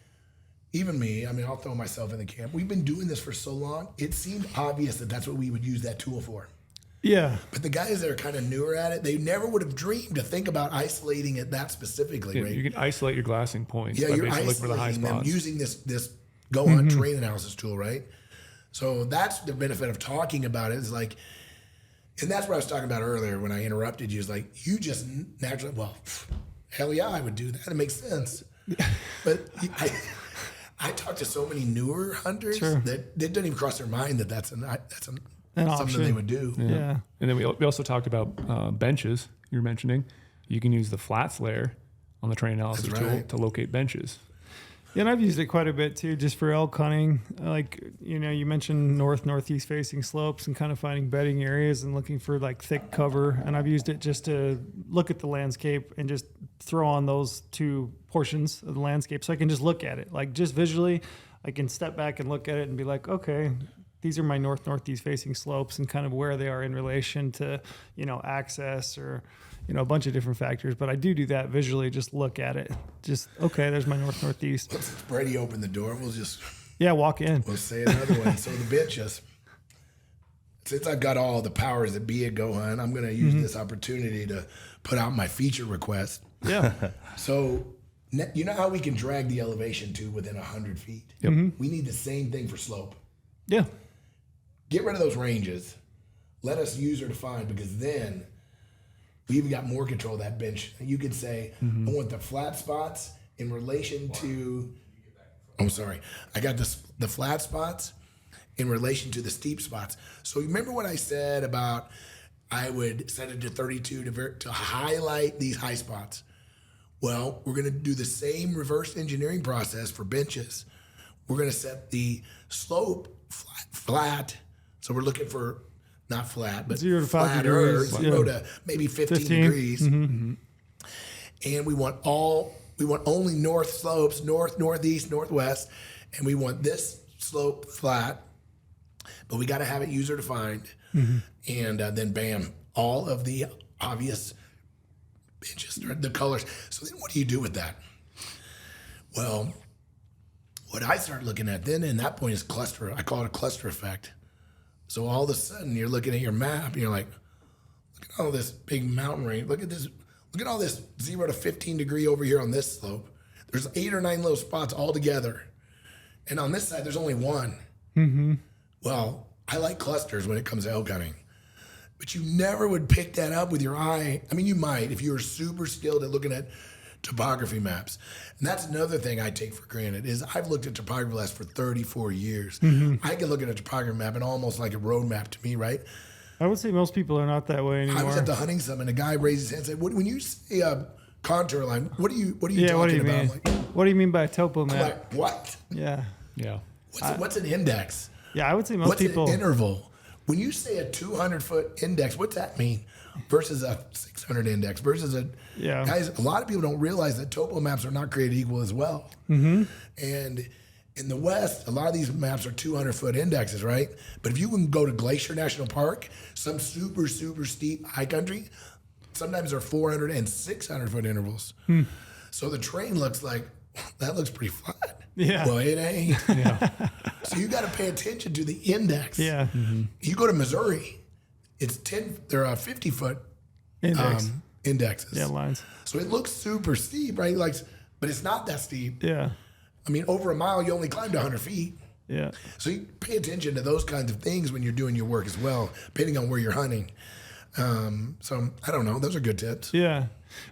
even me, I mean, I'll throw myself in the camp. We've been doing this for so long, it seemed obvious that that's what we would use that tool for. Yeah. But the guys that are kind of newer at it, they never would have dreamed to think about isolating it that specifically, right? You can isolate your glassing points. Yeah, you're isolating them using this GOHUNT terrain analysis tool, right? So that's the benefit of talking about it. Is like, and that's what I was talking about earlier when I interrupted you. Is like, you just naturally, well, hell yeah, I would do that. It makes sense. But I talk to so many newer hunters that it doesn't even cross their mind that that's something they would do. Yeah. And then we also talked about benches. You were mentioning you can use the flats layer on the terrain analysis tool to locate benches. Yeah, and I've used it quite a bit too, just for elk hunting. Like, you know, you mentioned northeast facing slopes and kind of finding bedding areas and looking for like thick cover. And I've used it just to look at the landscape and just throw on those 2 portions of the landscape so I can just look at it. Like, just visually, I can step back and look at it and be like, okay, these are my northeast facing slopes and kind of where they are in relation to, you know, access or, you know, a bunch of different factors. But I do that visually, just look at it. Just, okay, there's my northeast. Let's Brady open the door. We'll just... Yeah, walk in. We'll say it another way. So the bitches, since I've got all the powers that be at GOHUNT, I'm going to use this opportunity to put out my feature request. Yeah. So you know how we can drag the elevation to within 100 feet? Yep. We need the same thing for slope. Yeah. Get rid of those ranges. Let us user define, because then we even got more control of that bench. You could say, I want the flat spots in relation to, I got the flat spots in relation to the steep spots. So remember what I said about I would set it to 32 to highlight these high spots. Well, we're going to do the same reverse engineering process for benches. We're going to set the slope flat. So we're looking for not flat, but 0 to 5 flatter, degrees. 0 to maybe 15 degrees. And we want only north slopes, north, northeast, northwest, and we want this slope flat, but we got to have it user defined. And then bam, all of the obvious benches, the colors. So then what do you do with that? Well, what I start looking at then in that point is cluster. I call it a cluster effect. So all of a sudden you're looking at your map and you're like, look at all this big mountain range. Look at this. Look at all this 0 to 15 degree over here on this slope. There's 8 or 9 little spots all together. And on this side, there's only one. Well, I like clusters when it comes to elk hunting. But you never would pick that up with your eye. I mean, you might if you were super skilled at looking at topography maps. And that's another thing I take for granted is I've looked at topography maps for 34 years. I can look at a topography map and almost like a road map to me, right? I would say most people are not that way anymore. I was at the hunting summit and a guy raised his hand and said, when you say a contour line, what are you talking about? Mean? Like, what do you mean by a topo map? like, what? Yeah. What's an index? Yeah, I would say most What's people... an interval? When you say a 200-foot index, what's that mean? versus a 600 index versus a guys. A lot of people don't realize that topo maps are not created equal as well. And in the West, a lot of these maps are 200-foot indexes, right? But if you can go to Glacier National Park, some super steep high country, sometimes they're 400 and 600-foot intervals. So the terrain looks like that looks pretty flat. Yeah. Well, it ain't. So you got to pay attention to the index. Yeah. You go to Missouri, it's 50-foot indexes. Yeah, lines. So it looks super steep, right? Like, but it's not that steep. Yeah. I mean, over a mile, you only climbed 100 feet. Yeah. So you pay attention to those kinds of things when you're doing your work as well, depending on where you're hunting. So I don't know. Those are good tips. Yeah.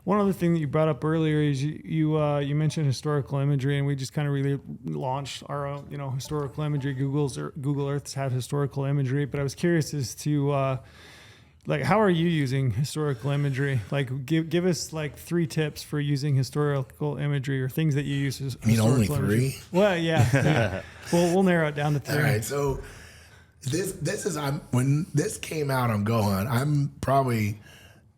One other thing that you brought up earlier is you mentioned historical imagery, and we just kind of really launched our own, historical imagery. Google Earth's had historical imagery, but I was curious as to how are you using historical imagery? Like, give us like 3 tips for using historical imagery or things that you use. You mean only 3? Well, yeah. We'll narrow it down to 3. All right. So this is when this came out on GOHUNT, I'm probably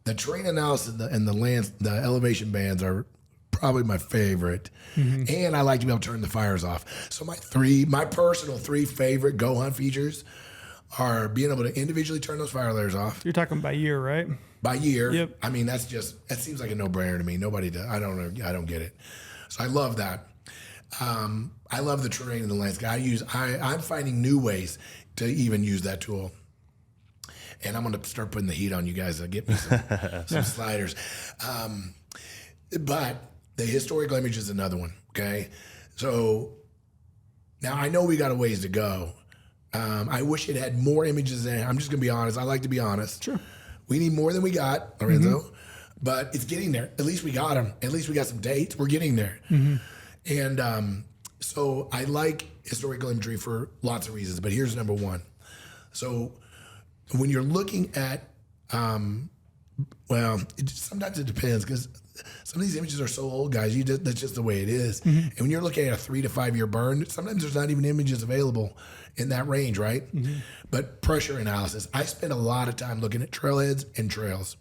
the terrain analysis and the elevation bands are probably my favorite. And I like to be able to turn the fires off. So my personal 3 favorite GOHUNT features are being able to individually turn those fire layers off. You're talking by year, right? By year. Yep. I mean, that seems like a no-brainer to me. Nobody does. I don't get it. So I love that. I love the terrain and the landscape. I'm finding new ways to even use that tool. And I'm going to start putting the heat on you guys to get me some sliders. But the historical image is another one, okay? So now I know we got a ways to go. I wish it had more images in it. I'm just going to be honest. I like to be honest. Sure. We need more than we got, Lorenzo, but it's getting there. At least we got them. At least we got some dates. We're getting there. And so I like historical imagery for lots of reasons, but here's number 1. So when you're looking at, sometimes it depends because some of these images are so old, guys. That's just the way it is. And when you're looking at a 3 to 5 year burn, sometimes there's not even images available in that range, right? But pressure analysis, I spend a lot of time looking at trailheads and trails.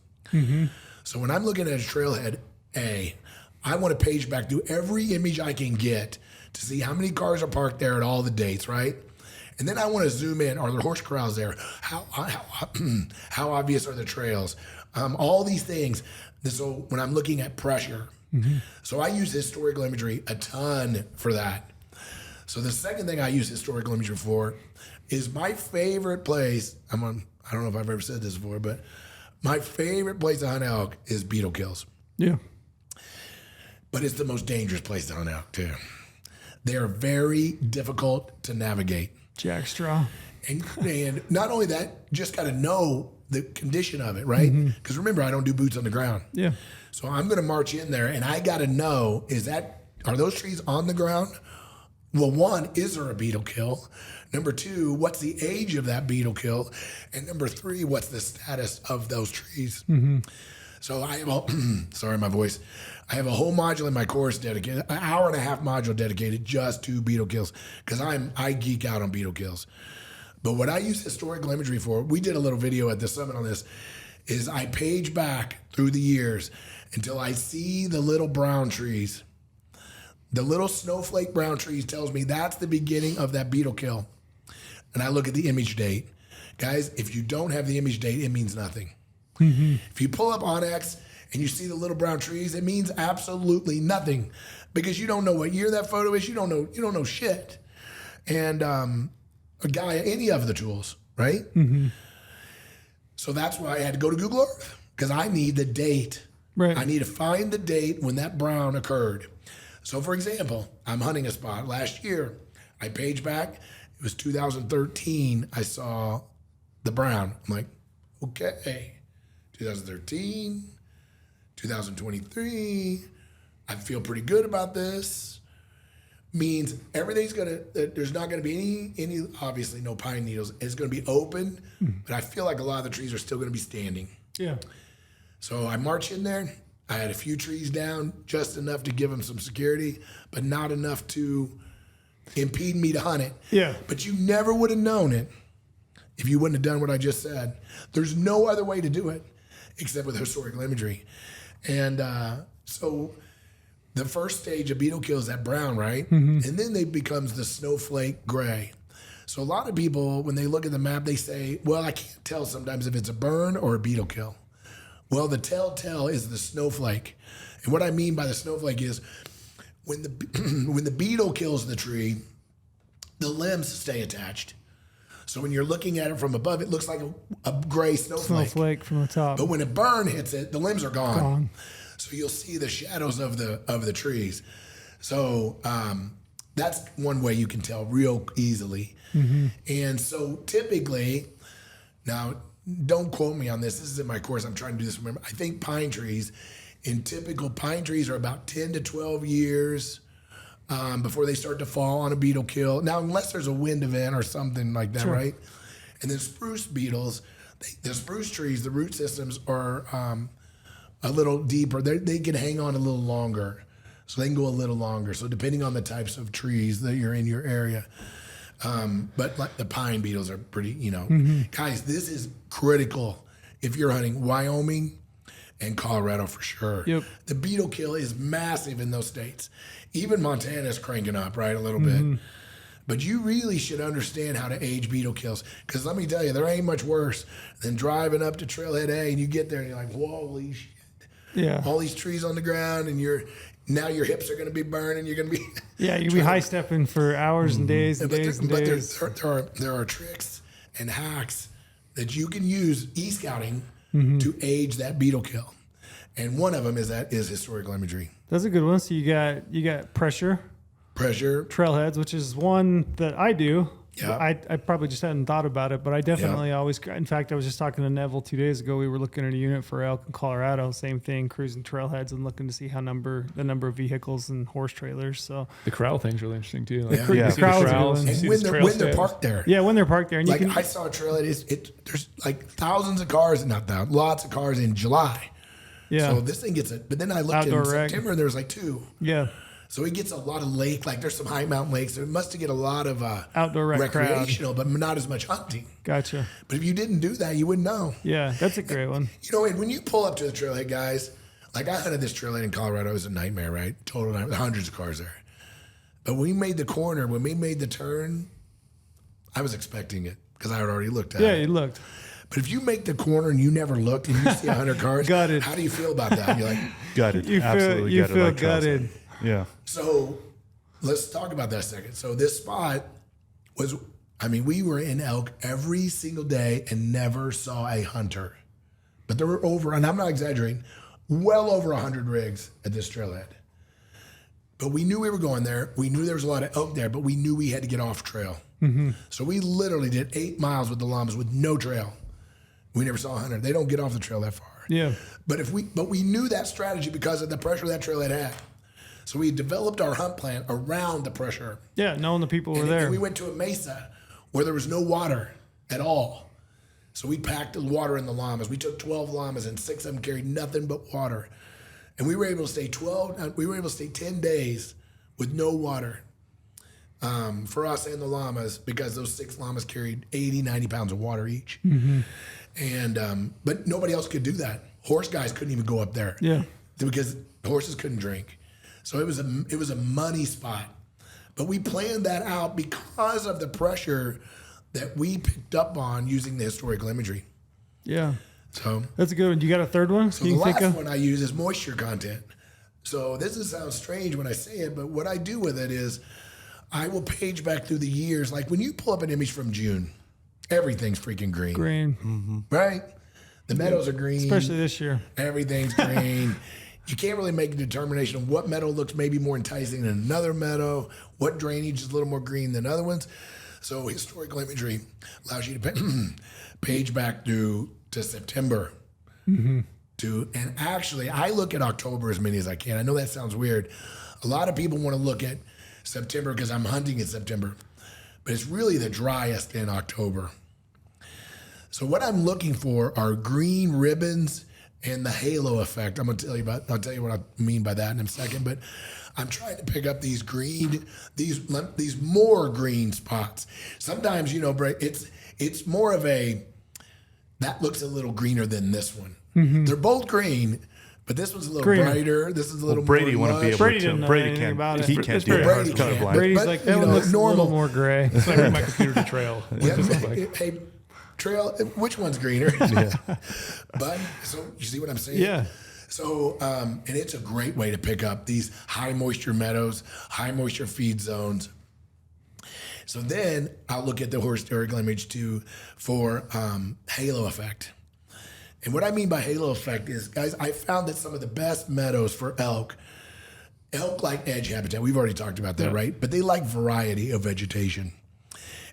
So when I'm looking at a trailhead, I want to page back through every image I can get to see how many cars are parked there at all the dates, right? And then I want to zoom in. Are there horse corrals there? How obvious are the trails? All these things. So when I'm looking at pressure, so I use historical imagery a ton for that. So the second thing I use historical imagery for is my favorite place. I don't know if I've ever said this before, but my favorite place to hunt elk is beetle kills. Yeah. But it's the most dangerous place to hunt elk too. They are very difficult to navigate. Jackstraw. And not only that, just got to know the condition of it, right? Because remember, I don't do boots on the ground. Yeah. So I'm going to march in there, and I got to know, are those trees on the ground? Well, 1, is there a beetle kill? Number 2, what's the age of that beetle kill? And number 3, what's the status of those trees? So I have sorry, my voice. I have a whole module in my course dedicated, an 1.5-hour module dedicated just to beetle kills because I geek out on beetle kills. But what I use historical imagery for, we did a little video at the summit on this, is I page back through the years until I see the little brown trees. The little snowflake brown trees tells me that's the beginning of that beetle kill. And I look at the image date. Guys, if you don't have the image date, it means nothing. If you pull up Onyx and you see the little brown trees, it means absolutely nothing because you don't know what year that photo is. You don't know shit. And any of the tools, right? So that's why I had to go to Google Earth because I need the date. Right. I need to find the date when that brown occurred. So for example, I'm hunting a spot. Last year, I page back. It was 2013. I saw the brown. I'm like, okay. 2013, 2023, I feel pretty good about this. Means everything's there's not gonna be any obviously no pine needles. It's gonna be open, but I feel like a lot of the trees are still gonna be standing. Yeah. So I march in there. I had a few trees down, just enough to give them some security, but not enough to impede me to hunt it. Yeah. But you never would have known it if you wouldn't have done what I just said. There's no other way to do it. except with historical imagery. And so the first stage of beetle kill is that brown, right? And then it becomes the snowflake gray. So a lot of people, when they look at the map, they say, well, I can't tell sometimes if it's a burn or a beetle kill. Well, the telltale is the snowflake. And what I mean by the snowflake is when the beetle kills the tree, the limbs stay attached. So when you're looking at it from above, it looks like a gray snowflake. Snowflake from the top. But when a burn hits it, the limbs are gone. So you'll see the shadows of the trees. So that's one way you can tell real easily. And so typically, now don't quote me on this. This is in my course. I'm trying to do this. Remember, I think pine trees, in typical pine trees, are about 10 to 12 years before they start to fall on a beetle kill. Now, unless there's a wind event or something like that, right? And then spruce beetles, the spruce trees, the root systems are a little deeper. They can hang on a little longer. So they can go a little longer. So depending on the types of trees that you're in your area. But like the pine beetles are pretty, guys, this is critical if you're hunting Wyoming and Colorado for sure. Yep. The beetle kill is massive in those states. Even Montana's cranking up, right, a little bit. But you really should understand how to age beetle kills. Because let me tell you, there ain't much worse than driving up to Trailhead A and you get there and you're like, holy shit. Yeah. All these trees on the ground and now your hips are going to be burning. You're going to be You'll be high stepping for hours and days and days and days. But there are tricks and hacks that you can use e-scouting to age that beetle kill, and one of them is historical imagery. That's a good one. So you got pressure trailheads, which is one that I do. Yeah. I probably just hadn't thought about it, but I definitely always. In fact, I was just talking to Neville 2 days ago. We were looking at a unit for elk in Colorado. Same thing, cruising trailheads and looking to see the number of vehicles and horse trailers. So the corral thing's really interesting too. The corrals and when they're parked there. Yeah, when they're parked there, and like I saw a trailhead. There's like thousands of cars, lots of cars in July. Yeah. So this thing gets it. But then I looked in September and there was like 2. Yeah. So he gets a lot of lake, like there's some high mountain lakes. It must get a lot of outdoor recreational, but not as much hunting. Gotcha. But if you didn't do that, you wouldn't know. Yeah, that's a great one. And when you pull up to the trailhead, guys, like I hunted this trailhead in Colorado, it was a nightmare, right? Total nightmare, hundreds of cars there. But when we made the corner, when we made the turn, I was expecting it because I had already looked at it. Yeah, you looked. But if you make the corner and you never looked and you see 100 cars, how do you feel about that? You're like, gutted. You feel gutted. Yeah. So let's talk about that a second. So this spot was, we were in elk every single day and never saw a hunter. But there were over, and I'm not exaggerating, well over 100 rigs at this trailhead. But we knew we were going there. We knew there was a lot of elk there, but we knew we had to get off trail. So we literally did 8 miles with the llamas with no trail. We never saw a hunter. They don't get off the trail that far. Yeah. But we knew that strategy because of the pressure that trailhead had. So we developed our hunt plan around the pressure. Yeah, knowing the people were there. And we went to a mesa where there was no water at all. So we packed the water in the llamas. We took 12 llamas and 6 of them carried nothing but water. And we were able to stay 10 days with no water for us and the llamas because those 6 llamas carried 80, 90 pounds of water each. And but nobody else could do that. Horse guys couldn't even go up there. Yeah. Because horses couldn't drink. So it was a money spot. But we planned that out because of the pressure that we picked up on using the historical imagery. Yeah. So that's a good one. You got a third one? So the last one I use is moisture content. So this sounds strange when I say it, but what I do with it is I will page back through the years. Like when you pull up an image from June, everything's freaking green. Right? The meadows are green. Especially this year. Everything's green. You can't really make a determination of what meadow looks maybe more enticing than another meadow, what drainage is a little more green than other ones. So historical imagery allows you to page back to September. And actually, I look at October as many as I can. I know that sounds weird. A lot of people want to look at September because I'm hunting in September. But it's really the driest in October. So what I'm looking for are green ribbons and the halo effect. I'll tell you what I mean by that in a second. But I'm trying to pick up these green, these more green spots. Sometimes, it's more of that looks a little greener than this one. They're both green, but this one's a little brighter. This is a little Brady more wouldn't be able Brady to. didn't know Brady anything can't. about it. He can't It's do it. Brady He's can't. colorblind. Brady's But, like, you that one know, looks a normal. little more gray. It's like my computer to trail. Yeah, What this looks like. hey, Trail, which one's greener? But so you see what I'm saying? Yeah. So, and it's a great way to pick up these high moisture meadows, high moisture feed zones. So then I'll look at the horse historical image too for halo effect. And what I mean by halo effect is, guys, I found that some of the best meadows for elk like edge habitat. We've already talked about that, right? But they like variety of vegetation.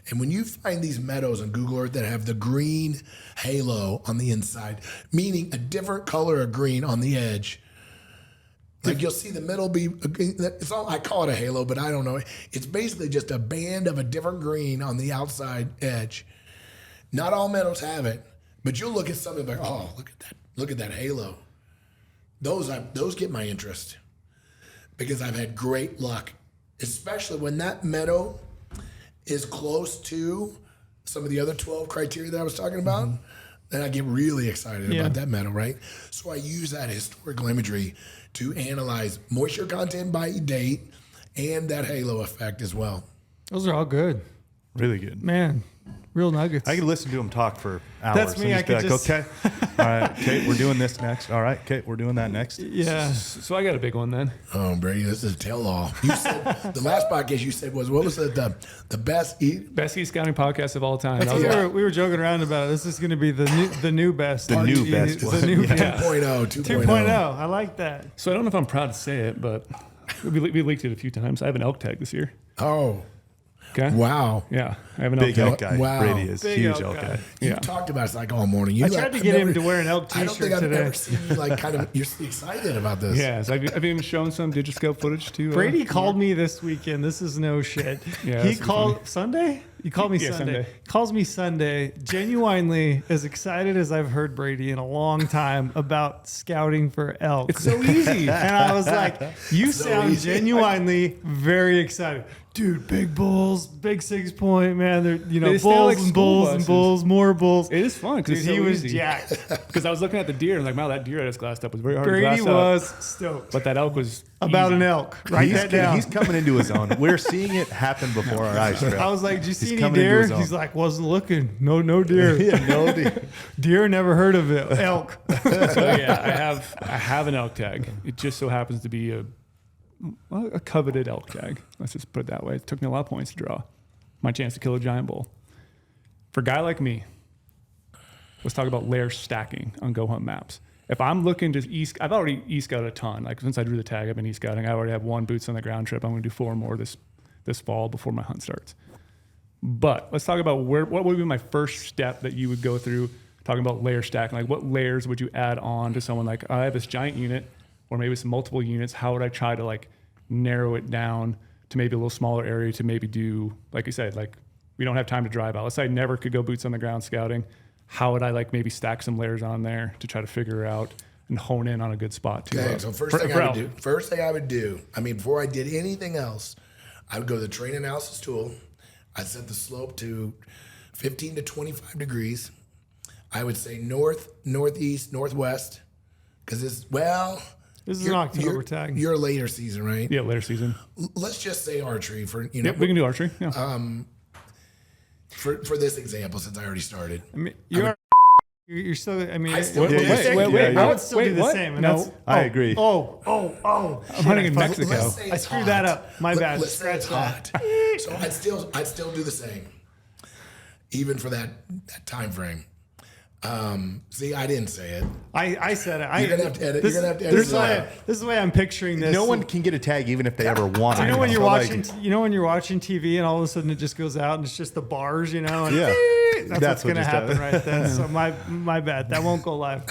And when you find these meadows on Google Earth that have the green halo on the inside, meaning a different color of green on the edge, like you'll see the middle be, it's all, I call it a halo, but I don't know. It's basically just a band of a different green on the outside edge. Not all meadows have it, but you'll look at something like, oh, look at that halo. Those get my interest because I've had great luck, especially when that meadow is close to some of the other 12 criteria that I was talking about. Then I get really excited about that meadow, right? So I use that historical imagery to analyze moisture content by date and that halo effect as well. Those are all good. Really good. Man, real nuggets. I could listen to him talk for hours. That's me. And I just be could like, just- okay, all right, Kate, we're doing this next. All right, Kate, we're doing that next. Yeah. So I got a big one then. Oh, Brady, this is a tell-all. You said the last podcast you said was, what was it, the best eat? Best East Scouting podcast of all time. That's That was what we were joking around about it. This is going to be the new best. The new RG, best the one. new Yeah. best. 2.0. 2.0. I like that. So I don't know if I'm proud to say it, but we leaked it a few times. I have an elk tag this year. Oh, Okay. wow. Yeah, I have an Big elk elk tag. guy. Wow. Brady is Big huge elk elk guy. guy. You Yeah. talked about this like all morning. I tried to get him to wear an elk I t-shirt don't think I've today. ever seen you like kind of, you're excited about this. Yeah, so I've even shown some Digiscope footage too. Brady called me this weekend. This is no shit. Yeah, He that's called Sunday? He called me Yeah, Sunday. Sunday. Calls me Sunday, genuinely as excited as I've heard Brady in a long time about scouting for elk. It's so easy. And I was like, you sound easy. genuinely very excited. Dude, big bulls, big 6 point, man. They're, They stay bulls like and school bulls and buses. bulls, more bulls. It is fun Dude, because he so was easy. jacked. Because I was looking at the deer and like, wow, that deer I just glassed up was very hard to Brady glass up. was stoked But that elk was about easy. an elk. Write that down. He's coming into his own. We're seeing it happen before our eyes. Trail. I was like, did you see He's any coming into deer? his own. He's like, wasn't looking. No deer. yeah, no deal. Deer, never heard of it. Elk. So yeah, I have an elk tag. It just so happens to be a coveted elk tag. Let's just put it that way. It took me a lot of points to draw. My chance to kill a giant bull. For a guy like me, let's talk about layer stacking on GOHUNT maps. If I'm looking to I've already e-scouted a ton. Like since I drew the tag, I've been e-scouting. I already have 1 boots on the ground trip. I'm going to do 4 more this fall before my hunt starts. But let's talk about what would be my first step that you would go through talking about layer stacking. Like what layers would you add on to someone like, I have this giant unit or maybe some multiple units. How would I try to like narrow it down to maybe a little smaller area to maybe do, like you said, like we don't have time to drive out. Let's say I never could go boots on the ground scouting. How would I like maybe stack some layers on there to try to figure out and hone in on a good spot too? Okay, so first thing I would do, I mean, before I did anything else, I would go to the terrain analysis tool. I'd set the slope to 15 to 25 degrees. I would say north, northeast, northwest, because this is an October tag. You're later season, right? Yeah, later season. Let's just say archery for Yep, we can do archery. Yeah. for this example, since I already started. I mean, you're still, I mean, I still wait, do the same. wait, I would still wait, do the what? same. And No. that's, I agree. I'm hunting in Mexico. Let's say I it's screwed hot. that up. My bad. Let's say it's Scratch hot. So I'd still do the same, even for that time frame. See, I didn't say it. I said it. You're gonna have to edit. This, You're gonna have to edit this is it why out. this is the way I'm picturing this. No one can get a tag even if they ever want it. You know when you're So, like, watching, when you're watching TV and all of a sudden it just goes out and it's just the bars, and Yeah. that's That's what's what gonna just happen happened. right then. So my bad. That won't go live.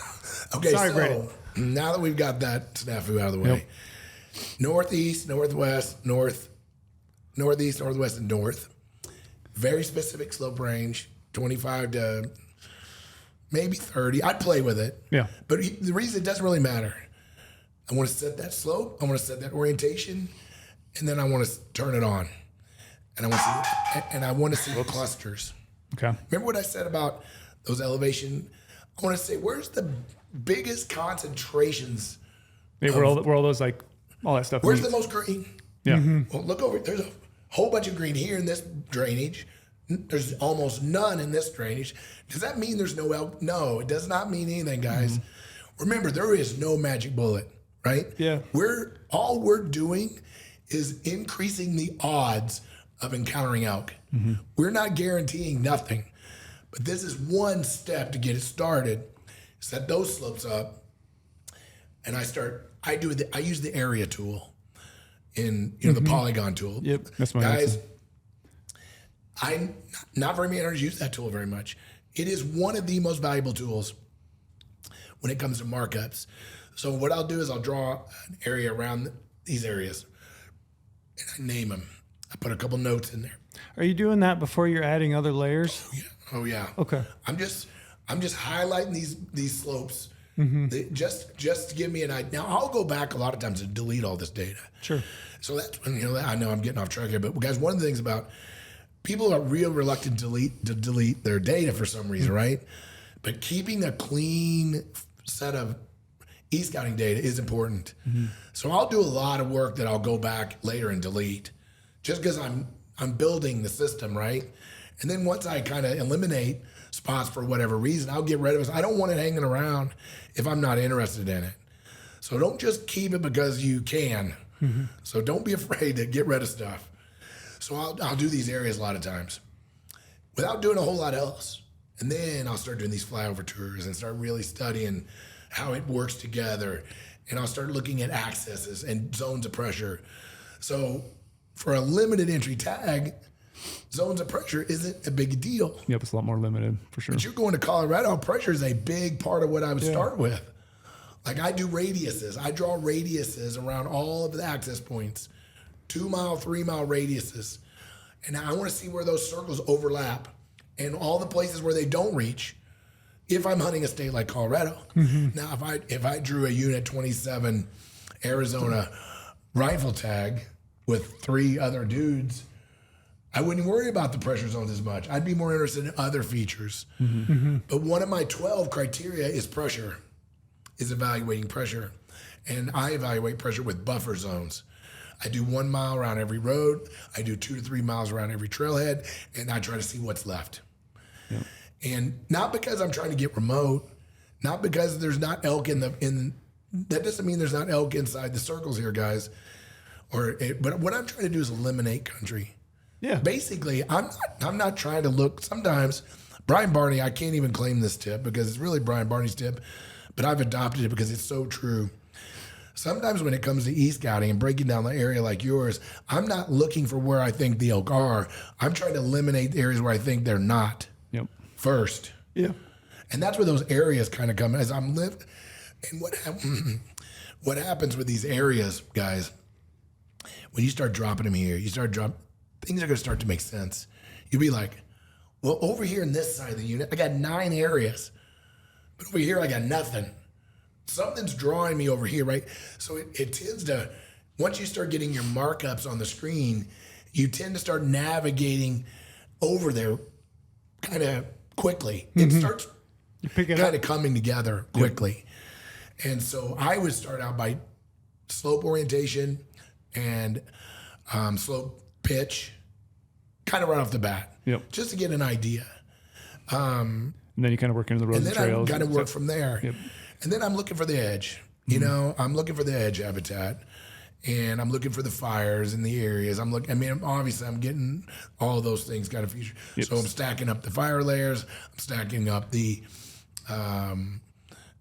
Okay, Sorry, so Brady. now that we've got that snafu out of the way, northeast, northwest, northeast, northwest, and north. Very specific slope range, 25 to maybe 30. I'd play with it. Yeah. But the reason it doesn't really matter, I want to set that slope, I want to set that orientation, and then I want to turn it on. And I want to see the clusters. Okay. Remember what I said about those elevation? I want to say, where's the biggest concentrations. Yeah, where all those like all that stuff. Where's meets. the most green? Yeah. Well, look over. There's a whole bunch of green here in this drainage. There's almost none in this drainage. Does that mean there's no elk? No, it does not mean anything, guys. Remember, there is no magic bullet, right? Yeah. All we're doing is increasing the odds of encountering elk. We're not guaranteeing nothing, but this is one step to get it started. Set those slopes up, and I use the area tool in the polygon tool. Yep. That's my Guys, answer. not very many hunters use that tool very much. It is one of the most valuable tools when it comes to markups. So what I'll do is I'll draw an area around these areas, and I name them. I put a couple notes in there. Are you doing that before you're adding other layers? Oh yeah. Okay. I'm just highlighting these slopes. Just to give me an idea. Now I'll go back a lot of times to delete all this data. Sure. So that's when I know I'm getting off track here, but guys, one of the things about people are real reluctant to delete their data for some reason, right? But keeping a clean set of e-scouting data is important. So I'll do a lot of work that I'll go back later and delete, just because I'm building the system, right? And then once I kind of eliminate spots for whatever reason, I'll get rid of it. I don't want it hanging around if I'm not interested in it. So don't just keep it because you can. So don't be afraid to get rid of stuff. So I'll do these areas a lot of times without doing a whole lot else. And then I'll start doing these flyover tours and start really studying how it works together. And I'll start looking at accesses and zones of pressure. So for a limited entry tag, zones of pressure isn't a big deal. Yep, it's a lot more limited for sure. But you're going to Colorado, pressure is a big part of what I would start with. Like I do radiuses. I draw radiuses around all of the access points, 2 mile, 3 mile radiuses. And I want to see where those circles overlap and all the places where they don't reach if I'm hunting a state like Colorado. Now, if I drew a unit 27 Arizona rifle tag with 3 other dudes, I wouldn't worry about the pressure zones as much. I'd be more interested in other features. But one of my 12 criteria is pressure, is evaluating pressure. And I evaluate pressure with buffer zones. I do 1 mile around every road. I do 2 to 3 miles around every trailhead, and I try to see what's left. Yep. And not because I'm trying to get remote, not because there's not elk that doesn't mean there's not elk inside the circles here, guys. But what I'm trying to do is eliminate country. Yeah. Basically, I'm not trying to look. Sometimes Brian Barney, I can't even claim this tip because it's really Brian Barney's tip, but I've adopted it because it's so true. Sometimes when it comes to e-scouting and breaking down the area like yours, I'm not looking for where I think the elk are. I'm trying to eliminate the areas where I think they're not first. Yeah. And that's where those areas kind of come as I'm living. And what happens with these areas, guys, when you start dropping them here, things are going to start to make sense. You'll be like, well, over here in this side of the unit, I got 9 areas. But over here, I got nothing. Something's drawing me over here, right? So it tends to, once you start getting your markups on the screen, you tend to start navigating over there kind of quickly. It starts kind of coming together quickly. And so I would start out by slope orientation and slope pitch, kind of right off the bat, just to get an idea. And then you kind of work into the roads and trails. And then I kind of work from there. Yep. And then I'm looking for the edge. I'm looking for the edge habitat, and I'm looking for the fires in the areas. Obviously I'm getting all those things kind of featured. Yep. So I'm stacking up the fire layers. I'm stacking up the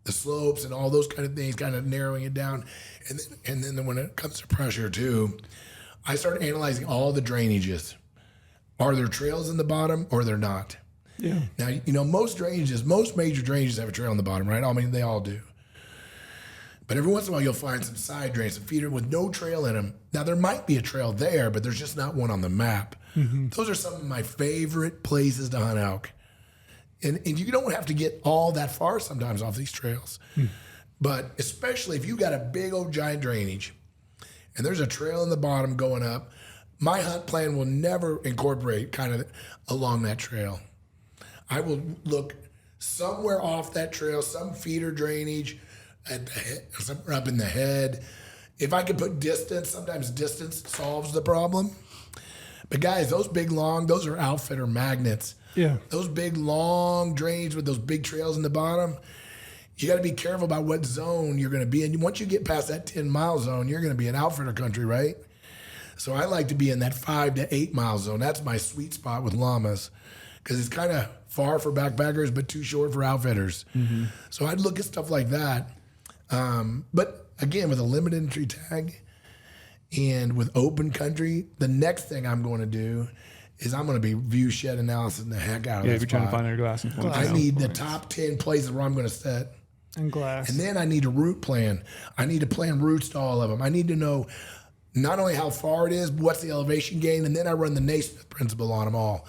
slopes and all those kind of things, kind of narrowing it down. And then when it comes to pressure too, I start analyzing all the drainages. Are there trails in the bottom or they're not? Yeah. Now, most major drainages have a trail on the bottom, right? I mean, they all do. But every once in a while, you'll find some side drains, some feeder with no trail in them. Now, there might be a trail there, but there's just not one on the map. Those are some of my favorite places to hunt elk. And you don't have to get all that far sometimes off these trails. But especially if you got a big old giant drainage and there's a trail in the bottom going up, my hunt plan will never incorporate kind of along that trail. I will look somewhere off that trail, some feeder drainage, somewhere up in the head. If I could put distance, sometimes distance solves the problem. But guys, those big long, those are outfitter magnets. Yeah. Those big long drains with those big trails in the bottom, you got to be careful about what zone you're going to be in. Once you get past that 10-mile zone, you're going to be in outfitter country, right? So I like to be in that 5 to 8 mile zone. That's my sweet spot with llamas because it's kind of far for backpackers, but too short for outfitters. Mm-hmm. So I'd look at stuff like that. But again, with a limited entry tag and with open country, the next thing I'm going to do is I'm going to be view shed analysis the heck out of that if you're spot. trying to find your glassing points. I need the top 10 places where I'm going to set. And glass. And then I need a route plan. I need to plan routes to all of them. I need to know not only how far it is, but what's the elevation gain, and then I run the Naismith principle on them all.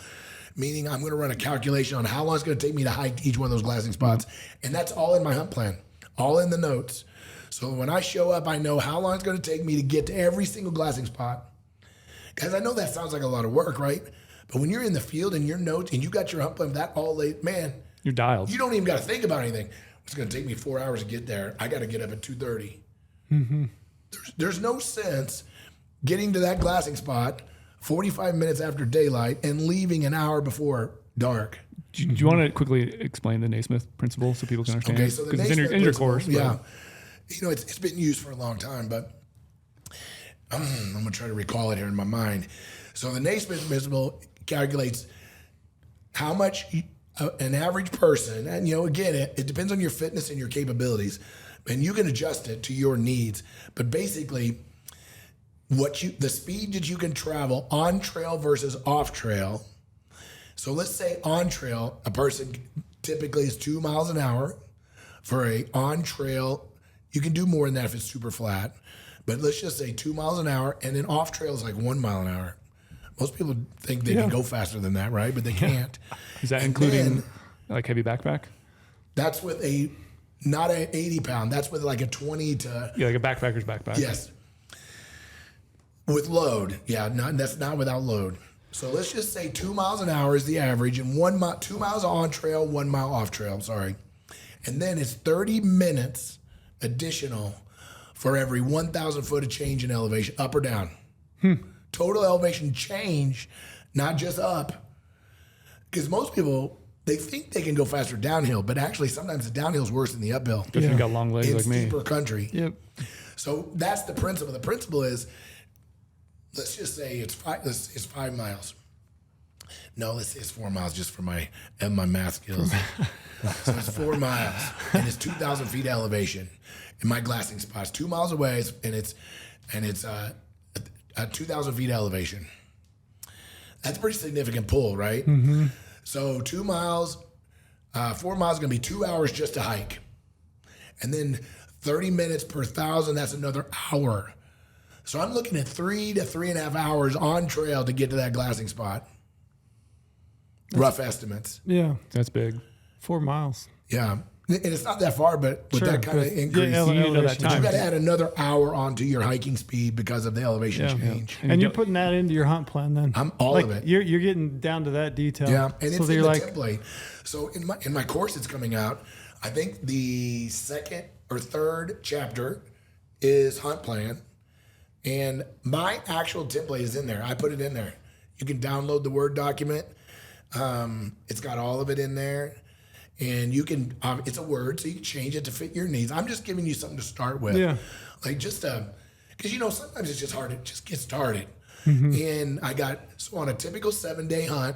Meaning I'm going to run a calculation on how long it's going to take me to hike each one of those glassing spots. And that's all in my hunt plan, all in the notes. So when I show up, I know how long it's going to take me to get to every single glassing spot. Guys, I know that sounds like a lot of work, right? But when you're in the field and your notes and you got your hunt plan that all late, man, You're dialed. you don't even got to think about anything. It's going to take me 4 hours to get there. I got to get up at 2:30. Mm-hmm. There's no sense getting to that glassing spot 45 minutes after daylight and leaving an hour before dark. Do you want to quickly explain the Naismith principle so people can understand? Okay, so the Because it's Naismith in your principle, course. yeah. You know, it's been used for a long time, but I'm going to try to recall it here in my mind. So the Naismith principle calculates how much an average person, and you know, again, it depends on your fitness and your capabilities, and you can adjust it to your needs. But basically, the speed that you can travel on trail versus off trail. So let's say on trail, a person typically is 2 miles an hour. For a on trail, you can do more than that if it's super flat. But let's just say 2 miles an hour, and then off trail is like 1 mile an hour. Most people think they can go faster than that, right? But they can't. Is that And including then like heavy backpack? that's with not an 80 pound. That's with like a 20 to. Yeah, like a backpacker's backpack. Yes. With load. Yeah, that's not without load. So let's just say 2 miles an hour is the average, and 2 miles on trail, 1 mile off trail, sorry. And then it's 30 minutes additional for every 1,000 foot of change in elevation, up or down. Total elevation change, not just up. Because most people, they think they can go faster downhill, but actually sometimes the downhill is worse than the uphill. If you've got long legs In like me. steeper country. Yep. So that's the principle. The principle is, let's just say it's 5 miles. No, let's say it's 4 miles just for my math skills. So it's 4 miles and it's 2,000 feet elevation. And my glassing spot's 2 miles away, and it's 2,000 feet elevation. That's a pretty significant pull, right? Mm-hmm. So 2 miles, 4 miles is going to be 2 hours just to hike. And then 30 minutes per 1,000, that's another hour. So I'm looking at 3 to 3.5 hours on trail to get to that glassing spot. Rough estimates. Yeah. That's big. 4 miles. Yeah. And it's not that far, but with Sure, that kind of but increase, yeah, You need to know that elevation. you time. got to add another hour onto your hiking speed because of the elevation Yeah. change. And you're putting that into your hunt plan then. All like of it. You're getting down to that detail. Yeah, and so it's that in you're the like, template. So in my course that's coming out, I think the second or third chapter is hunt plan, and my actual template is in there. I put it in there. You can download the Word document. It's got all of it in there, and you can. It's a Word, so you can change it to fit your needs. I'm just giving you something to start with. Yeah. Like just because sometimes it's just hard to just get started. Mm-hmm. And so on a typical 7-day hunt.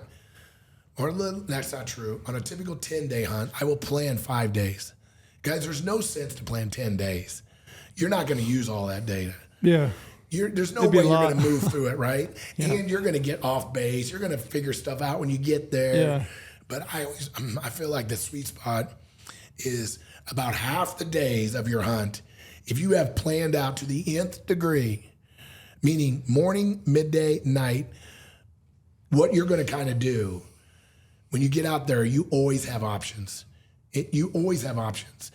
That's not true. On a typical 10-day hunt, I will plan 5 days. Guys, there's no sense to plan 10 days. You're not going to use all that data. yeah. There's no It'd be way a you're lot. going to move through it, right? And you're going to get off base. You're going to figure stuff out when you get there. Yeah. But I feel like the sweet spot is about half the days of your hunt. If you have planned out to the nth degree, meaning morning, midday, night, what you're going to kind of do when you get out there, you always have options. You always have options.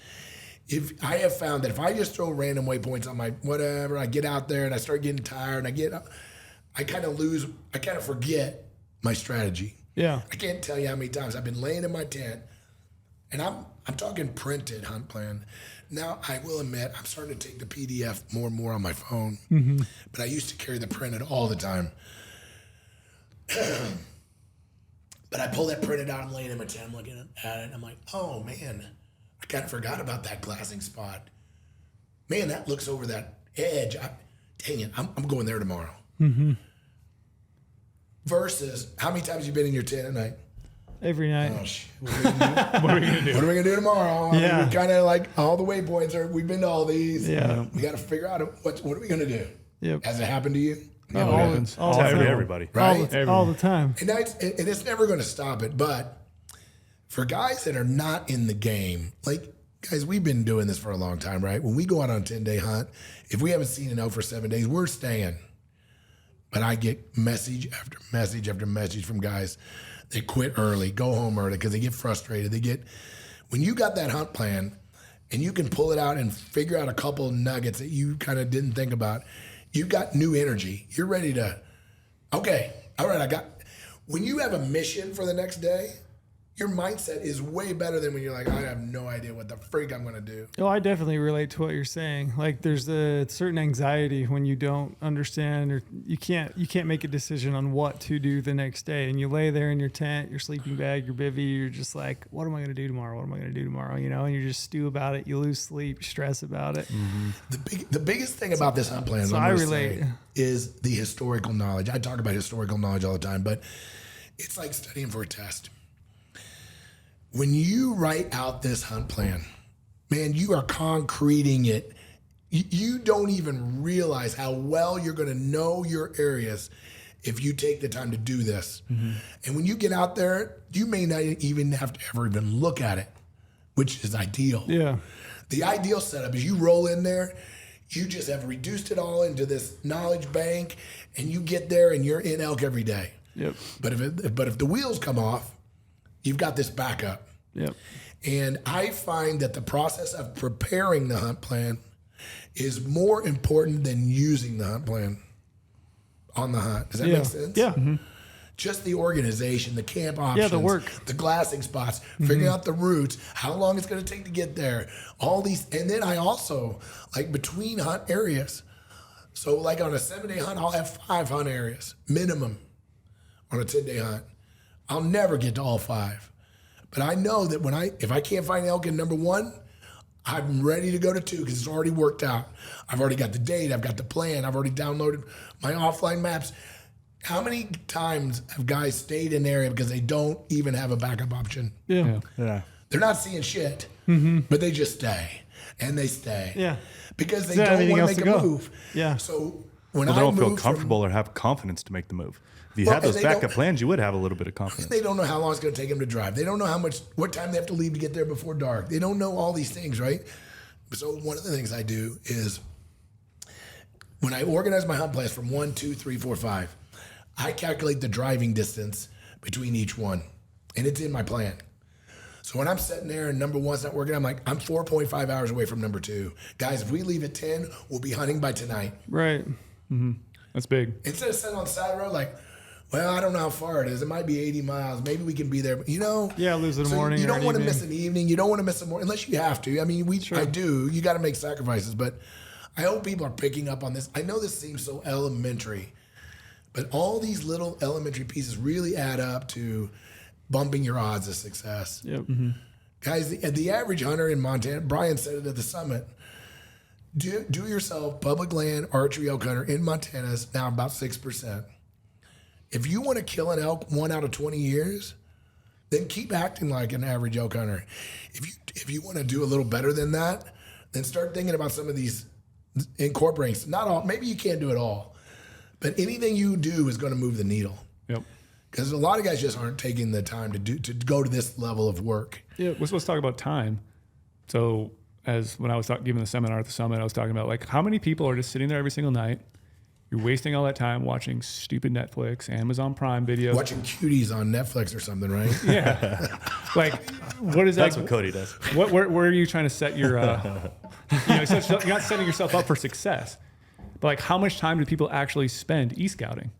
If I have found that if I just throw random waypoints on my whatever, I get out there and I start getting tired and I kind of forget my strategy. Yeah. I can't tell you how many times I've been laying in my tent And I'm talking printed hunt plan. Now, I will admit, I'm starting to take the PDF more and more on my phone. But I used to carry the printed all the time. But I pull that printed out, I'm laying in my tent, I'm looking at it, and I'm like, oh man, I kind of forgot about that glassing spot. Man, that looks over that edge. Dang it, I'm going there tomorrow. Versus, how many times you been in your tent at night? Every night. Oh, shit. What are we gonna do? What are we gonna do tomorrow? I mean, we kind of like all the waypoints are. We've been to all these. Yeah. We got to figure out what are we gonna do. Yep. Has it happened to you? It happens. It's happened to everybody. Right. All the time. And it's never going to stop it. But for guys that are not in the game, like guys, we've been doing this for a long time, right? When we go out on a 10-day hunt, if we haven't seen an elk for 7 days, we're staying. But I get message after message after message from guys. They quit early, go home early because they get frustrated. When you got that hunt plan and you can pull it out and figure out a couple nuggets that you kind of didn't think about, you've got new energy. You're ready to, okay, all right, when you have a mission for the next day, your mindset is way better than when you're like, I have no idea what the freak I'm going to do. Oh, I definitely relate to what you're saying. Like there's a certain anxiety when you don't understand or you can't make a decision on what to do the next day. And you lay there in your tent, your sleeping bag, your bivvy, you're just like, what am I going to do tomorrow? What am I going to do tomorrow? You know, and you just stew about it. You lose sleep, stress about it. The biggest thing about this hunt plan is the historical knowledge. I talk about historical knowledge all the time, but it's like studying for a test. When you write out this hunt plan, man, you are concreting it. You don't even realize how well you're going to know your areas if you take the time to do this. And when you get out there, you may not even have to ever even look at it, which is ideal. Yeah. The ideal setup is you roll in there, you just have reduced it all into this knowledge bank, and you get there and you're in elk every day. Yep. But if the wheels come off, you've got this backup. Yep. And I find that the process of preparing the hunt plan is more important than using the hunt plan on the hunt. Does that make sense? Yeah. Just the organization, the camp options, the work, the glassing spots, figuring out the routes, how long it's going to take to get there, all these. And then I also, like between hunt areas, so like on a 7-day hunt, I'll have 5 hunt areas minimum on a 10-day hunt. I'll never get to all 5. But I know that if I can't find elk in number 1, I'm ready to go to 2 because it's already worked out. I've already got the date. I've got the plan. I've already downloaded my offline maps. How many times have guys stayed in the area because they don't even have a backup option? Yeah. They're not seeing shit, but they just stay. And they stay. Yeah. Because they don't want to make a move. Yeah. So when they don't feel comfortable or have confidence to make the move. If you had those backup plans, you would have a little bit of confidence. They don't know how long it's going to take them to drive. They don't know what time they have to leave to get there before dark. They don't know all these things, right? So one of the things I do is when I organize my hunt plans from 1, 2, 3, 4, 5, I calculate the driving distance between each one, and it's in my plan. So when I'm sitting there and number 1's not working, I'm like, I'm 4.5 hours away from number 2. Guys, if we leave at 10, we'll be hunting by tonight. Right. That's big. Instead of sitting on the side of the road like, well, I don't know how far it is. It might be 80 miles. Maybe we can be there. You know? Yeah, lose a morning. You don't want to miss an an evening. You don't want to miss a morning unless you have to. I mean, I do. You got to make sacrifices. But I hope people are picking up on this. I know this seems so elementary, but all these little elementary pieces really add up to bumping your odds of success. Yep. Guys, the average hunter in Montana, Brian said it at the summit, do yourself public land archery elk hunter in Montana is now about 6%. If you want to kill an elk 1 out of 20 years, then keep acting like an average elk hunter. If you want to do a little better than that, then start thinking about some of these incorporating. Not all, maybe you can't do it all, but anything you do is going to move the needle. Yep. Because a lot of guys just aren't taking the time to go to this level of work. Yeah, we're supposed to talk about time. So when I was giving the seminar at the summit, I was talking about like how many people are just sitting there every single night. You're wasting all that time watching stupid Netflix, Amazon Prime videos. Watching cuties on Netflix or something, right? Yeah. Like, what is that? That's what Cody does. Where are you trying to set your, you're not setting yourself up for success. But like, how much time do people actually spend e-scouting?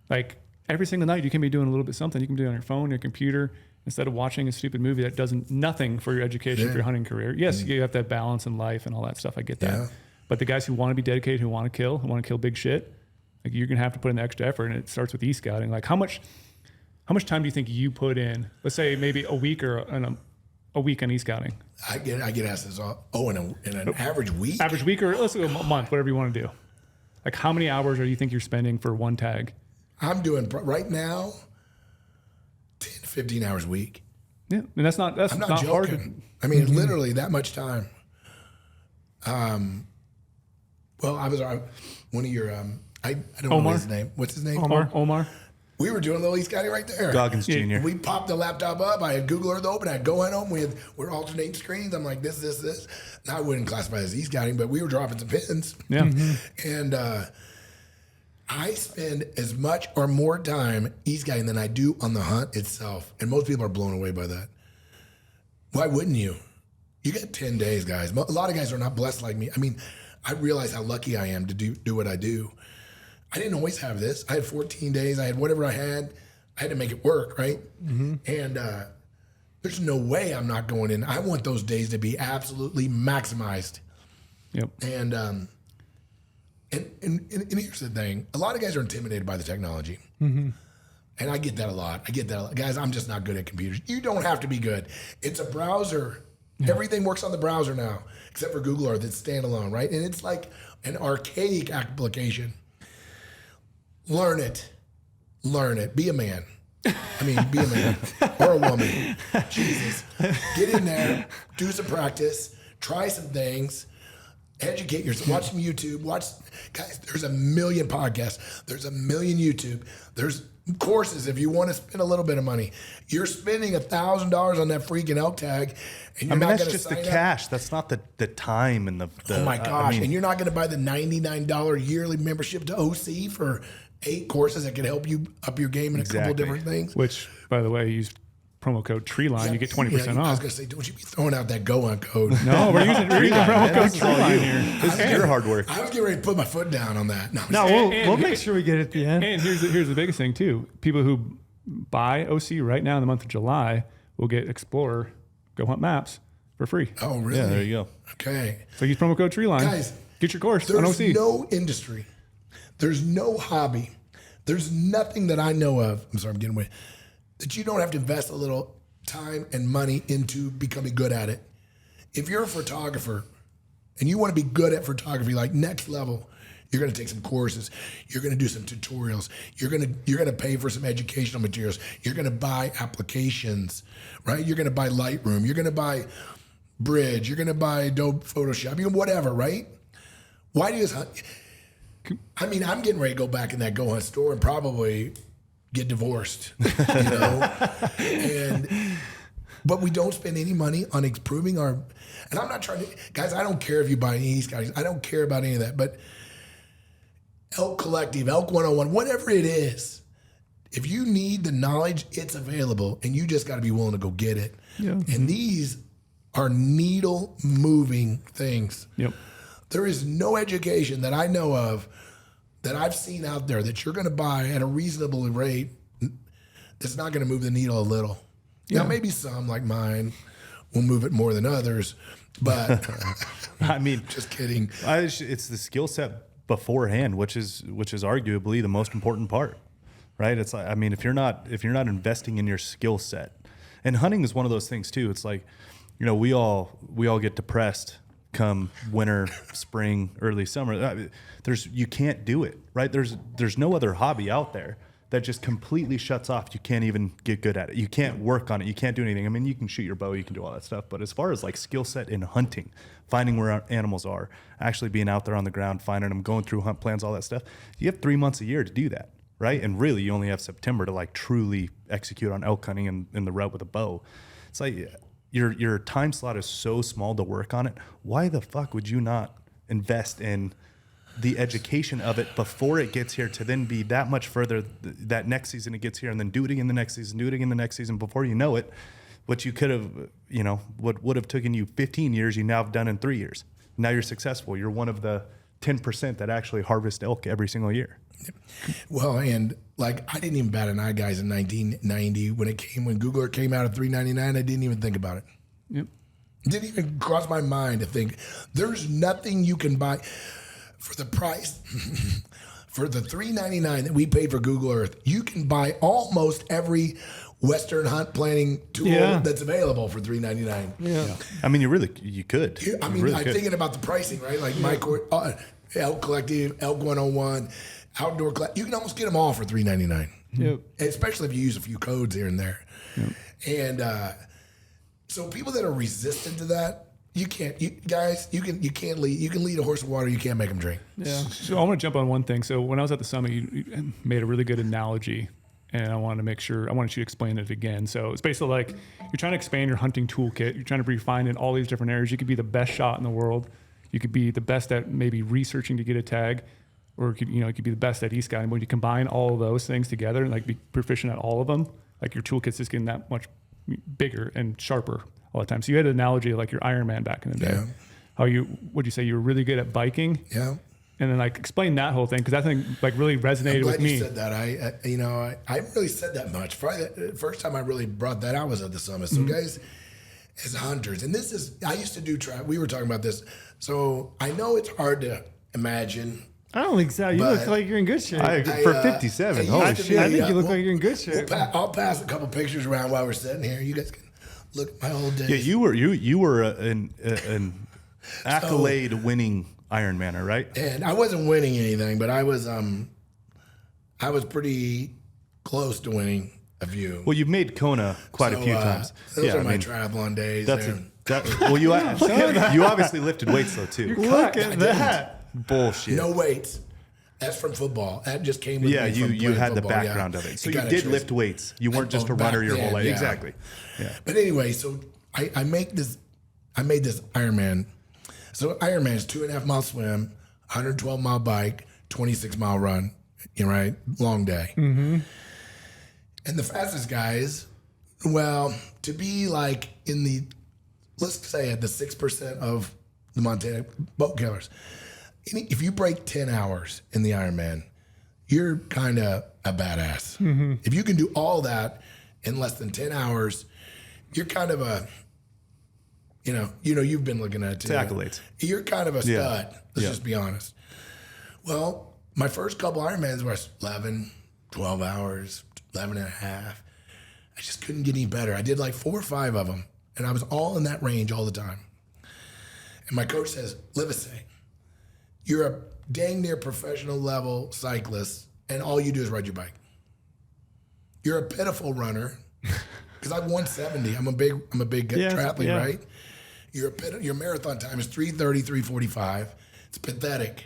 Like, every single night you can be doing a little bit something. You can do it on your phone, your computer. instead of watching a stupid movie that does nothing for your education for your hunting career. Yes, you have to have balance in life and all that stuff. I get that. Yeah. But the guys who want to be dedicated, who want to kill big shit, like you're gonna have to put in the extra effort, and it starts with e-scouting. Like how much time do you think you put in? Let's say maybe a week or a week on e-scouting. I get asked this all. Oh, in an average week. Average week, or let's go a month, whatever you want to do. Like how many hours do you think you're spending for one tag? I'm doing right now 10 to 15 hours a week. Yeah, and that's not I'm not hard. joking. I mean, literally that much time. Well, I was one of your I don't Omar? know his name. What's his name? Omar. We were doing a little e-scouting right there. Goggins Jr. We popped the laptop up. I had Google Earth open. I had GOHUNT home. We're alternating screens. I'm like, this. Now, I wouldn't classify it as e-scouting, but we were dropping some pins. Yeah. And I spend as much or more time e-scouting than I do on the hunt itself. And most people are blown away by that. Why wouldn't you? You get 10 days, guys. A lot of guys are not blessed like me. I mean, I realize how lucky I am to do what I do. I didn't always have this. I had 14 days. I had whatever I had. I had to make it work, right? Mm-hmm. And there's no way I'm not going in. I want those days to be absolutely maximized. Yep. And here's the thing. A lot of guys are intimidated by the technology. Mm-hmm. And I get that a lot. Guys, I'm just not good at computers. You don't have to be good. It's a browser. Yeah. Everything works on the browser now, except for Google Earth. It's standalone, right? And it's like an archaic application. Learn it. Be a man. I mean, be a man or a woman. Jesus. Get in there, do some practice, try some things, educate yourself, watch some YouTube, guys, there's a million podcasts, there's a million YouTube, there's courses if you want to spend a little bit of money. You're spending $1,000 on that freaking elk tag, and you're not going to that's just the cash. That's not the time and the oh my gosh. And you're not going to buy the $99 yearly membership to OC for 8 courses that can help you up your game in a couple different things. Which, by the way, use promo code TREELINE, you get 20% off. I was going to say, don't you be throwing out that GOHUNT code. No, we're using promo code TREELINE here. This is your hard work. I was getting ready to put my foot down on that. No, we'll make sure we get it at the end. And here's the biggest thing too. People who buy OC right now in the month of July will get Explorer GOHUNT maps for free. Oh, really? Yeah, there you go. Okay. So use promo code TREELINE. Guys, get your course on OC. There's no industry. There's no hobby. There's nothing that I know of. I'm sorry, I'm getting away. That you don't have to invest a little time and money into becoming good at it. If you're a photographer and you want to be good at photography, like next level, you're going to take some courses. You're going to do some tutorials. You're going to pay for some educational materials. You're going to buy applications, right? You're going to buy Lightroom. You're going to buy Bridge. You're going to buy Adobe Photoshop. You know, whatever, right? Why do you? I mean, I'm getting ready to go back in that GOHUNT store and probably get divorced, you know? But we don't spend any money on improving our, and I'm not trying to, guys, I don't care if you buy any guys. I don't care about any of that, but Elk Collective, Elk 101, whatever it is, if you need the knowledge, it's available, and you just got to be willing to go get it. Yeah. And these are needle moving things. Yep. There is no education that I know of that I've seen out there that you're going to buy at a reasonable rate that's not going to move the needle a little. Yeah. Now, maybe some like mine will move it more than others, but I mean, just kidding. It's the skill set beforehand, which is arguably the most important part, right? It's like, I mean, if you're not investing in your skill set, and hunting is one of those things too. It's like, you know, we all get depressed come winter, spring, early summer. You can't do it, right? There's no other hobby out there that just completely shuts off. You can't even get good at it. You can't work on it. You can't do anything. I mean, you can shoot your bow, you can do all that stuff. But as far as like skill set in hunting, finding where our animals are, actually being out there on the ground, finding them, going through hunt plans, all that stuff, you have 3 months a year to do that, right? And really, you only have September to like truly execute on elk hunting in the rut with a bow. It's like your time slot is so small to work on it. Why the fuck would you not invest in the education of it before it gets here to then be that much further that next season it gets here, and then do it again the next season, do it again the next season, before you know it, what you could have, you know, what would have taken you 15 years, you now have done in 3 years. Now you're successful. You're one of the 10% that actually harvest elk every single year. Well, and like I didn't even bat an eye, guys, in 1990 when Google Earth came out at $3.99. I didn't even think about it. Yep. It didn't even cross my mind to think there's nothing you can buy for the price. For the $3.99 that we paid for Google Earth, you can buy almost every Western hunt planning tool that's available for $3.99. Yeah. I mean, you could. I mean, I'm thinking about the pricing, right? Like my court, Elk Collective, Elk 101, OutdoorClass. You can almost get them all for $3.99. Yep. Especially if you use a few codes here and there. Yep. And so people that are resistant to that, you can't lead. You can lead a horse to water. You can't make them drink. Yeah. So I want to jump on one thing. So when I was at the summit, you made a really good analogy, and I wanted you to explain it again. So it's basically like you're trying to expand your hunting toolkit. You're trying to be refined in all these different areas. You could be the best shot in the world. You could be the best at maybe researching to get a tag, or you could be the best at e-scouting. When you combine all of those things together and like be proficient at all of them, like your toolkit's just getting that much bigger and sharper all the time. So you had an analogy of like your Ironman back in the day. Yeah. Would you say you were really good at biking? Yeah. And then like explain that whole thing, because that thing like really resonated with me. You said that. I haven't really said that much. Probably the first time I really brought that out was at the summit. So guys, as hunters, and I used to do we were talking about this. So I know it's hard to imagine. I don't think so. You look like you're in good shape. For 57, holy shit. I think you look like you're in good shape. I'll pass a couple pictures around while we're sitting here. You guys can look at my old days. Yeah, you were an accolade-winning Ironmaner, right? And I wasn't winning anything, but I was pretty close to winning a few. Well, you've made Kona quite a few times. Those are my triathlon days. You obviously lifted weights though too. Look at that. Bullshit. No weights. That's from football. That just came with me from you had football. the background of it. So you did lift weights. You weren't just a runner your whole life. Yeah. Exactly. Yeah. But anyway, so I made this Ironman. So Ironman is 2.5 mile swim, 112 mile bike, 26 mile run. Right? Long day. Mm-hmm. And the fastest guys, to be like let's say at the 6% of the Montana boat killers. If you break 10 hours in the Ironman, you're kind of a badass. Mm-hmm. If you can do all that in less than 10 hours, you're kind of a, you've been looking at it too. Accolades. You're kind of a stud. Let's just be honest. Well, my first couple Ironmans were 11, 12 hours, 11 and a half. I just couldn't get any better. I did like 4 or 5 of them, and I was all in that range all the time. And my coach says, Livesay, you're a dang near professional level cyclist, and all you do is ride your bike. You're a pitiful runner, because I'm 170. I'm a big triathlete, right? Your marathon time is 3:30, 3:45. It's pathetic.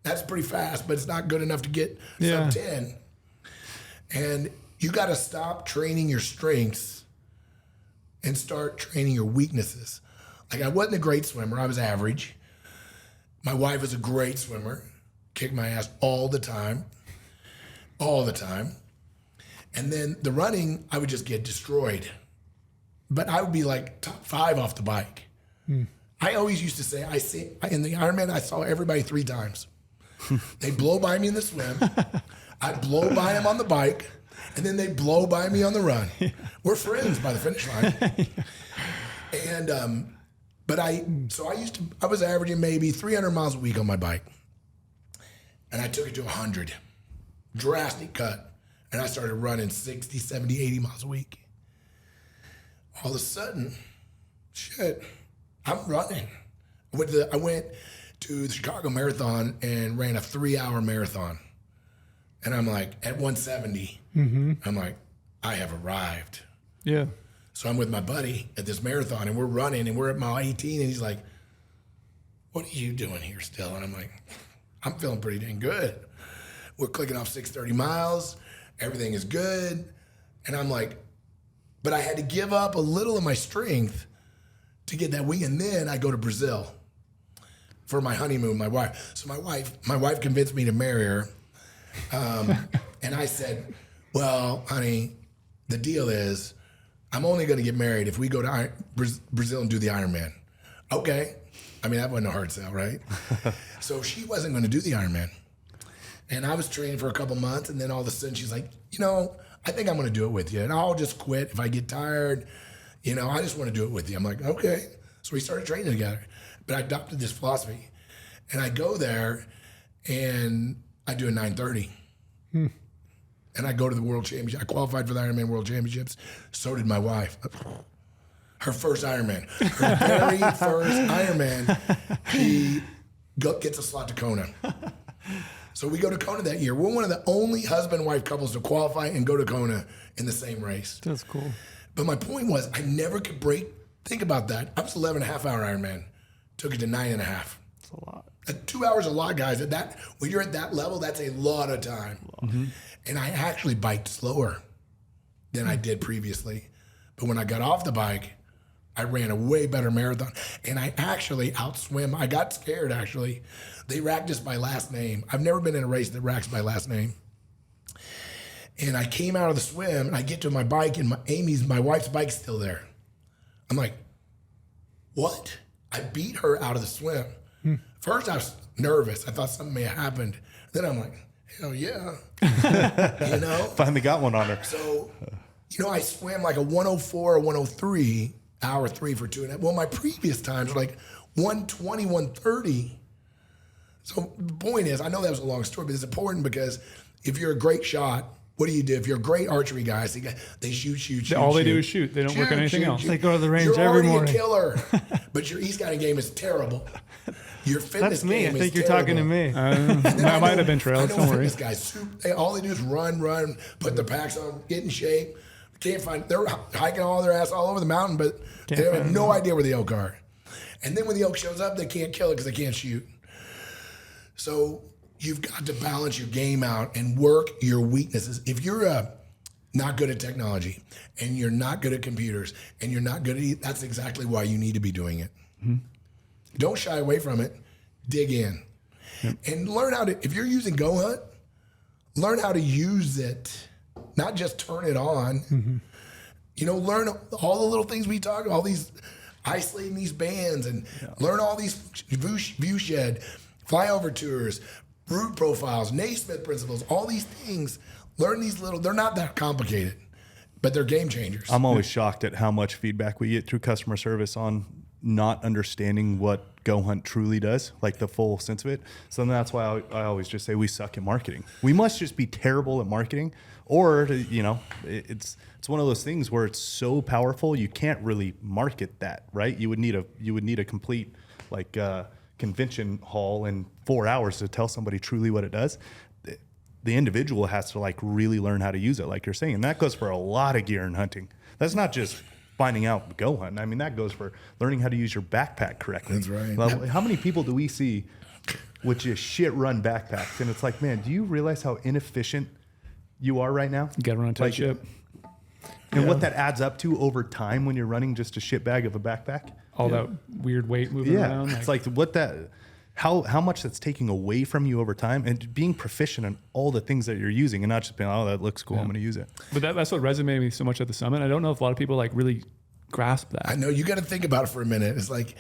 That's pretty fast, but it's not good enough to get sub 10. And you got to stop training your strengths and start training your weaknesses. Like I wasn't a great swimmer. I was average. My wife was a great swimmer, kicked my ass all the time. And then the running, I would just get destroyed. But I would be like top 5 off the bike. I always used to say, in the Ironman, I saw everybody 3 times. They blow by me in the swim. I blow by them on the bike. And then they blow by me on the run. We're friends by the finish line. And, I was averaging maybe 300 miles a week on my bike. And I took it to 100. Drastic cut. And I started running 60, 70, 80 miles a week. All of a sudden, I'm running. I went to the Chicago Marathon and ran a 3-hour marathon. And I'm like, at 170, I'm like, I have arrived. Yeah. So I'm with my buddy at this marathon, and we're running, and we're at mile 18, and he's like, what are you doing here still? And I'm like, I'm feeling pretty dang good. We're clicking off 630 miles. Everything is good. And I'm like, but I had to give up a little of my strength to get that week. And then I go to Brazil for my honeymoon, my wife. So my wife convinced me to marry her. And I said, well, honey, the deal is I'm only going to get married if we go to Brazil and do the Ironman. Okay. I mean, that wasn't a hard sell, right? So she wasn't going to do the Ironman. And I was training for a couple months, and then all of a sudden she's like, I think I'm going to do it with you. And I'll just quit if I get tired. I just want to do it with you. I'm like, okay. So we started training together. But I adopted this philosophy. And I go there, and I do a 9:30. And I go to the World Championship. I qualified for the Ironman World Championships. So did my wife. Her first Ironman. Her very first Ironman, she gets a slot to Kona. So we go to Kona that year. We're one of the only husband and wife couples to qualify and go to Kona in the same race. That's cool. But my point was, I never could break. Think about that. I was 11.5-hour Ironman. Took it to 9.5. That's a lot. 2 hours is a lot, guys. When you're at that level, that's a lot of time. Mm-hmm. And I actually biked slower than I did previously. But when I got off the bike, I ran a way better marathon. And I actually outswim. I got scared, actually. They racked us by last name. I've never been in a race that racks by last name. And I came out of the swim, and I get to my bike, and my wife's bike's still there. I'm like, what? I beat her out of the swim. First, I was nervous. I thought something may have happened. Then I'm like, hell yeah. Finally got one on her. So, I swam like a 104 or 103, hour 3 for 2.5. Well, my previous times were like 120, 130. So the point is, I know that was a long story, but it's important because if you're a great shot, what do you do? If you're a great archery guy, they shoot. All they do is shoot. They don't work on anything else. They go to the range you're every morning. You're already a killer, but your e-scouting game is terrible. Your fitness That's me. game I think is you're terrible. talking to me. I might have been trailed. Don't worry. Fitness guys, all they do is run, put their packs on, get in shape. They're hiking all their ass all over the mountain, but they have no idea where the elk are. And then when the elk shows up, they can't kill it because they can't shoot. So you've got to balance your game out and work your weaknesses. If you're not good at technology and you're not good at computers and you're not good at that's exactly why you need to be doing it. Mm-hmm. Don't shy away from it. Dig in. Yep. And learn how to, if you're using GOHUNT, learn how to use it, not just turn it on. Mm-hmm. Learn all the little things we talk about, all these isolating these bands and learn all these view shed, flyover tours, route profiles, Naismith principles, all these things. Learn these they're not that complicated, but they're game changers. I'm always shocked at how much feedback we get through customer service on not understanding what GOHUNT truly does, like the full sense of it. So that's why I always just say we suck at marketing. We must just be terrible at marketing, or it's one of those things where it's so powerful you can't really market that, right? You would need a complete convention hall in 4 hours to tell somebody truly what it does. The individual has to really learn how to use it, like you're saying, and that goes for a lot of gear in hunting. That's not just finding out GOHUNT. I mean, that goes for learning how to use your backpack correctly. That's right. How many people do we see with just shit run backpacks? And it's like, man, do you realize how inefficient you are right now? You got to run a tight ship. And what that adds up to over time when you're running just a shit bag of a backpack? All that weird weight moving around. It's like how much that's taking away from you over time, and being proficient in all the things that you're using and not just being, oh, that looks cool, I'm going to use it. But that's what resonated me so much at the summit. I don't know if a lot of people really grasp that. I know, you got to think about it for a minute. It's like,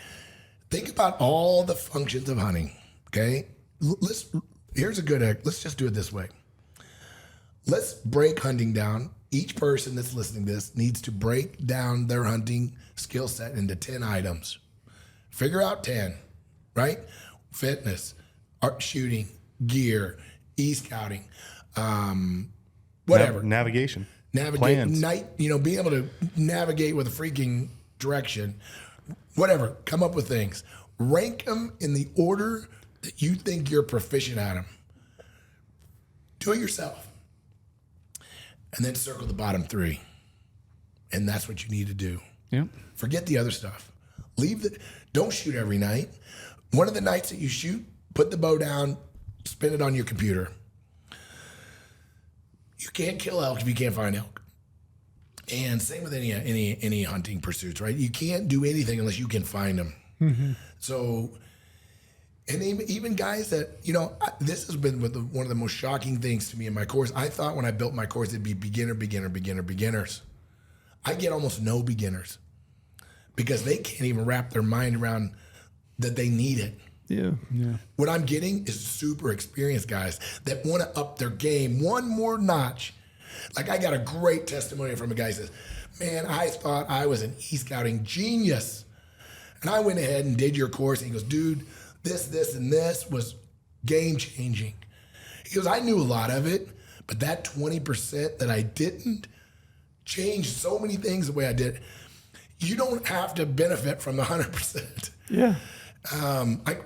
think about all the functions of hunting, okay? Let's just do it this way. Let's break hunting down. Each person that's listening to this needs to break down their hunting skill set into 10 items. Figure out 10, right? Fitness, art shooting, gear, e-scouting, whatever. Navigation. Plans. Being able to navigate with a freaking direction, whatever. Come up with things. Rank them in the order that you think you're proficient at them. Do it yourself. And then circle the bottom 3. And that's what you need to do. Yeah. Forget the other stuff. Don't shoot every night. One of the nights that you shoot, put the bow down, spin it on your computer. You can't kill elk if you can't find elk. And same with any hunting pursuits, right? You can't do anything unless you can find them. Mm-hmm. So, and even guys that, this has been one of the most shocking things to me in my course. I thought when I built my course, it'd be beginners. I get almost no beginners because they can't even wrap their mind around that they need it. Yeah. What I'm getting is super experienced guys that want to up their game one more notch. Like I got a great testimony from a guy who says, man, I thought I was an e-scouting genius. And I went ahead and did your course. And he goes, dude, this, and this was game changing. He goes, I knew a lot of it, but that 20% that I didn't changed so many things the way I did. You don't have to benefit from the 100%. Yeah.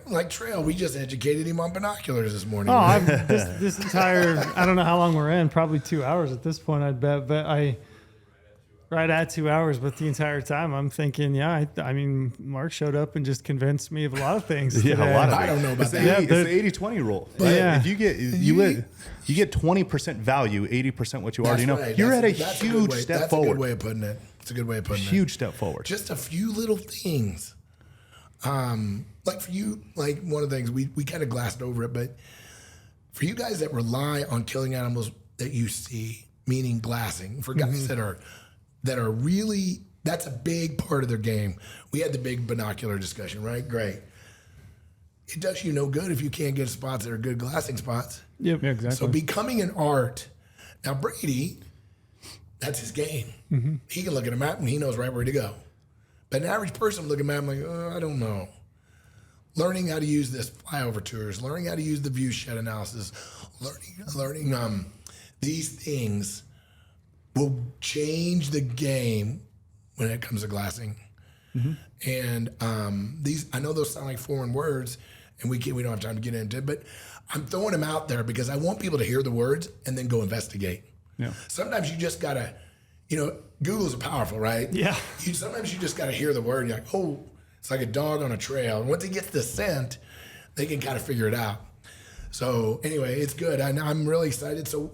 Like Trail, we just educated him on binoculars this morning. Oh, this entire, I don't know how long we're in, probably 2 hours at this point, I'd bet. But right at 2 hours, but the entire time I'm thinking, I mean, Mark showed up and just convinced me of a lot of things. Yeah, today. a lot of I don't know about that. It's the 80-20 rule. Yeah. If you get 20% value, 80% what you already know, right. you're That's at a huge step forward. That's a good way of putting it. It's a good way of putting it. Huge step forward. Just a few little things. Like for you, like one of the things we kind of glassed over it, but for you guys that rely on killing animals that you see, meaning glassing, for guys that are really, that's a big part of their game. We had the big binocular discussion, right? Great. It does you no good if you can't get spots that are good glassing spots. Yep, yeah, exactly. So becoming an art. Now Brady, that's his game. Mm-hmm. He can look at a map and he knows right where to go. But an average person would look at a map and like, I don't know. Learning how to use this flyover tours, learning how to use the view shed analysis, learning these things will change the game when it comes to glassing. Mm-hmm. And these, I know those sound like foreign words, and we don't have time to get into it, but I'm throwing them out there because I want people to hear the words and then go investigate. Yeah. Sometimes you just gotta, Google's powerful, right? Yeah. Sometimes you just gotta hear the word. You're like, oh, it's like a dog on a trail. And once it gets the scent, they can kind of figure it out. So anyway, it's good. I'm really excited. So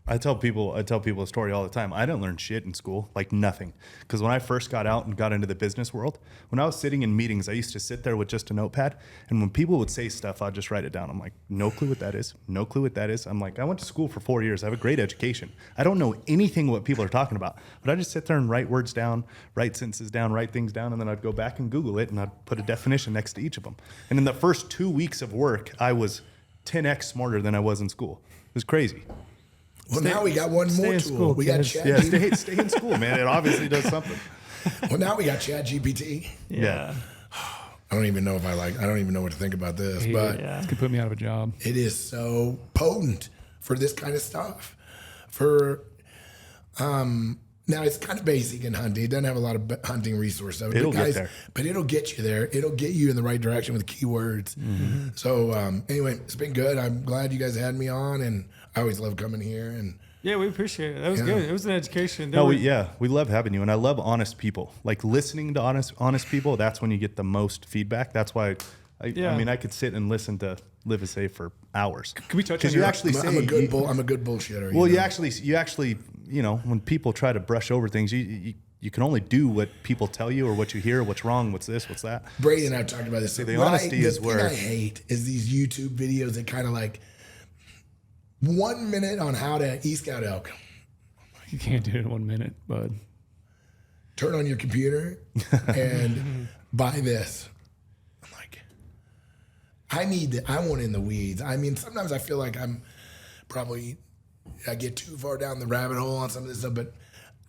I tell people a story all the time. I didn't learn shit in school, like nothing. Because when I first got out and got into the business world, when I was sitting in meetings, I used to sit there with just a notepad. And when people would say stuff, I'd just write it down. I'm like, no clue what that is. No clue what that is. I'm like, I went to school for 4 years. I have a great education. I don't know anything what people are talking about. But I just sit there and write words down, write sentences down, write things down. And then I'd go back and Google it and I'd put a definition next to each of them. And in the first 2 weeks of work, I was 10x smarter than I was in school. It was crazy. Well, now we got one more tool. School, we got kids. Chat Yeah, stay in school, man. It obviously does something. Well, now we got Chat GPT. Yeah. I don't even know what to think about this, but Yeah. This could put me out of a job. it is so potent for this kind of stuff. Now it's kind of basic in hunting. It doesn't have a lot of hunting resources. It'll get there. But it'll get you there. It'll get you in the right direction with keywords. Mm-hmm. So anyway, it's been good. I'm glad you guys had me on, and I always love coming here. And Yeah, we appreciate it. That was Yeah. good. It was an education. No, we love having you, and I love honest people. Like listening to honest people. That's when you get the most feedback. That's why, I mean, I could sit and listen to Livesay for hours. Can we touch on Because you your- actually say I'm a good bullshitter. Well, you you know? actually, when people try to brush over things, you can only do what people tell you or what you hear. What's wrong? What's this? What's that? Brady and I have talked about this. the honesty is the where- thing I hate is these YouTube videos that kind of like 1 minute on how to e-scout elk. You can't do it in 1 minute, bud. Turn on your computer and buy this. I'm like, I want in the weeds. I mean, sometimes I feel like I get too far down the rabbit hole on some of this stuff, but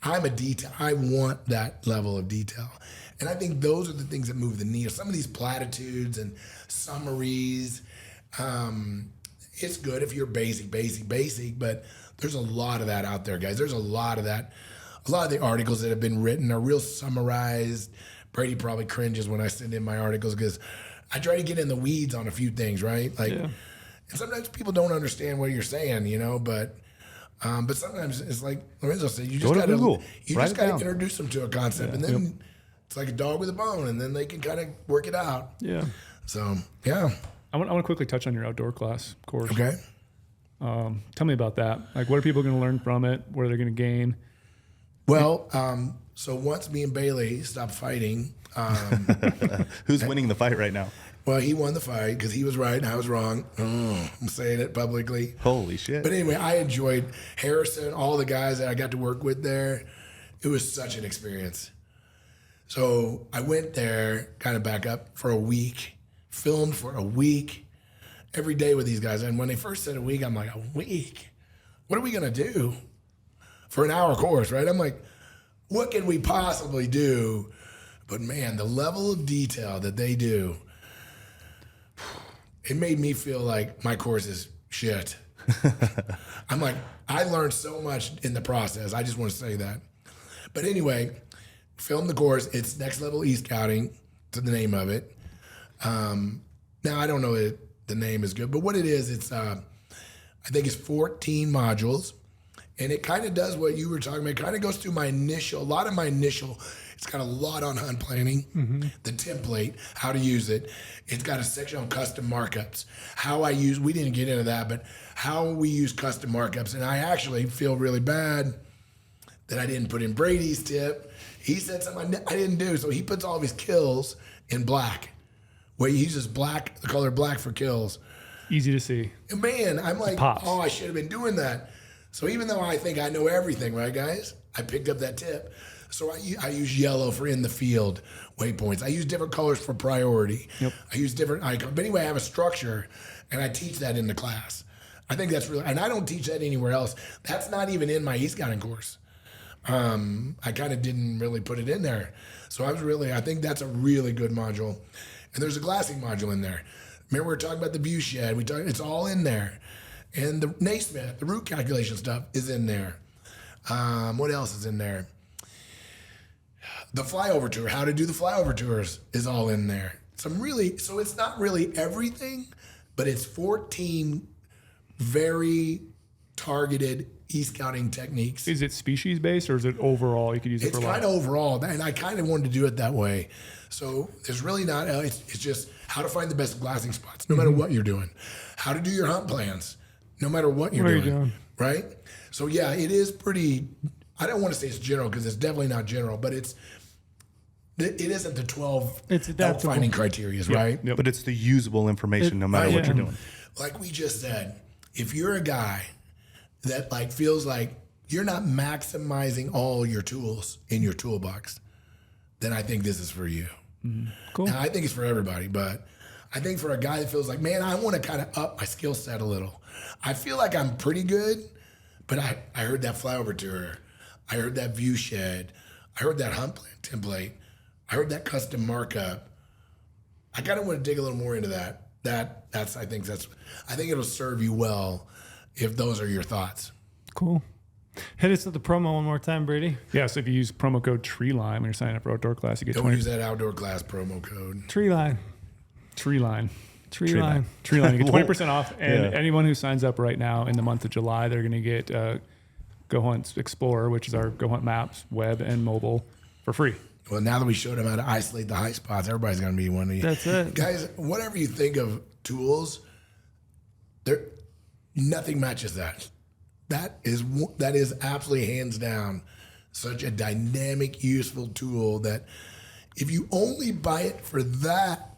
I'm a detail. I want that level of detail. And I think those are the things that move the needle. Some of these platitudes and summaries, it's good if you're basic, but there's a lot of that out there, guys. There's a lot of that. A lot of the articles that have been written are real summarized. Brady probably cringes when I send in my articles because I try to get in the weeds on a few things, right? Like, and sometimes people don't understand what you're saying, but sometimes it's like Lorenzo said, you just got to introduce them to a concept, and then it's like a dog with a bone, and then they can kind of work it out. Yeah. So yeah. I want to quickly touch on your outdoor class course. Okay. Tell me about that. Like, what are people going to learn from it? What are they going to gain? Well, so once me and Bailey stopped fighting, Who's winning the fight right now? well, he won the fight because he was right and I was wrong. I'm saying it publicly. Holy shit. But anyway, I enjoyed Harrison, all the guys that I got to work with there. It was such an experience. So I went there, kind of back up for a week filmed for a week every day with these guys. And when they first said a week, I'm like, a week? What are we going to do for an hour course, right? I'm like, what can we possibly do? But man, the level of detail that they do, it made me feel like my course is shit. I'm like, I learned so much in the process. I just want to say that. But anyway, film the course. It's Next Level E-Scouting, to the name of it. Now, I don't know if the name is good, but what it is, it's I think it's 14 modules, and it kind of does what you were talking about. It kind of goes through a lot of my initial. It's got a lot on hunt planning, the template, how to use it. It's got a section on custom markups, we didn't get into that, but how we use custom markups. And I actually feel really bad that I didn't put in Brady's tip. He said something I didn't do, so he puts all of his kills in black. Well, he uses black, the color black for kills. Easy to see. And man, I'm like, oh, I should have been doing that. So even though I think I know everything, right, guys? I picked up that tip. So I use yellow for in the field waypoints. I use different colors for priority. Yep. I use different icons. But anyway, I have a structure, and I teach that in the class. I think that's really, and I don't teach that anywhere else. That's not even in my e-scouting course. I kind of didn't really put it in there. So I think that's a really good module. And there's a glassing module in there. Remember we were talking about the view shed. It's all in there. And the Naismith, the route calculation stuff is in there. What else is in there? The flyover tour, how to do the flyover tours is all in there. So it's not really everything, but it's 14 very targeted e-scouting techniques. Is it species based or is it overall? You could use it for a lot. It's kind of overall, and I kind of wanted to do it that way. So there's really not, it's just how to find the best glassing spots, no matter what you're doing. How to do your hunt plans, no matter what you're doing. Right? So yeah, it is pretty, I don't want to say it's general because it's definitely not general, but it isn't the 12 elk finding criteria, right? Yep. But it's the usable information no matter what you're doing. Like we just said, if you're a guy that like feels like you're not maximizing all your tools in your toolbox, then I think this is for you. Mm-hmm. Cool. Now, I think it's for everybody, but I think for a guy that feels like, man, I want to kind of up my skill set a little. I feel like I'm pretty good, but I heard that flyover tour. I heard that view shed. I heard that hunt plan template. I heard that custom markup. I kind of want to dig a little more into that. I think it'll serve you well if those are your thoughts. Cool. Hit us with the promo one more time, Brady. Yeah, so if you use promo code TREELINE when you're signing up for OutdoorClass, you get 20%. Don't use that OutdoorClass promo code. TreeLine. TREELINE. TreeLine. TREELINE. You get 20% off. And anyone who signs up right now in the month of July, they're going to get GoHunt Explorer, which is our GoHunt Maps, web and mobile, for free. Well, now that we showed them how to isolate the high spots, everybody's going to be one of you. That's it. Guys, whatever you think of tools, nothing matches that. That is absolutely hands down such a dynamic, useful tool that if you only buy it for that,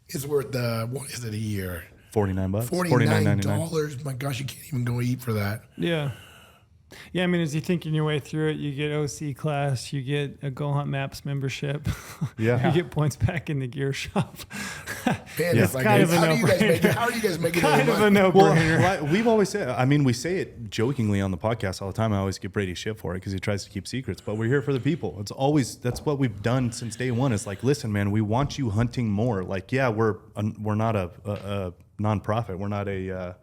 it's worth what is it a year? $49. $49. My gosh, you can't even go eat for that. Yeah. Yeah, I mean, as you're thinking your way through it, you get OC class, you get a GoHunt Maps membership, you get points back in the gear shop. Man, it's like, how are you guys making kind of a money? no-brainer? Well, we've always said, I mean, we say it jokingly on the podcast all the time. I always give Brady shit for it because he tries to keep secrets, but we're here for the people. That's what we've done since day one. It's like, listen, man, we want you hunting more. Like, yeah, we're not a nonprofit. We're not a,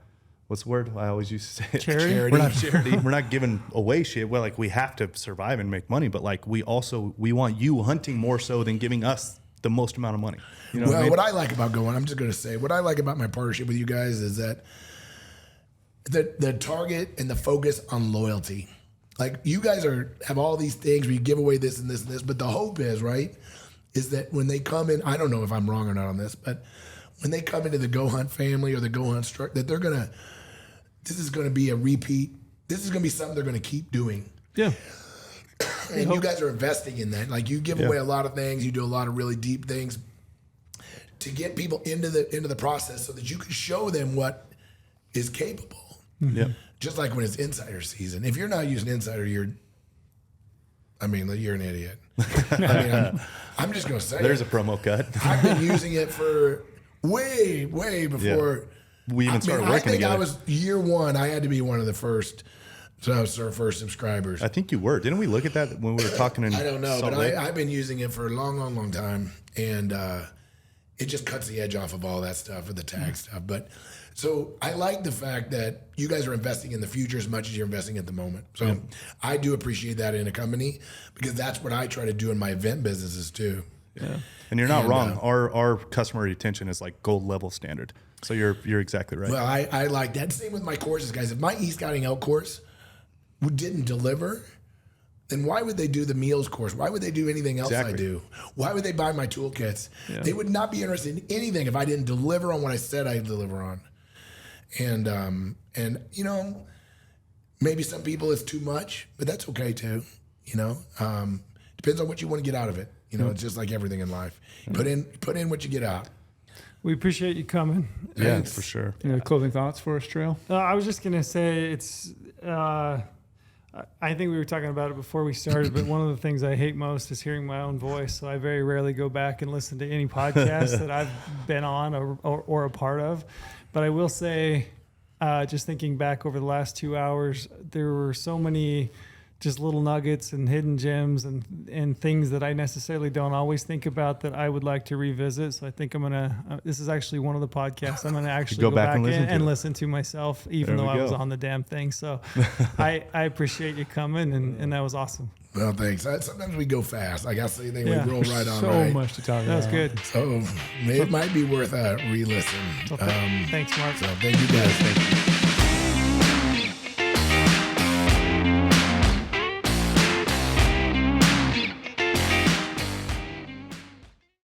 what's the word I always used to say? Charity. We're not charity. We're not giving away shit. Well, like we have to survive and make money, but like we want you hunting more so than giving us the most amount of money. You know what I like about I'm just going to say, what I like about my partnership with you guys is that the target and the focus on loyalty. Like you guys have all these things where you give away this and this and this, but the hope is, right, is that when they come in, I don't know if I'm wrong or not on this, but when they come into the GoHunt family or the GoHunt structure, that this is going to be a repeat. This is going to be something they're going to keep doing. Yeah. And you guys are investing in that. Like you give away a lot of things. You do a lot of really deep things to get people into the process so that you can show them what is capable. Yeah. Just like when it's insider season. If you're not using insider, you're an idiot. I'm just going to say there's a promo cut. I've been using it for way before we even started working together. I was year one. I had to be one of the first. So I was our first subscribers. I think you were. Didn't we look at that when we were talking? I don't know, but I've been using it for a long time, and it just cuts the edge off of all that stuff with the tag stuff. But so I like the fact that you guys are investing in the future as much as you're investing at the moment. So I do appreciate that in a company, because that's what I try to do in my event businesses too. Yeah, and you're not wrong. Our customer retention is like gold level standard. So you're exactly right. Well, I like that. Same with my courses, guys. If my e-scouting elk course didn't deliver, then why would they do the meals course? Why would they do anything else I do? Why would they buy my toolkits? Yeah. They would not be interested in anything if I didn't deliver on what I said I'd deliver on. And you know, maybe some people it's too much, but that's okay too. You know, depends on what you want to get out of it. You know, it's just like everything in life. Put in what you get out. We appreciate you coming. Yeah, for sure. Closing thoughts for us, Trail? I was just gonna say it's. I think we were talking about it before we started, but one of the things I hate most is hearing my own voice. So I very rarely go back and listen to any podcast that I've been on or a part of. But I will say, just thinking back over the last 2 hours, there were so many just little nuggets and hidden gems and things that I necessarily don't always think about that I would like to revisit. So I think I'm going to, this is actually one of the podcasts I'm going to actually go back and listen to myself, even though I was on the damn thing. So I appreciate you coming, and that was awesome. Well, thanks. Sometimes we go fast. I got to say, we roll right on. So much to talk about. That was good. So it might be worth a re-listen. Okay. Thanks, Mark. So thank you guys.